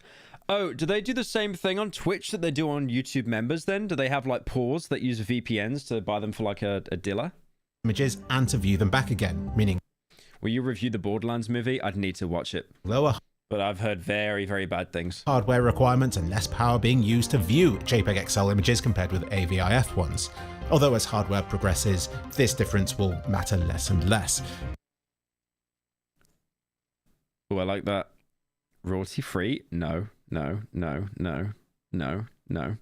Oh, do they do the same thing on Twitch that they do on YouTube members then? Do they have like pawns that use VPNs to buy them for like a dilla? Images and to view them back again, meaning... Will you review the Borderlands movie? I'd need to watch it. Lower... But I've heard very, very bad things. Hardware requirements and less power being used to view JPEG XL images compared with AVIF ones. Although as hardware progresses, this difference will matter less and less. Oh, I like that. Royalty free? No, no, no, no, no, no.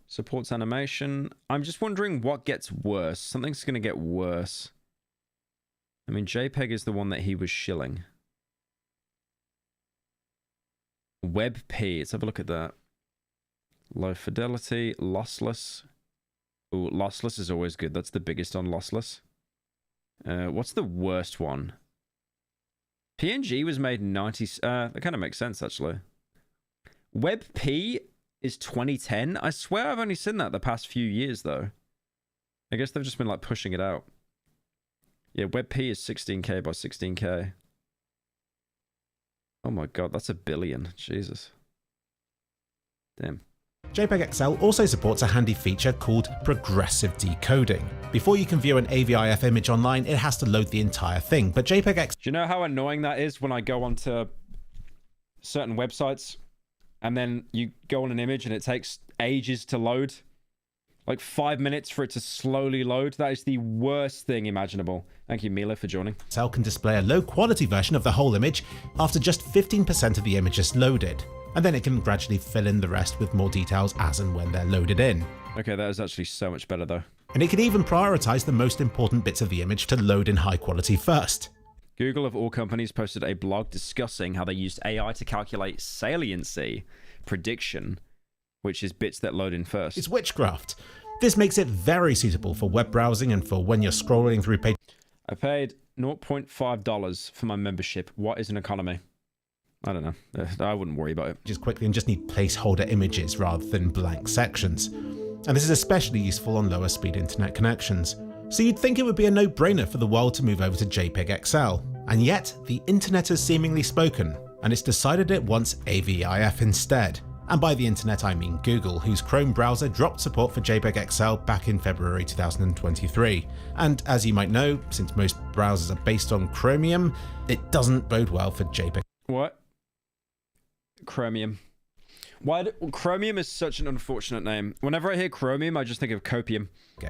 Supports animation. I'm just wondering what gets worse. Something's going to get worse. I mean, JPEG is the one that he was shilling. WebP. Let's have a look at that. Low fidelity. Lossless. Oh, lossless is always good. That's the biggest on lossless. What's the worst one? PNG was made in 90... that kind of makes sense, actually. WebP is 2010. I swear I've only seen that the past few years, though. I guess they've just been, like, pushing it out. Yeah, WebP is 16K by 16K. Oh my god, that's a billion. Jesus. Damn. JPEG XL also supports a handy feature called progressive decoding. Before you can view an AVIF image online, it has to load the entire thing, but JPEG XL... Do you know how annoying that is when I go onto certain websites and then you go on an image and it takes ages to load? Like 5 minutes for it to slowly load? That is the worst thing imaginable. Thank you, Mila, for joining. XL can display a low-quality version of the whole image after just 15% of the image is loaded, and then it can gradually fill in the rest with more details as and when they're loaded in. Okay, that is actually so much better, though. And it can even prioritize the most important bits of the image to load in high quality first. Google, of all companies, posted a blog discussing how they used AI to calculate saliency prediction, which is bits that load in first. It's witchcraft. This makes it very suitable for web browsing and for when you're scrolling through pages. I paid $0.5 for my membership. What is an economy? I don't know. I wouldn't worry about it. Just quickly and just need placeholder images rather than blank sections. And this is especially useful on lower speed internet connections. So you'd think it would be a no-brainer for the world to move over to JPEG XL. And yet, the internet has seemingly spoken, and it's decided it wants AVIF instead. And by the internet I mean Google, whose Chrome browser dropped support for JPEG XL back in February 2023. And as you might know, since most browsers are based on Chromium, it doesn't bode well for JPEG. What? Chromium. Why? Chromium is such an unfortunate name. Whenever I hear Chromium, I just think of copium.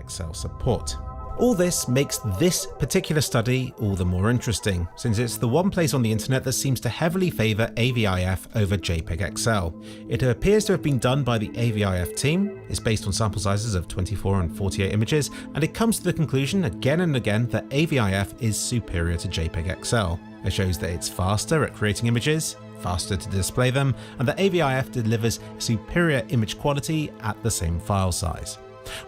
XL support. All this makes this particular study all the more interesting, since it's the one place on the internet that seems to heavily favour AVIF over JPEG XL. It appears to have been done by the AVIF team, it's based on sample sizes of 24 and 48 images, and it comes to the conclusion again and again that AVIF is superior to JPEG XL. It shows that it's faster at creating images, faster to display them, and that AVIF delivers superior image quality at the same file size.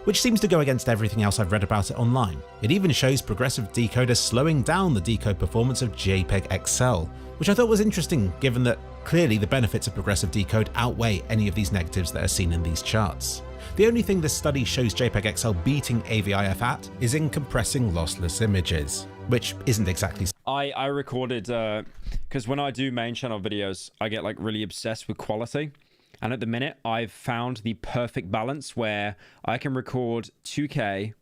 Which seems to go against everything else I've read about it online. It even shows progressive decoder slowing down the decode performance of JPEG XL, which I thought was interesting given that clearly the benefits of progressive decode outweigh any of these negatives that are seen in these charts. The only thing this study shows JPEG XL beating AVIF at is in compressing lossless images, which isn't exactly... I recorded, because when I do main channel videos, I get like really obsessed with quality. And at the minute, I've found the perfect balance where I can record 2K.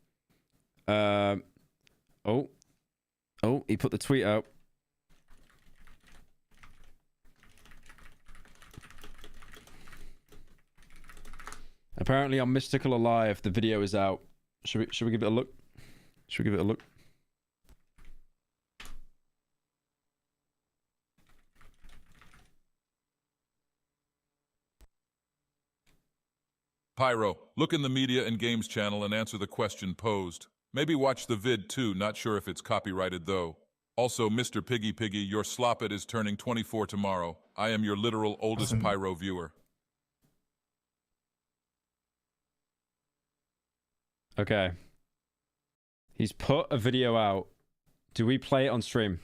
Oh, he put the tweet out. Apparently on Mystical Alive, the video is out. Should we give it a look? Should we give it a look? Pyro, look in the Media and Games channel and answer the question posed. Maybe watch the vid too, not sure if it's copyrighted though. Also, Mr. Piggy Piggy, your sloppet is turning 24 tomorrow. I am your literal oldest Pyro viewer. Okay. He's put a video out. Do we play it on stream?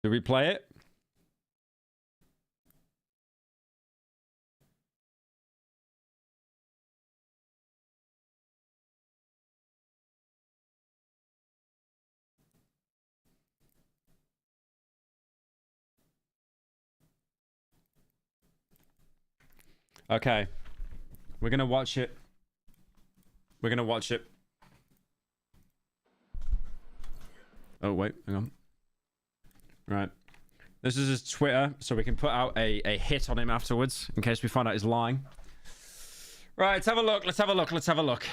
Do we play it? Okay. We're gonna watch it. We're gonna watch it. Oh, wait, hang on. Right. This is his Twitter, so we can put out a hit on him afterwards, in case we find out he's lying. Right, let's have a look, let's have a look, let's have a look.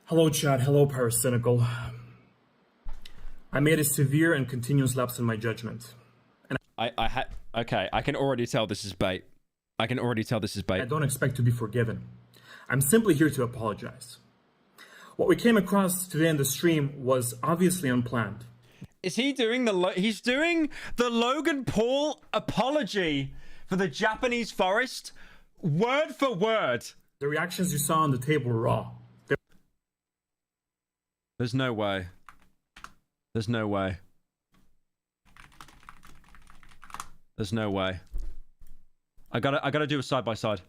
Hello, Chad. Hello, Pyrocynical. I made a severe and continuous lapse in my judgment. And okay, I can already tell this is bait. I can already tell this is bait. I don't expect to be forgiven. I'm simply here to apologize. What we came across today in the stream was obviously unplanned. Is he doing he's doing the Logan Paul apology for the Japanese forest, word for word. The reactions you saw on the table were raw. There's no way. There's no way. There's no way. I gotta do a side by side.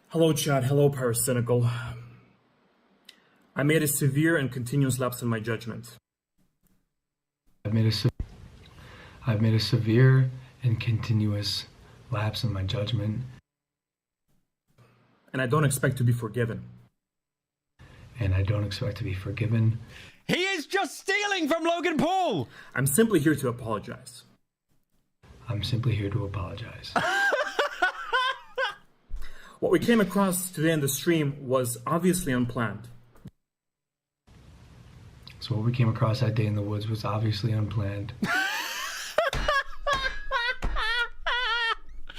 Hello, Chad. Hello, Pyrocynical. I made a severe and continuous lapse in my judgment. I've made a severe and continuous lapse in my judgment. And I don't expect to be forgiven. And I don't expect to be forgiven. He is just stealing from Logan Paul! I'm simply here to apologize. I'm simply here to apologize. What we came across today in the stream was obviously unplanned. So what we came across that day in the woods was obviously unplanned.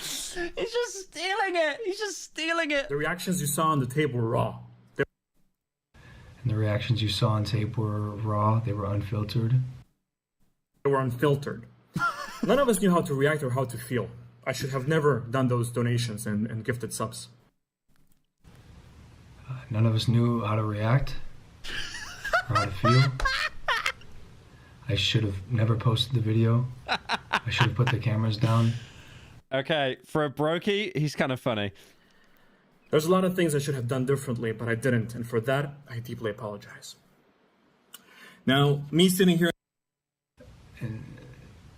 He's just stealing it! He's just stealing it! The reactions you saw on the tape were raw. And the reactions you saw on tape were raw, they were unfiltered. They were unfiltered. None of us knew how to react or how to feel. I should have never done those donations and gifted subs. None of us knew how to react or how to feel. I should have never posted the video. I should have put the cameras down. Okay, for a brokey, he's kind of funny. There's a lot of things I should have done differently, but I didn't, and for that, I deeply apologize. Now, me sitting here and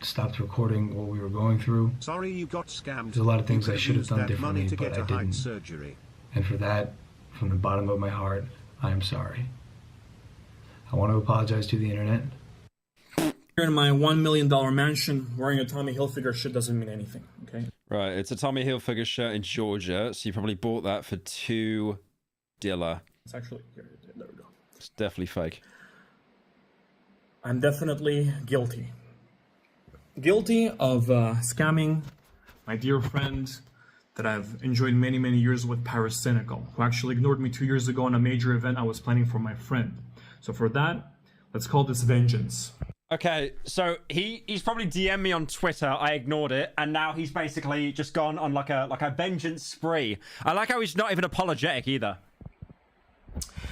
stopped recording what we were going through. Sorry you got scammed. There's a lot of things I should have done differently, but I didn't. Surgery. And for that, from the bottom of my heart, I am sorry. I want to apologize to the internet. Here in my $1 million mansion, wearing a Tommy Hilfiger shit doesn't mean anything, okay? Right, it's a Tommy Hilfiger shirt in Georgia, so you probably bought that for $2. It's actually, here, there we go. It's definitely fake. I'm definitely guilty. Guilty of scamming my dear friend that I've enjoyed many, many years with, Pyrocynical, who actually ignored me 2 years ago on a major event I was planning for my friend. So for that, let's call this vengeance. Okay, so he's probably DM'd me on Twitter, I ignored it, and now he's basically just gone on like a vengeance spree. I like how he's not even apologetic either.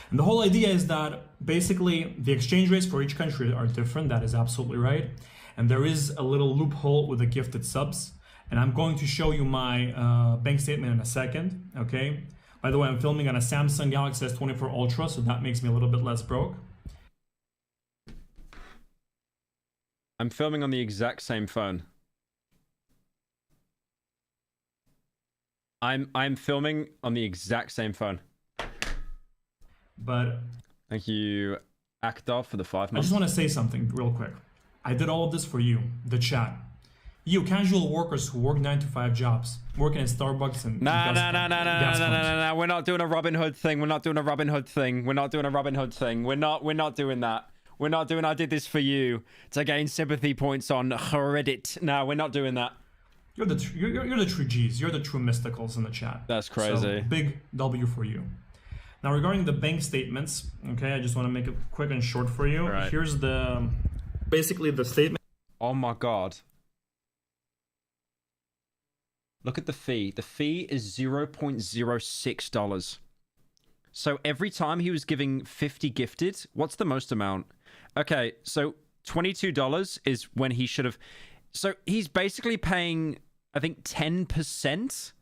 And the whole idea is that basically the exchange rates for each country are different. That is absolutely right. And there is a little loophole with the gifted subs. And I'm going to show you my bank statement in a second, okay? By the way, I'm filming on a Samsung Galaxy S24 Ultra, so that makes me a little bit less broke. I'm filming on the exact same phone. I'm filming on the exact same phone. But thank you, Akdov, for the 5 I months. just want to say something real quick. I did all of this for you, the chat. You casual workers who work 9-to-5 jobs, working at Starbucks and No. gas pumps. We're not doing a Robin Hood thing. We're not doing a Robin Hood thing. We're not doing a Robin Hood thing. We're not doing that. We're not doing I did this for you to gain sympathy points on Reddit. No, we're not doing that. You're the true G's. You're the true mysticals in the chat. That's crazy. So, big W for you. Now regarding the bank statements, okay, I just want to make it quick and short for you. Right. Here's basically the statement. Oh my god. Look at the fee. The fee is $0.06. So every time he was giving 50 gifted, what's the most amount? Okay, so $22 is when he should have... So he's basically paying, I think, 10%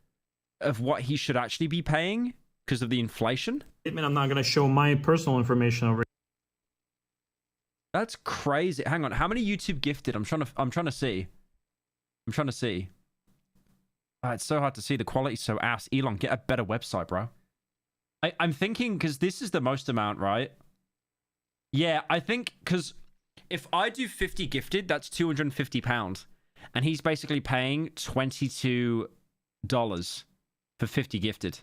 of what he should actually be paying because of the inflation. I'm not going to show my personal information over. That's crazy. Hang on, how many YouTube gifted? I'm trying to see. It's so hard to see. The quality's so ass. Elon, get a better website, bro. I'm thinking because this is the most amount, right? Yeah, I think because if I do 50 gifted, that's £250, and he's basically paying $22 for 50 gifted.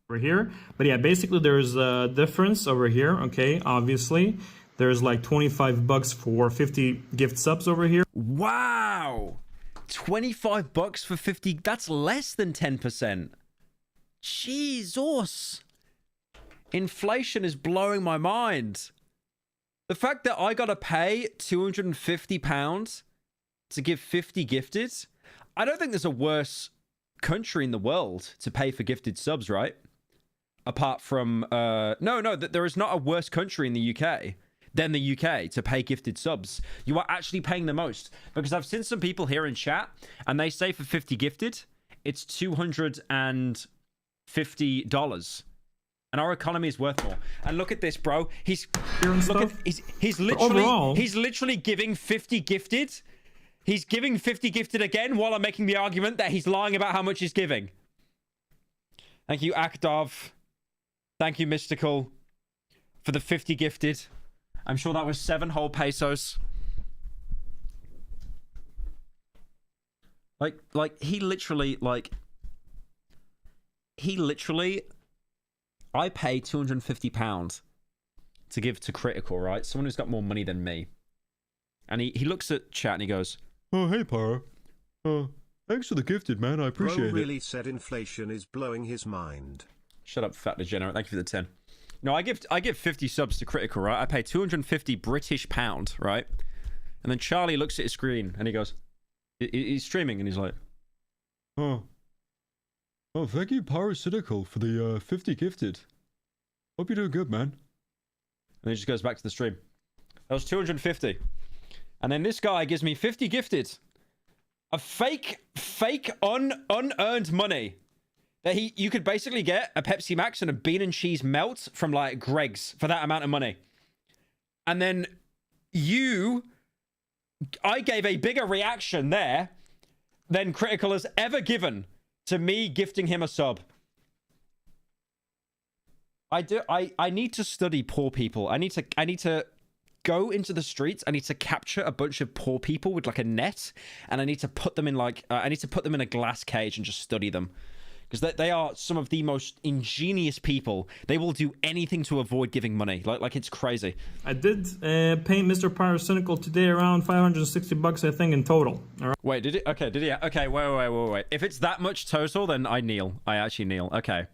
Over here, but yeah, basically there's a difference over here. Okay, obviously there's like $25 for 50 gift subs over here. Wow, $25 for 50. That's less than 10%. Jesus, inflation is blowing my mind. The fact that I gotta pay £250 to give 50 gifted, I don't think there's a worse country in the world to pay for gifted subs, right? Apart from, there is not a worse country in the UK than the UK to pay gifted subs. You are actually paying the most. Because I've seen some people here in chat, and they say for 50 gifted, it's $250. And our economy is worth more. And look at this, bro. He's literally giving 50 gifted. He's giving 50 gifted again while I'm making the argument that he's lying about how much he's giving. Thank you, Akdov. Thank you, Mystical, for the 50 gifted. I'm sure that was 7 whole pesos. He literally, I pay £250 to give to Critical, right? Someone who's got more money than me. And he looks at chat and he goes, "Oh, hey, Pyro. Thanks for the gifted, man. I appreciate Bro it." really said inflation is blowing his mind. Shut up, fat degenerate. Thank you for the 10. No, I give 50 subs to Critical, right? I pay 250 British pound, right? And then Charlie looks at his screen and he goes, he's streaming and he's like, Oh, thank you, Pyrocynical, for the 50 gifted. Hope you're doing good, man. And he just goes back to the stream. That was 250. And then this guy gives me 50 gifted. A fake unearned money. That you could basically get a Pepsi Max and a bean and cheese melt from like Greg's for that amount of money. And then I gave a bigger reaction there than Critical has ever given to me gifting him a sub. I need to study poor people. I need to go into the streets. I need to capture a bunch of poor people with like a net, and I need to put them in in a glass cage and just study them. Because they are some of the most ingenious people. They will do anything to avoid giving money. Like it's crazy. I did pay Mr. Pyrocynical today around $560, I think, in total. All right. Wait, did it? Okay, did he? Okay, wait. If it's that much total, then I kneel. I actually kneel. Okay.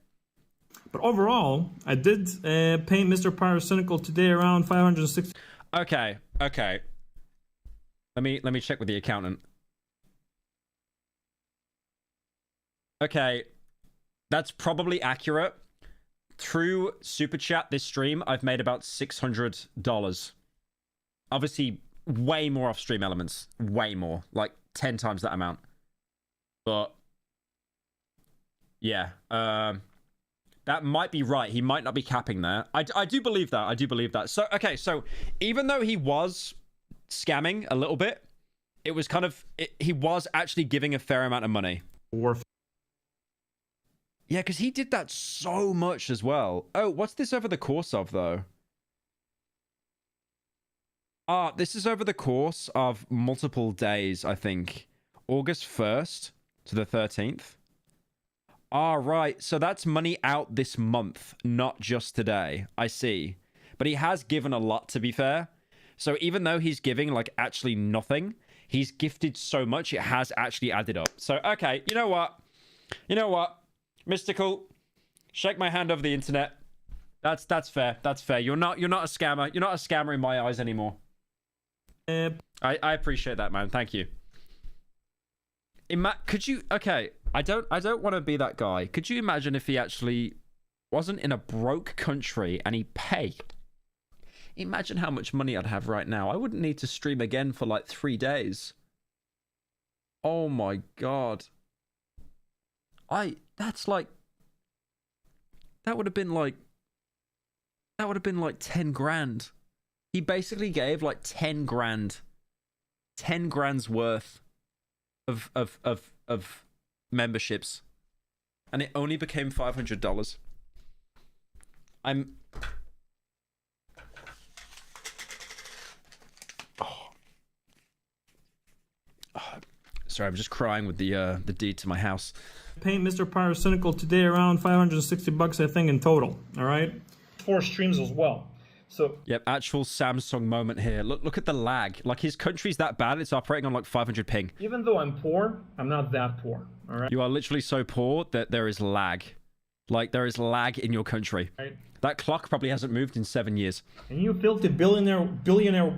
But overall, I did pay Mr. Pyrocynical today around $560. Okay. Let me check with the accountant. Okay. That's probably accurate, through Super Chat this stream, I've made about $600. Obviously, way more off stream elements. Way more. Like 10 times that amount. But yeah, that might be right. He might not be capping there. I do believe that. I do believe that. So, okay, so even though he was scamming a little bit, it was kind of, he was actually giving a fair amount of money. Yeah, because he did that so much as well. Oh, what's this over the course of, though? This is over the course of multiple days, I think. August 1st to the 13th. Right. So that's money out this month, not just today. I see. But he has given a lot, to be fair. So even though he's giving, like, actually nothing, he's gifted so much, it has actually added up. So, okay, you know what? You know what? Mystical, shake my hand over the internet. That's fair. That's fair. You're not a scammer. You're not a scammer in my eyes anymore. I appreciate that, man. Thank you. Could you? Okay, I don't want to be that guy. Could you imagine if he actually wasn't in a broke country and he paid? Imagine how much money I'd have right now. I wouldn't need to stream again for like 3 days. Oh my god. That's like, that would have been like 10 grand. He basically gave like 10 grand. 10 grand's worth of memberships. And it only became $500. Sorry, I'm just crying with the deed to my house. Paying Mr. Pyro Cynical today around $560, I think, in total. All right, 4 streams as well. So yep, actual Samsung moment here. Look at the lag. Like, his country's that bad, it's operating on like 500 ping. Even though I'm poor, I'm not that poor. All right. You are literally so poor that there is lag. Like, there is lag in your country. Right. That clock probably hasn't moved in 7 years. And you filthy billionaire,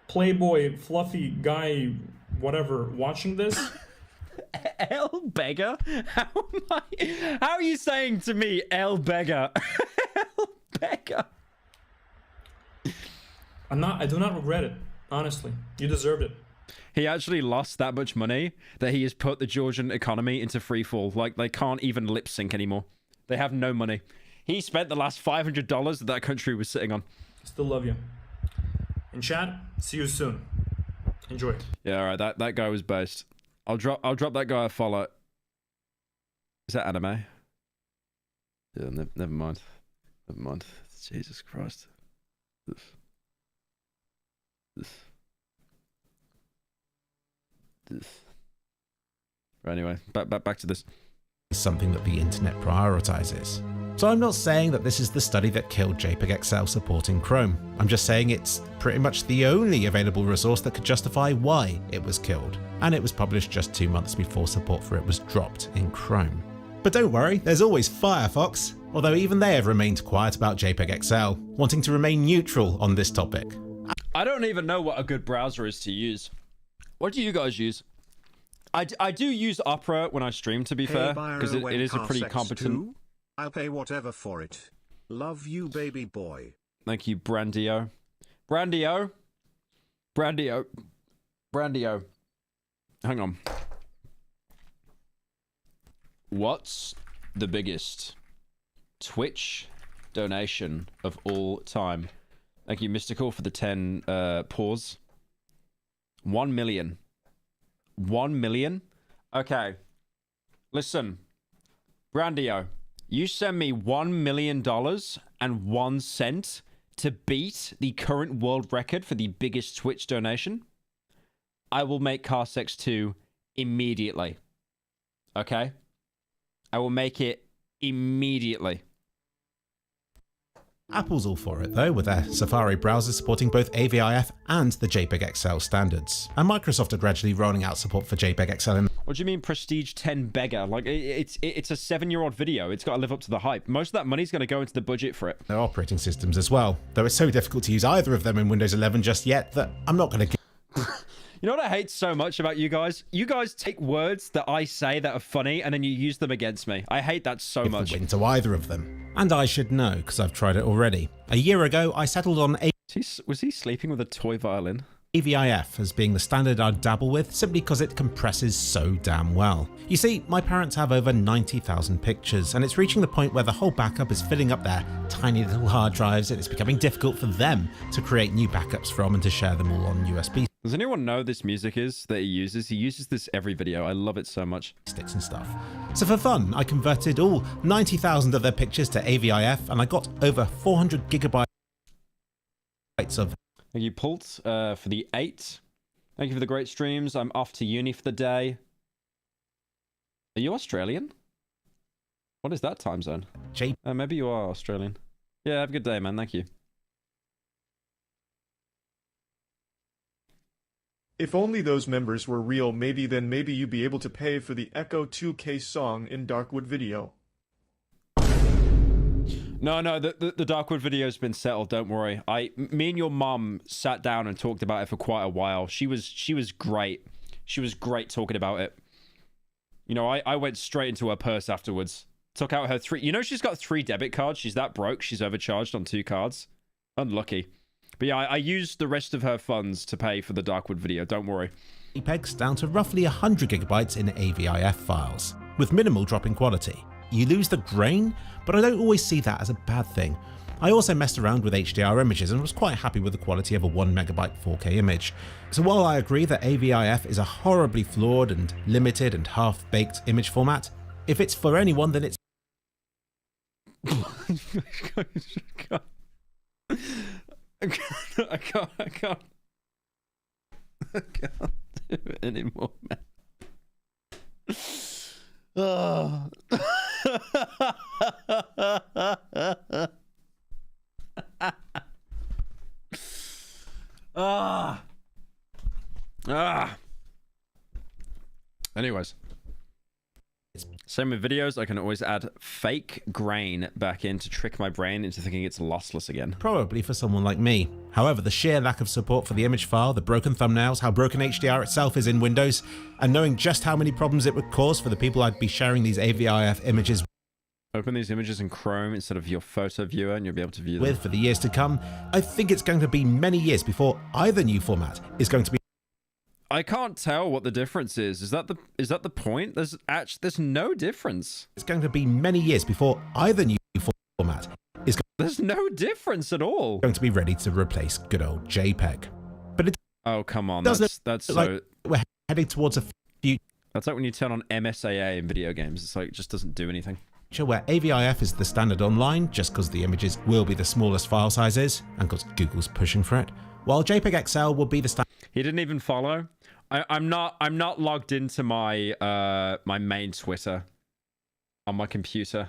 playboy, fluffy guy, whatever, watching this. El Beggar? How are you saying to me, El Beggar? El Beggar. I do not regret it, honestly. You deserved it. He actually lost that much money that he has put the Georgian economy into freefall. Like, they can't even lip sync anymore. They have no money. He spent the last $500 that country was sitting on. Still love you. In chat, see you soon. Enjoy. Yeah, all right. That guy was based. I'll drop that guy a follow. Is that anime? Yeah, never mind. Never mind. Jesus Christ. This. Right, anyway, back to this. Something that the internet prioritizes. So I'm not saying that this is the study that killed JPEG XL supporting Chrome. I'm just saying it's pretty much the only available resource that could justify why it was killed. And it was published just 2 months before support for it was dropped in Chrome. But don't worry, there's always Firefox, although even they have remained quiet about JPEG XL, wanting to remain neutral on this topic. I don't even know what a good browser is to use. What do you guys use? I do use Opera when I stream, to be fair, because it is a pretty competent... I'll pay whatever for it. Love you, baby boy. Thank you, Brandio. Brandio. Hang on. What's the biggest Twitch donation of all time? Thank you, Mystical, for the 10 pause. 1 million. 1 million? Okay. Listen. Brandio, you send me $1 million and 1 cent to beat the current world record for the biggest Twitch donation. I will make Carsex 2 immediately. Okay? I will make it immediately. Apple's all for it though, with their Safari browser supporting both AVIF and the JPEG XL standards. And Microsoft are gradually rolling out support for JPEG XL. What do you mean Prestige 10 beggar? Like, it's a 7-year-old video. It's got to live up to the hype. Most of that money's going to go into the budget for it. Their operating systems as well, though it's so difficult to use either of them in Windows 11 just yet that I'm not going to... You know what I hate so much about you guys? You guys take words that I say that are funny and then you use them against me. I hate that so much. Win to either of them. And I should know, because I've tried it already. A year ago, I settled on Was he sleeping with a toy violin? AVIF as being the standard I'd dabble with, simply because it compresses so damn well. You see, my parents have over 90,000 pictures, and it's reaching the point where the whole backup is filling up their tiny little hard drives, and it's becoming difficult for them to create new backups from and to share them all on USB Does anyone know this music is that he uses? He uses this every video. I love it so much. Sticks and stuff. So for fun, I converted all 90,000 of their pictures to AVIF, and I got over 400 gigabytes of. Thank you, Pult, for the 8. Thank you for the great streams. I'm off to uni for the day. Are you Australian? What is that time zone? Maybe you are Australian. Yeah, have a good day, man. Thank you. If only those members were real, then maybe you'd be able to pay for the Echo 2K song in Darkwood video. No, the Darkwood video's been settled. Don't worry. Me and your mum sat down and talked about it for quite a while. She was great. She was great talking about it. You know, I went straight into her purse afterwards. Took out her 3. You know, she's got 3 debit cards. She's that broke. She's overcharged on 2 cards. Unlucky. But yeah, I used the rest of her funds to pay for the Darkwood video. Don't worry. JPEGs down to roughly 100 gigabytes in AVIF files, with minimal drop in quality. You lose the grain, but I don't always see that as a bad thing. I also messed around with HDR images and was quite happy with the quality of a 1 megabyte 4K image. So while I agree that AVIF is a horribly flawed and limited and half-baked image format, if it's for anyone, then it's... I can't do it anymore, man. Oh. Anyways. Same with videos, I can always add fake grain back in to trick my brain into thinking it's lossless again. Probably for someone like me. However, the sheer lack of support for the image file, the broken thumbnails, how broken HDR itself is in Windows, and knowing just how many problems it would cause for the people I'd be sharing these AVIF images Open these images in Chrome instead of your photo viewer and you'll be able to view them. with for the years to come, I think it's going to be many years before either new format is going to be... I can't tell what the difference is. Is that the point? There's no difference. It's going to be many years before either new format is There's no difference at all. Going to be ready to replace good old JPEG. But it Oh, come on. doesn't That's look so like we're heading towards a future That's like when you turn on MSAA in video games. It's like it just doesn't do anything. where AVIF is the standard online just because the images will be the smallest file sizes and because Google's pushing for it, while JPEG XL will be the standard. He didn't even follow. I'm not logged into my my main Twitter on my computer,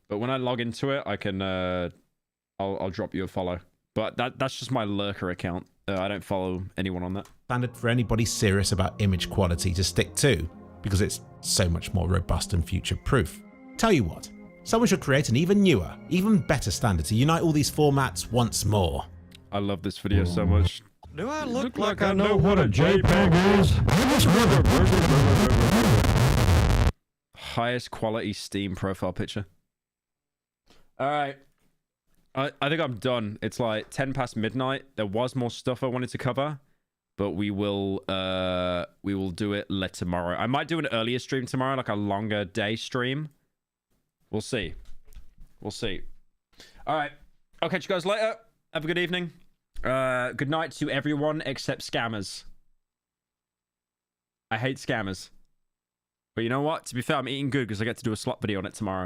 but when I log into it, I can I'll drop you a follow. But that's just my lurker account. I don't follow anyone on that. Standard for anybody serious about image quality to stick to because it's so much more robust and future-proof. Tell you what, someone should create an even newer, even better standard to unite all these formats once more. I love this video so much. Do I Look like I know what a JPEG is. Highest quality Steam profile picture. All right. I think I'm done. It's like 10 past midnight. There was more stuff I wanted to cover, but we will do it tomorrow. I might do an earlier stream tomorrow, like a longer day stream. We'll see. We'll see. All right. I'll catch you guys later. Have a good evening. Good night to everyone except scammers. I hate scammers. But you know what? To be fair, I'm eating good because I get to do a slot video on it tomorrow.